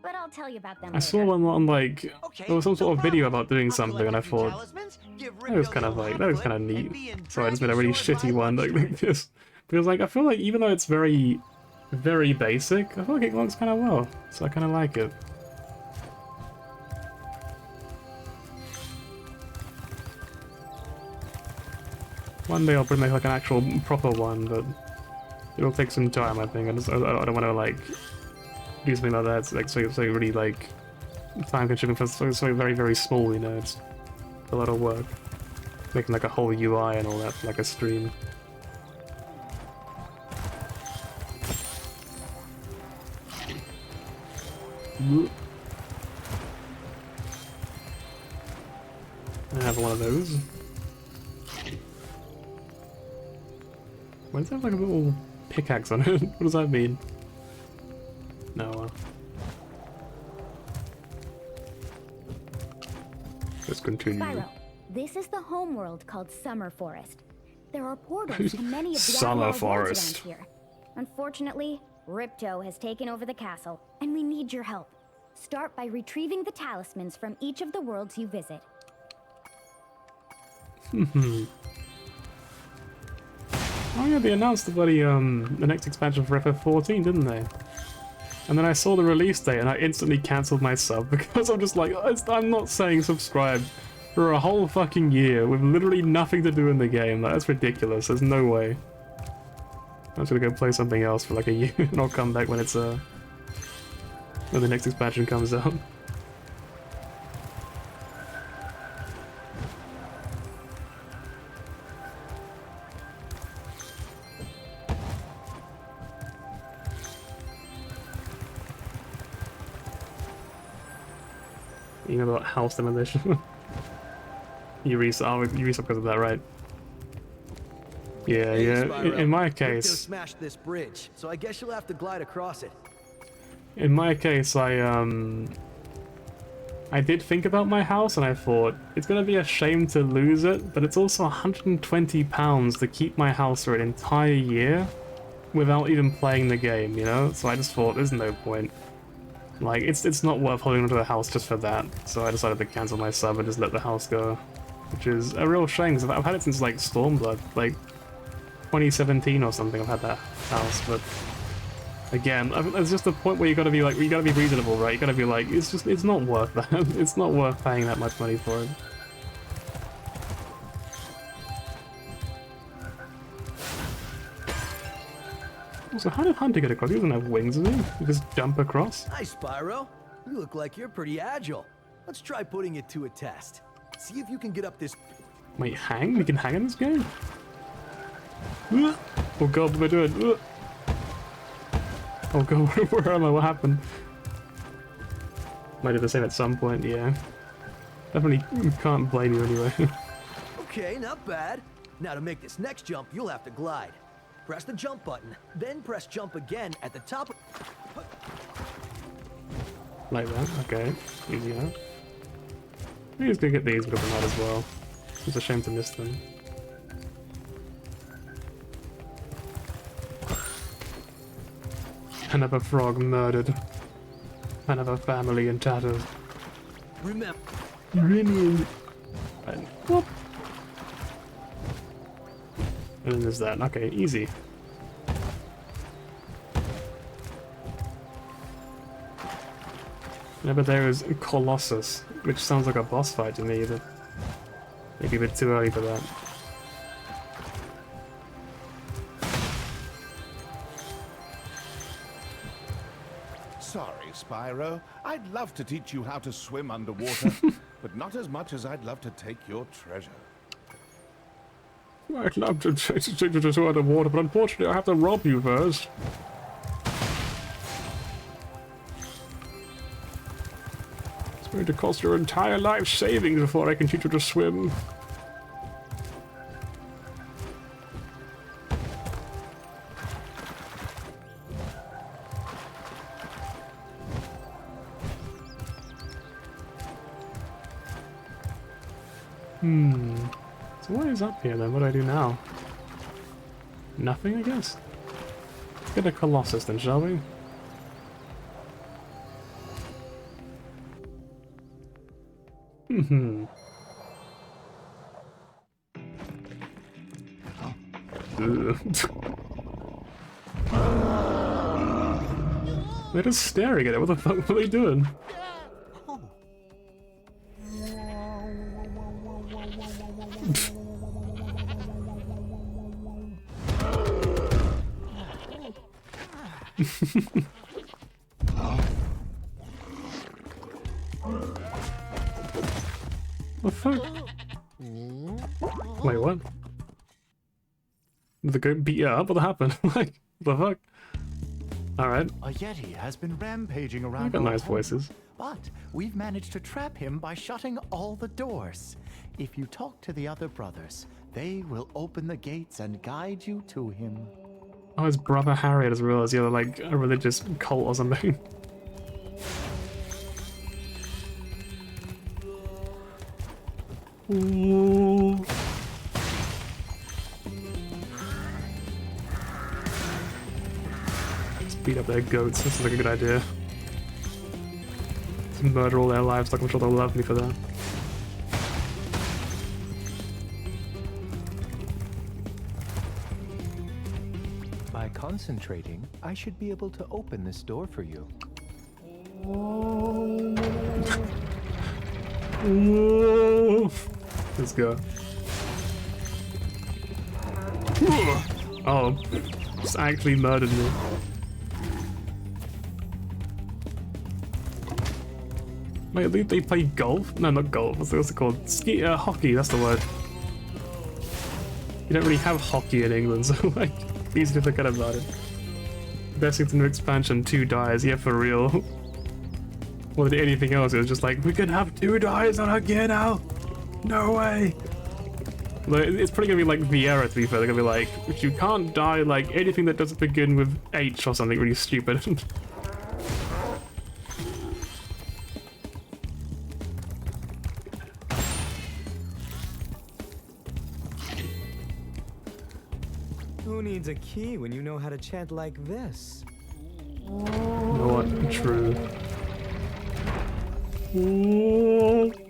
But I'll tell you about them I saw one on like there was some sort of video about doing something, and I thought that was kind of neat. So I just made a really shitty one like this because like I feel like even though it's very basic, I feel like it looks kind of well. So I kind of like it. One day I'll probably make like an actual proper one, but it'll take some time, I think. I don't want to like do something like that. It's like so really like time consuming for something very, very small, you know. It's a lot of work. Making like a whole UI and all that for like a stream. I have one of those. Why does it have like a little pickaxe on it? What does that mean? No. Let's continue. Spyro, this is the homeworld called Summer Forest. There are portals to many of the Summer outlaw worlds Forest. around here. Unfortunately, Ripto has taken over the castle, and we need your help. Start by retrieving the talismans from each of the worlds you visit. Oh yeah, they announced the bloody the next expansion for FF14, didn't they? And then I saw the release date and I instantly cancelled my sub because I'm just like, I'm not saying subscribe for a whole fucking year with literally nothing to do in the game. Like, that's ridiculous. There's no way. I'm just gonna go play something else for like a year and I'll come back when it's when the next expansion comes out. You know about house demolition? you resub because of that, right? Yeah, Hey, yeah. Spyro. In my Ripto case, smashed this bridge, so I guess you'll have to glide across it. in my case, I did think about my house and I thought it's gonna be a shame to lose it, but it's also £120 to keep my house for an entire year without even playing the game, you know? So I just thought there's no point. Like, it's not worth holding onto the house just for that, so I decided to cancel my sub and just let the house go. Which is a real shame, because I've had it since, like, Stormblood, like, 2017 or something I've had that house, but... Again, there's just a point where you gotta be, like, you gotta be reasonable, right? You gotta be like, it's not worth that. It's not worth paying that much money for it. Also, how did Hunter get across? He doesn't have wings, does he? He just jump across? Hi, Spyro. You look like you're pretty agile. Let's try putting it to a test. See if you can get up this... Wait, hang? We can hang in this game? Oh god, what am I doing? Oh god, where am I? What happened? Might do the same at some point, yeah. Definitely can't blame you anyway. Okay, not bad. Now to make this next jump, you'll have to glide. Press the jump button, then press jump again at the top. Like that, okay. Easy enough. I'm just gonna get these, but I might as well. It's a shame to miss them. Another frog murdered. Another family in tatters. Remember. Brilliant. Right. Whoop. And then there's that. Okay, easy. Yeah, but there is Colossus, which sounds like a boss fight to me, but maybe a bit too early for that. Sorry, Spyro. I'd love to teach you how to swim underwater, but not as much as I'd love to take your treasure. I'd love to take you to underwater, but unfortunately I have to rob you first. It's going to cost your entire life savings before I can teach you to swim. So what is up here then? What do I do now? Nothing, I guess? Let's get a Colossus then, shall we? They're just staring at it. What the fuck were they doing? The fuck? Wait, what? Did the goat beat you up? What happened? Like, what the fuck? Alright. A Yeti has been rampaging around. I got our nice home, voices. But we've managed to trap him by shutting all the doors. If you talk to the other brothers, they will open the gates and guide you to him. Oh, his brother Harriet as well as the other, like, a religious cult or something. Ooh. Just beat up their goats, this is like a good idea. Just murder all their livestock, I'm sure they'll love me for that. By concentrating, I should be able to open this door for you. Let's go. Oh, just actually murdered me. Wait, they play golf? No, not golf. What's it called? Ski, hockey, that's the word. You don't really have hockey in England, so like, easy to forget about it. Best into expansion, 2 dyes, yeah, for real. More than anything else, it was just like, we can have 2 dyes on our gear now! No way! Like, it's probably gonna be like Vieira, to be fair. They're gonna be like, if you can't dye like anything that doesn't begin with H or something really stupid. Who needs a key when you know how to chant like this? Not true.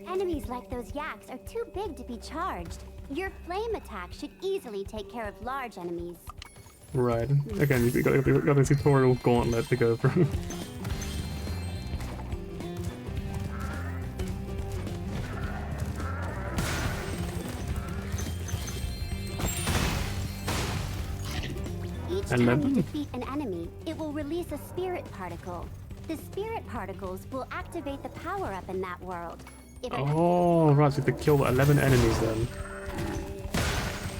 Enemies like those yaks are too big to be charged. Your flame attack should easily take care of large enemies. Right. Again, you've got a tutorial gauntlet to go through. Each time you defeat an enemy, it will release a spirit particle. The spirit particles will activate the power-up in that world. Oh, right, so we have to kill 11 enemies then.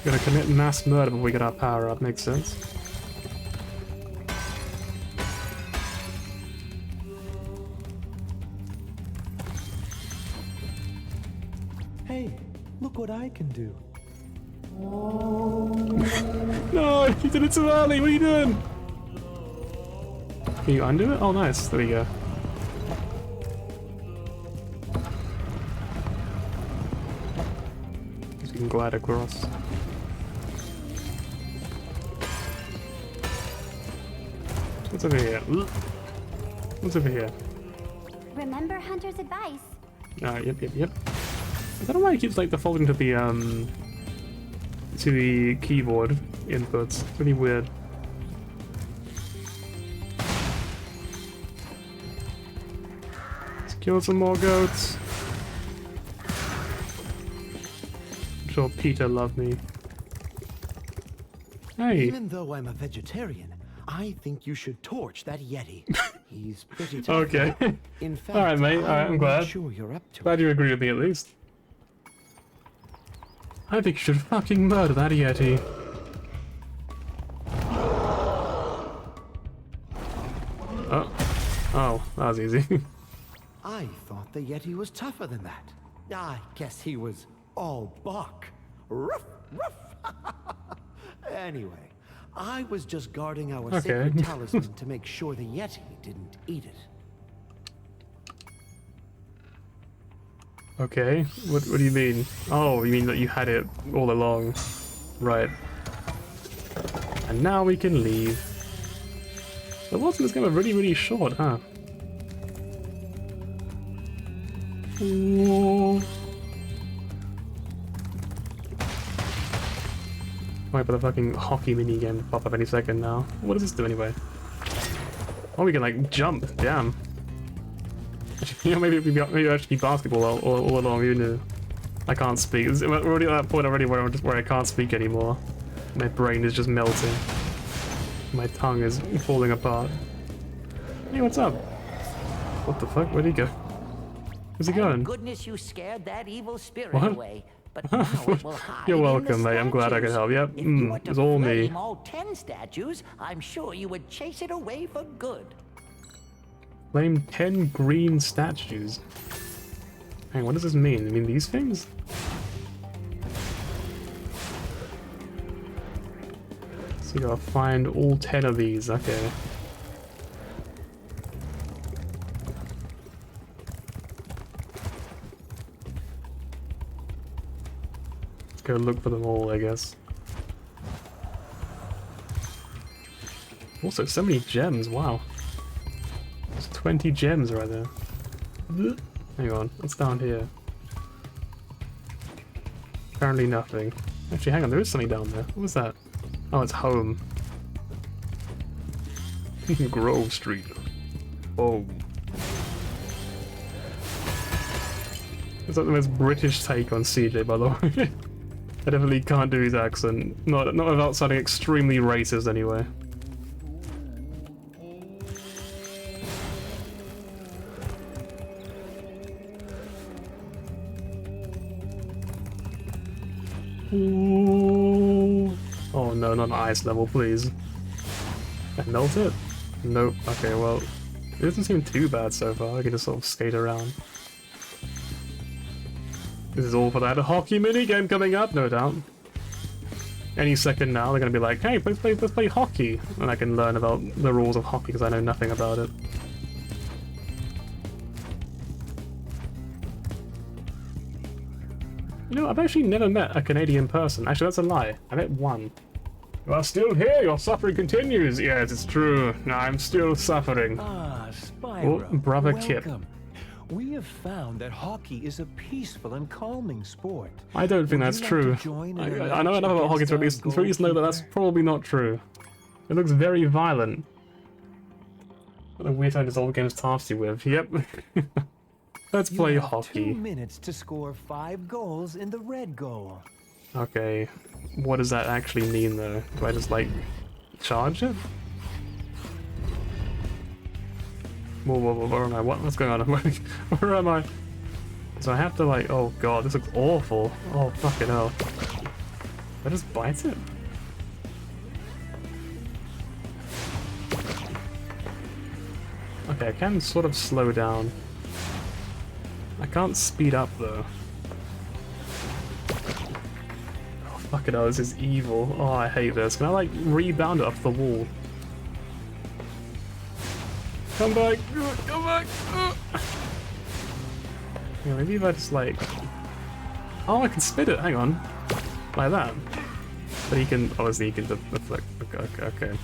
We're gonna commit mass murder before we get our power up, makes sense. Hey, look what I can do. No, you did it too early, what are you doing? Can you undo it? Oh, nice, there we go. So we can glide across. What's over here? What's over here? Remember Hunter's advice. Yep. I don't know why it keeps like defaulting to the keyboard inputs. It's really weird. Let's kill some more goats. I'm sure Peter loved me. Hey. Even though I'm a vegetarian, I think you should torch that Yeti. He's pretty tough. Okay. In fact, Alright, mate. Alright, I'm glad. Sure you're up to Glad you agree with me at least. I think you should fucking murder that Yeti. Oh, that was easy. I thought the Yeti was tougher than that. I guess he was all bark. Ruff, ruff. Anyway, I was just guarding our sacred talisman to make sure the Yeti didn't eat it. Okay, what do you mean? Oh, you mean that you had it all along. Right. And now we can leave. The walls in this game are really, really short, huh? Whoa. Wait for the fucking hockey minigame to pop up any second now. What does this do anyway? Oh, we can like jump, damn. You know, maybe it would actually be basketball all along, you know. I can't speak. We're already at that point already where I can't speak anymore. My brain is just melting. My tongue is falling apart. Hey, what's up? What the fuck? Where'd he go? Where's he going? Goodness, you scared that evil spirit What? away. But now it will hide. You're in the welcome, mate. I'm glad I could statues. help. Yep, If you were it's all me. flame all 10 statues, I'm sure you would chase it away for good. Flame 10 green statues. Hang on, what does this mean? I mean these things? So you gotta find all 10 of these, okay. Let's go look for them all, I guess. Also, so many gems, wow. There's 20 gems right there. Hang on, what's down here? Apparently nothing. Actually, hang on, there is something down there. What was that? Oh, it's home. Grove Street. Oh. It's like the most British take on CJ, by the way. I definitely can't do his accent. Not without sounding extremely racist, anyway. Ooh. Oh no, not an ice level, please. I melt it? Nope. Okay, well, it doesn't seem too bad so far. I can just sort of skate around. This is all for that hockey minigame coming up, no doubt. Any second now, they're gonna be like, hey, let's play hockey. And I can learn about the rules of hockey because I know nothing about it. You know, I've actually never met a Canadian person. Actually, that's a lie. I met one. You are still here. Your suffering continues. Yes, it's true. I'm still suffering. Ah, Spyro. Oh, brother welcome. Kip. We have found that hockey is a peaceful and calming sport. I don't think that's true. I know enough about hockey to at least know that that's probably not true. It looks very violent. What a weird time this old game's tasked you with. Yep. Let's play hockey. 2 minutes to score 5 goals in the red goal. Okay, what does that actually mean though? Do I just like charge it? Where am I? What's going on? Where am I? So I have to like, oh god, this looks awful. Oh fucking hell. I just bite it? Okay, I can sort of slow down. I can't speed up though. Oh fucking hell, this is evil. Oh, I hate this. Can I like rebound it off the wall? Come back! Come back! Yeah, maybe if I just like... Oh, I can spin it, hang on. Like that. But he can, obviously he can deflect. Okay.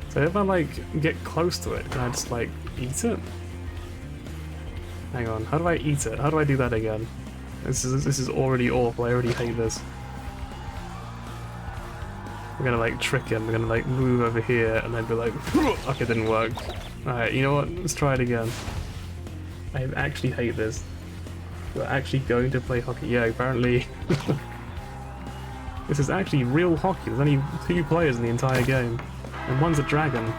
So if I like get close to it, can I just like eat it? Hang on, how do I eat it? How do I do that again? This is already awful, I already hate this. We're gonna like trick him, we're gonna like move over here and then be like, okay, it didn't work. Alright, you know what, let's try it again. I actually hate this. We're actually going to play hockey. Yeah, apparently. This is actually real hockey, there's only 2 players in the entire game. And one's a dragon.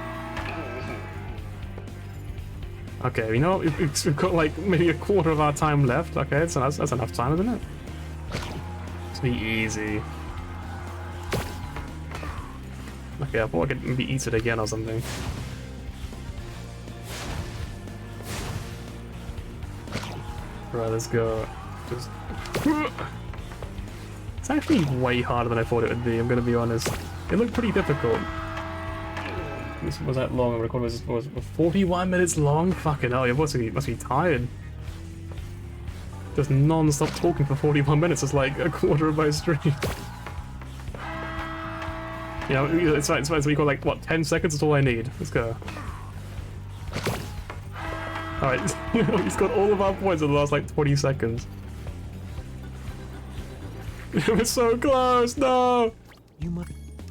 Okay, you know, we've got like maybe a quarter of our time left. Okay, so that's enough time, isn't it? Let's be easy. Okay, I thought I could maybe eat it again or something. Right, let's go. Just... It's actually way harder than I thought it would be, I'm gonna be honest. It looked pretty difficult. This was that long. I recorded was 41 minutes long. Fucking hell, you must be tired. Just non-stop talking for 41 minutes is like a quarter of my stream. You know, it's fine. So we got like what 10 seconds. That's all I need. Let's go. All right, he's got all of our points in the last like 20 seconds. We're so close. No.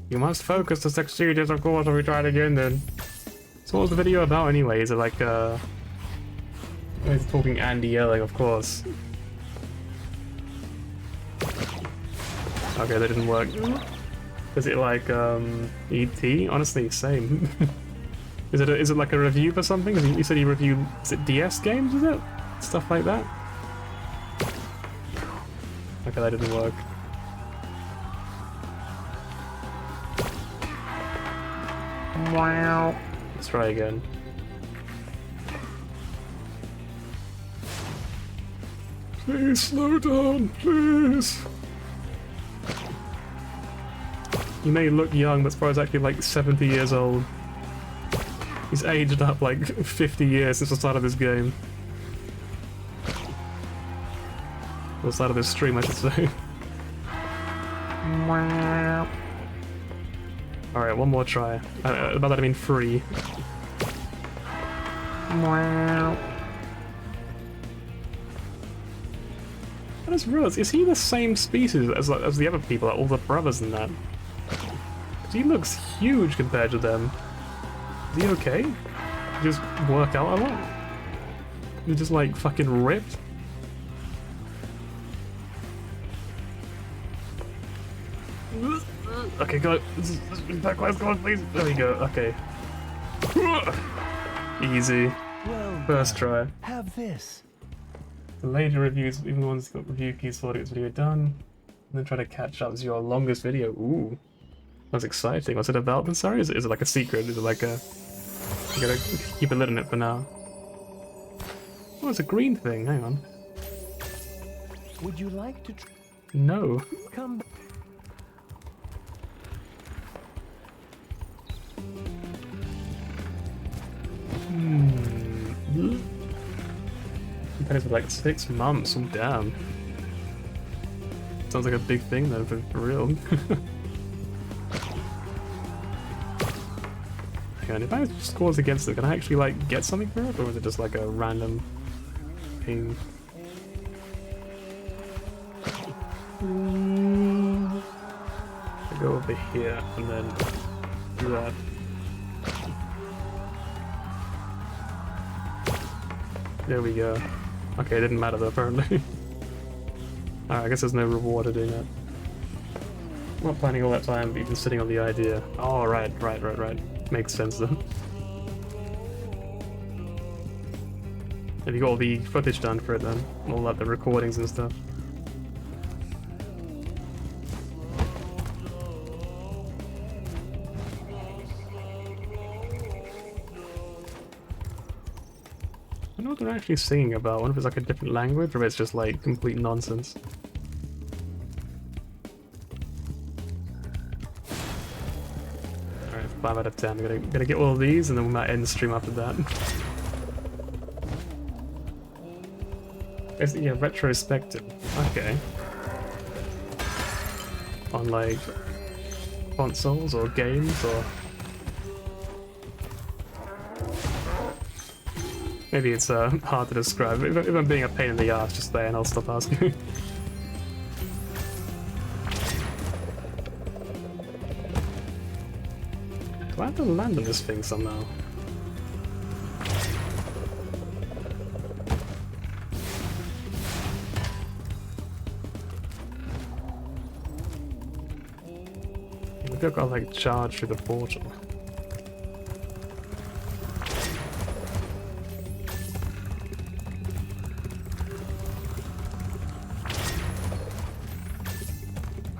You must focus to succeed, yes, of course, if we try it again then. So what was the video about anyway? Is it like, he's talking Andy yelling, of course. Okay, that didn't work. Is it like ET? Honestly, same. Is it like a review for something? You said you reviewed, is it DS games, is it? Stuff like that? Okay, that didn't work. Wow. Let's try again. Please slow down, please. You may look young, but Spyro's actually like 70 years old. He's aged up like 50 years since the start of this game. Or the start of this stream, I should say. Alright, one more try. By that I mean free. I just realized, is he the same species as the other people, like all the brothers and that? He looks huge compared to them. Is he okay? Just work out a lot? He's just like fucking ripped? Okay, go. Backwards, come on, please. There we go. Okay. Easy. Well, first try. Have this. The later reviews, even the ones that got review keys for its video done, and then try to catch up to your longest video. Ooh, that's exciting. What's it about? I'm sorry. Is it like a secret? Is it like a? I gotta keep a lid on it for now. Oh, it's a green thing. Hang on. Would you like to? No. Come. You've been here for like 6 months. Oh damn. Sounds like a big thing though, for real. Hang on, if I scores against it, can I actually like get something for it, or is it just like a random ping? I go over here and then do that. There we go. Okay, it didn't matter though, apparently. Alright, I guess there's no reward to doing that. I'm not planning all that time, but you've been sitting on the idea. Oh, right. Makes sense then. Have you got all the footage done for it then? All like the recordings and stuff? I don't know what they're actually singing about. I wonder if it's like a different language or if it's just like complete nonsense. Alright, 5 out of 10. I'm gonna get all of these and then we might end the stream after that. Yeah, retrospective. Okay. On like consoles or games or... Maybe it's hard to describe. If I'm being a pain in the ass, just say and I'll stop asking. Do I have to land on this thing somehow? Maybe I've got to like charge through the portal.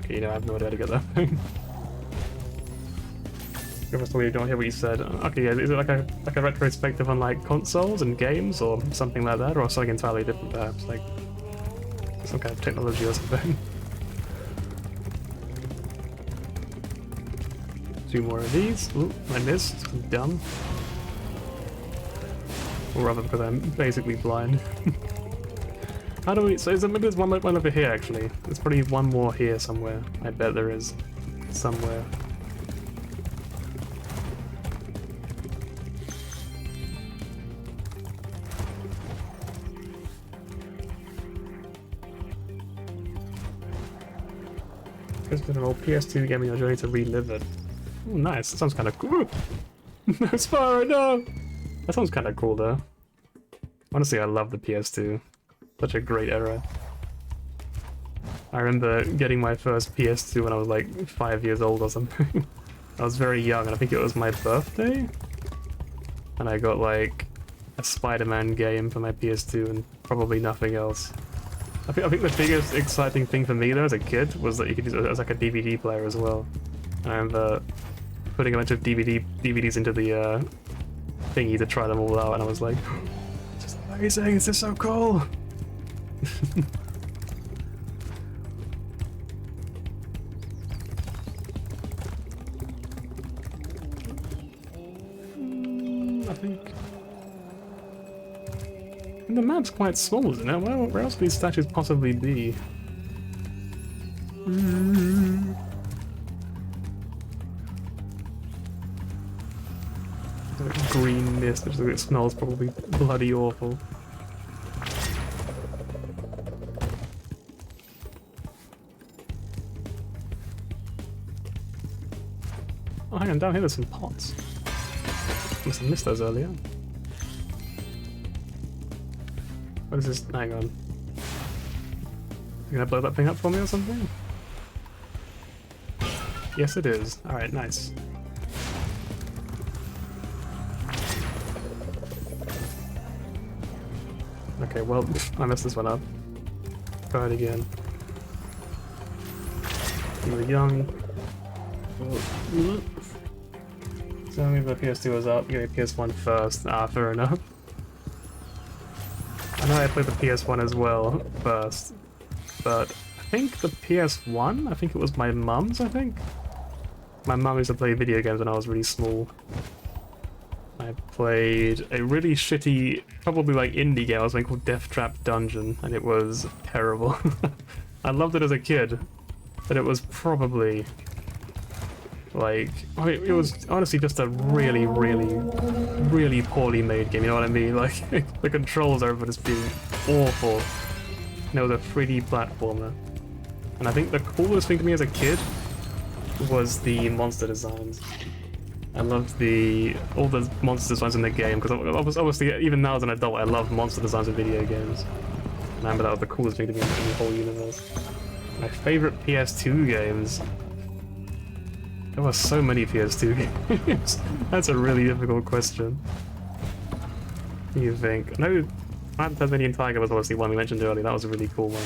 You know, I have no idea how to get that thing. You don't hear what you said. Okay, yeah, is it like a retrospective on like consoles and games or something like that, or something entirely different perhaps, like some kind of technology or something? 2 more of these. Ooh, I missed. I'm dumb. Or rather because I'm basically blind. How do we... So maybe there's one over here, actually. There's probably one more here somewhere. I bet there is. Somewhere. It's been an old PS2 game and you're ready to relive it. Oh, nice. That sounds kind of cool. No, Spyro, no! That sounds kind of cool, though. Honestly, I love the PS2. Such a great era. I remember getting my first PS2 when I was like 5 years old or something. I was very young, and I think it was my birthday. And I got like a Spider-Man game for my PS2 and probably nothing else. I think the biggest exciting thing for me though as a kid was that you could use it as like a DVD player as well. And I remember putting a bunch of DVDs into the thingy to try them all out, and I was like, this is amazing, this is so cool! I think the map's quite small, isn't it? Where else could these statues possibly be? Green mist, which it smells probably bloody awful. Oh, hang on, down here there's some pots. Must have missed those earlier. What is this? Hang on. You gonna blow that thing up for me or something? Yes, it is. Alright, nice. Okay, well, I messed this one up. Try it again. You were young. So maybe the PS2 was up, give me PS1 first. Ah, fair enough. I know I played the PS1 as well first, but I think the PS1, I think it was my mum's, I think? My mum used to play video games when I was really small. I played a really shitty, probably like indie game, I was playing called Death Trap Dungeon, and it was terrible. I loved it as a kid, but it was probably like, I mean, it was honestly just a really, really, really poorly made game, you know what I mean? Like, the controls over just being awful. And it was a 3D platformer. And I think the coolest thing to me as a kid was the monster designs. I loved all the monster designs in the game, because obviously, even now as an adult, I love monster designs in video games. And I remember that was the coolest thing to me in the whole universe. My favorite PS2 games. There were so many PS2 games. That's a really difficult question. What do you think? No, Tasmanian Tiger was obviously one we mentioned earlier. That was a really cool one.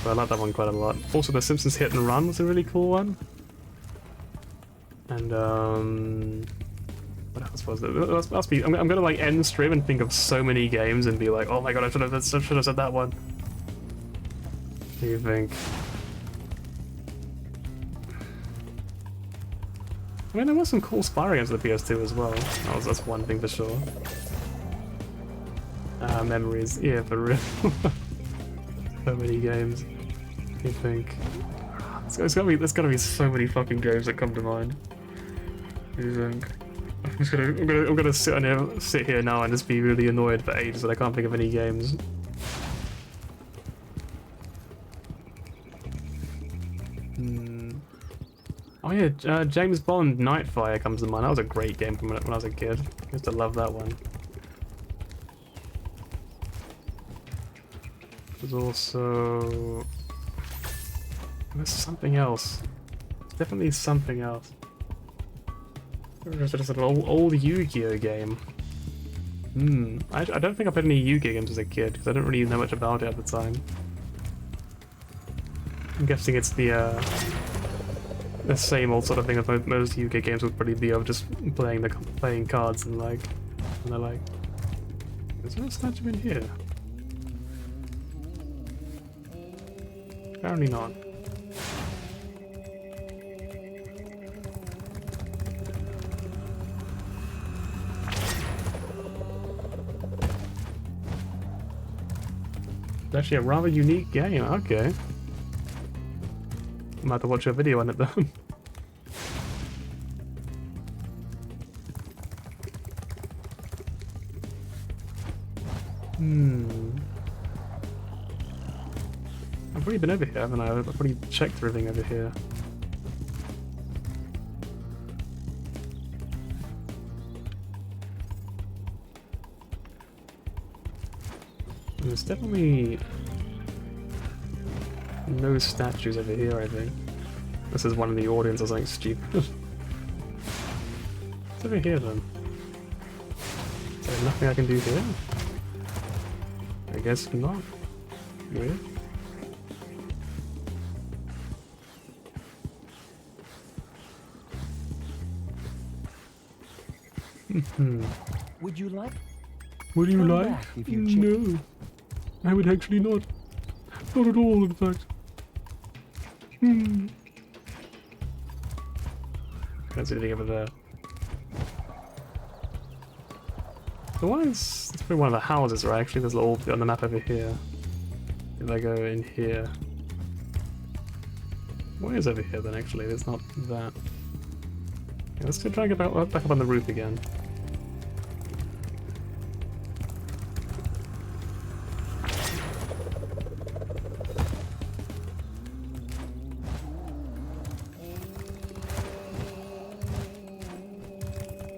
So I like that one quite a lot. Also, The Simpsons Hit and Run was a really cool one. And what else was it? Must be. I'm gonna like end stream and think of so many games and be like, oh my god, I should have said that one. What do you think? I mean, there was some cool Spyro games for the PS2 as well. That's one thing for sure. Memories, yeah, for real. So many games. What do you think? There's gotta be so many fucking games that come to mind. What do you think? I'm gonna sit here now and just be really annoyed for ages that I can't think of any games. Oh yeah, James Bond Nightfire comes to mind. That was a great game from when I was a kid. I used to love that one. There's also... There's something else. There's definitely something else. There's just an old Yu-Gi-Oh game. I don't think I played any Yu-Gi-Oh games as a kid, because I didn't really know much about it at the time. I'm guessing it's the same old sort of thing that most UK games would probably be of, just playing cards and like, and they're like, is there a statue in here? Apparently not. It's actually a rather unique game, okay. I'm about to watch a video on it then. I've already been over here, haven't I? I've already checked everything over here. And there's definitely... No statues over here, I think. This is one in the audience or something stupid. What's over here then? Is there nothing I can do here? I guess not. Weird. Would you like? Would you Come like? back if you No. I would actually not. Not at all, in fact. Can't see anything over there. The one is... It's probably one of the houses, right? Actually, there's a little bit on the map over here. If I go in here... What is over here then, actually? There's not that. Yeah, let's go try and get back up on the roof again.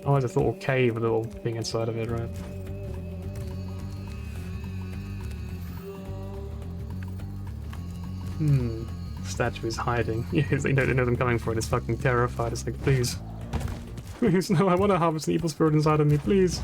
Oh, there's a little cave with a little thing inside of it, right? Statue is hiding. Yes, they know them coming for it. It's fucking terrified. It's like, please. Please, no, I want to harvest an evil spirit inside of me, please.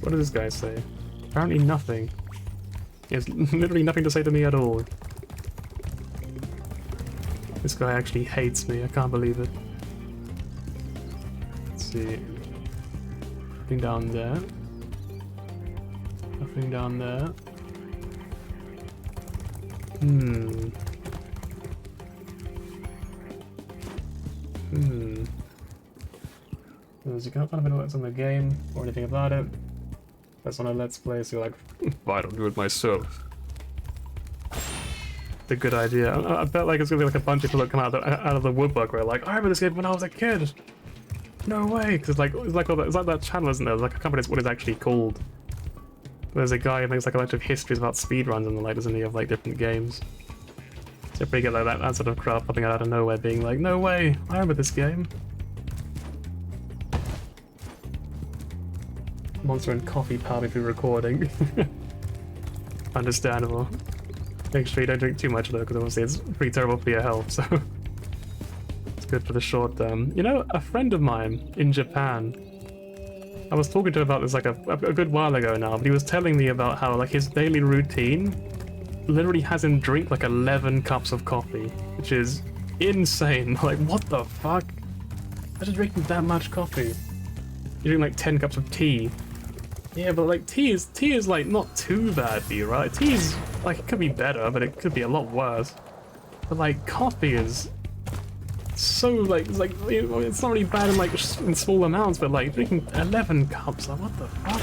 What does this guy say? Apparently nothing. He has literally nothing to say to me at all. This guy actually hates me, I can't believe it. Let's see. Nothing down there. Nothing down there. You can't find what's on the game or anything about it. That's on a Let's Play, so you're like, why don't do it myself? It's a good idea. I bet like it's gonna be like a bunch of people that come out of the woodwork where like, I remember this game when I was a kid. No way, because it's like that channel, isn't there? Like I can't remember what it's actually called. There's a guy who makes like a bunch of histories about speedruns and the like, doesn't he, of like different games. So pretty good like that sort of crap popping out of nowhere, being like, no way, I remember this game. Monster and coffee powder through recording. Understandable. Make sure you don't drink too much though, because obviously it's pretty terrible for your health, so it's good for the short term. You know, a friend of mine in Japan, I was talking to him about this like a good while ago now, but he was telling me about how like his daily routine literally has him drink like 11 cups of coffee, which is insane. Like, what the fuck? Imagine drinking that much coffee. You're doing like 10 cups of tea. Yeah, but like tea is like not too bad for you, right? Tea is like, it could be better, but it could be a lot worse. But like coffee is so like it's not really bad in like in small amounts, but like drinking 11 cups, like what the fuck?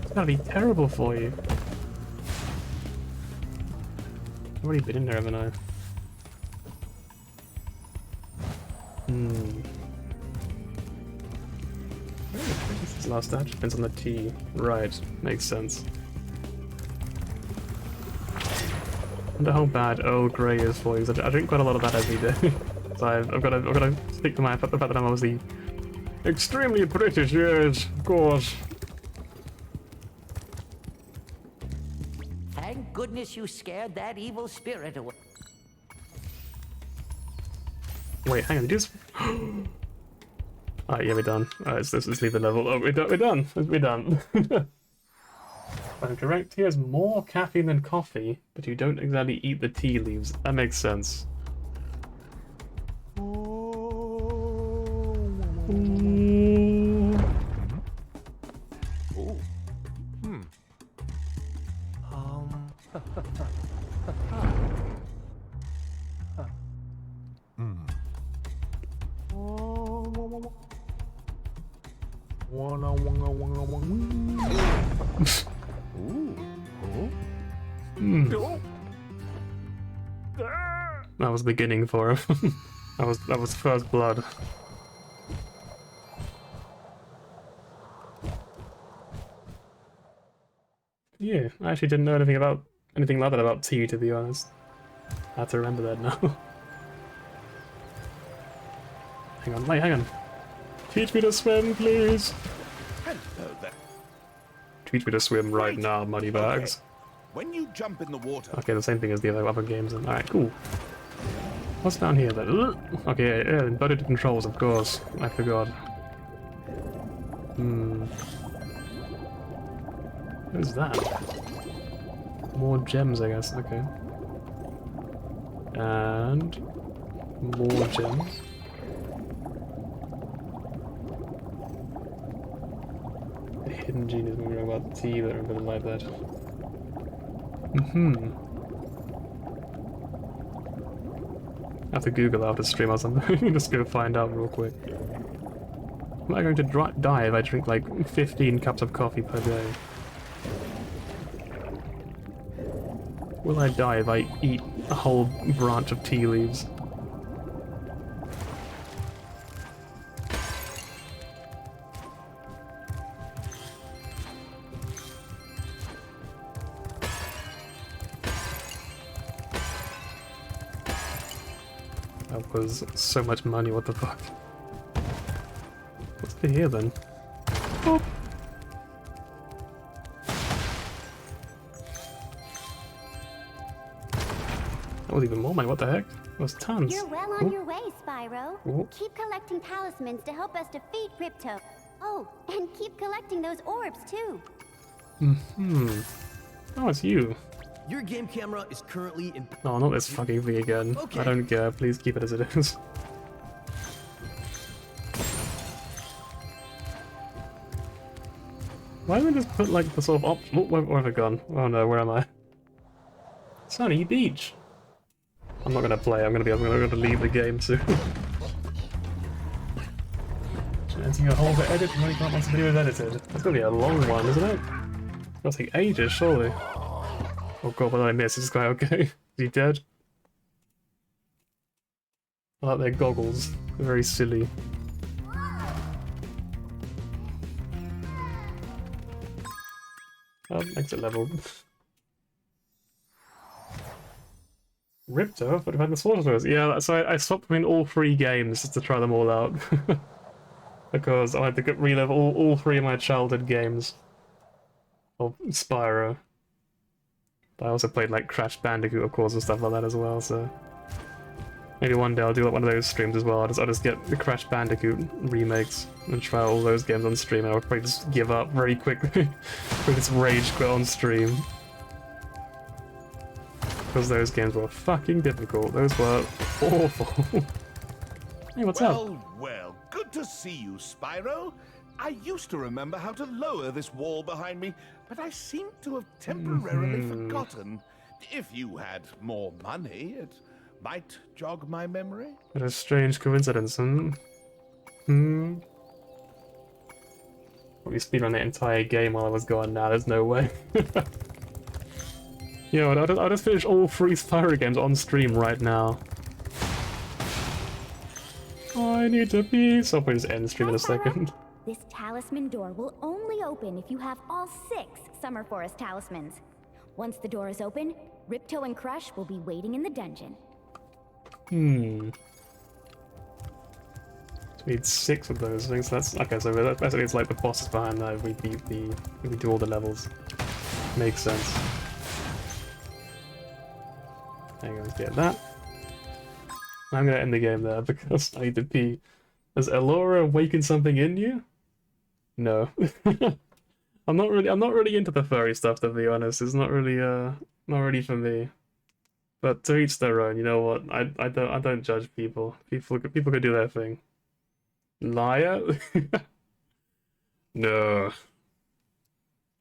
It's gotta be terrible for you. I've already been in there, haven't I? This last statue depends on the tea. Right, makes sense. I wonder how bad Earl Grey is for you. I drink quite a lot of that every day. So I've got to stick to the fact that I'm obviously extremely British. Yes, of course. Thank goodness you scared that evil spirit away. Wait, hang on, did you just... Alright, yeah, we're done. Alright, let's leave the level. Oh, we're done. We're done. I'm correct. Tea has more caffeine than coffee, but you don't exactly eat the tea leaves. That makes sense. That was the beginning for him. that was first blood. Yeah, I actually didn't know anything like that about tea, to be honest. I have to remember that now. Hang on, wait, hang on. Teach me to swim, please. Hello there. Teach me to swim right now, moneybags. Okay. When you jump in the water... Okay, the same thing as the other games. Alright, cool. What's down here then? Okay, yeah, embedded controls, of course. I forgot. What is that? More gems, I guess. Okay. And... more gems. The hidden genius when we know about the tea that are gonna like that. I have to Google after stream or something. Just go find out real quick. Am I going to die if I drink like 15 cups of coffee per day? Will I die if I eat a whole branch of tea leaves? That was so much money, what the fuck? What's in here then? Oh. That was even more money, what the heck? That was tons. You're well on your way, Spyro. Ooh. Keep collecting talismans to help us defeat Ripto. Oh, and keep collecting those orbs too. Oh, it's you. Your game camera is currently in... No, not this fucking thing again. Okay. I don't care, please keep it as it is. Why don't we just put like the sort of where have I gone? Oh no, where am I? Sunny Beach! I'm not gonna play, I'm gonna leave the game soon. Editing a whole edit when you can't once the video is edited. That's gonna be a long one, isn't it? It'll take ages, surely. Oh god, what did I miss? Is this guy okay? Is he dead? I like their goggles. They're very silly. Oh, exit level. Ripto? But I've had the sorcerers. Yeah, so I swapped between all three games just to try them all out. Because I had to relive all three of my childhood games of Spyro. I also played like Crash Bandicoot, of course, and stuff like that as well, so... Maybe one day I'll do like one of those streams as well. I'll just get the Crash Bandicoot remakes and try all those games on stream, and I'll probably just give up very quickly. Or just rage quit on stream. Because those games were fucking difficult. Those were awful. Hey, what's up? Well, good to see you, Spyro. I used to remember how to lower this wall behind me, but I seem to have temporarily forgotten. If you had more money, it might jog my memory. What a strange coincidence, Probably speedrun the entire game while I was gone now, there's no way. Yo, I'll just finish all three Spyro games on stream right now. I need to pee, so I'll probably just end stream in a second. This talisman door will only open if you have all 6 Summer Forest talismans. Once the door is open, Ripto and Crush will be waiting in the dungeon. So we need 6 of those things. That's okay. So basically, it's like the bosses behind that. If we beat if we do all the levels. Makes sense. Hang on, get that. I'm gonna end the game there because I need to pee. Has Elora awakened something in you? No. I'm not really into the furry stuff, to be honest. It's not really for me. But to each their own, you know what? I don't judge people. People can do their thing. Liar? No.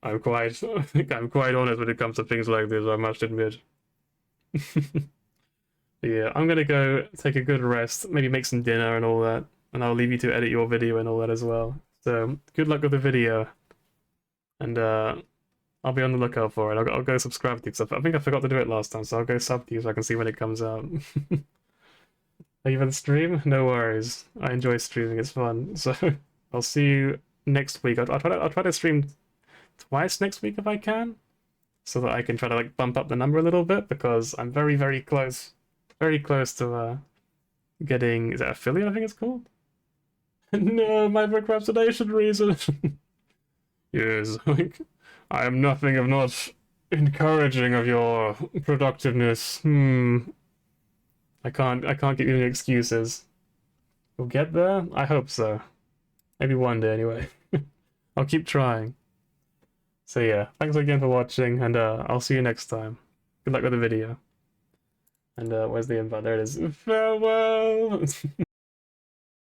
I'm quite honest when it comes to things like this, I must admit. Yeah, I'm gonna go take a good rest, maybe make some dinner and all that, and I'll leave you to edit your video and all that as well. So good luck with the video, and I'll be on the lookout for it. I'll go subscribe to you, because I think I forgot to do it last time, so I'll go sub to you so I can see when it comes out. Are you for the stream? No worries. I enjoy streaming, it's fun. So I'll see you next week. I'll try to stream twice next week if I can, so that I can try to like bump up the number a little bit, because I'm very, very close very close to getting, is that affiliate, I think it's called? No, my procrastination reason. Yes, like, I am nothing if not encouraging of your productiveness. I can't give you any excuses. We'll get there? I hope so. Maybe one day anyway. I'll keep trying. So yeah, thanks again for watching, and I'll see you next time. Good luck with the video. And where's the invite? There it is. Farewell!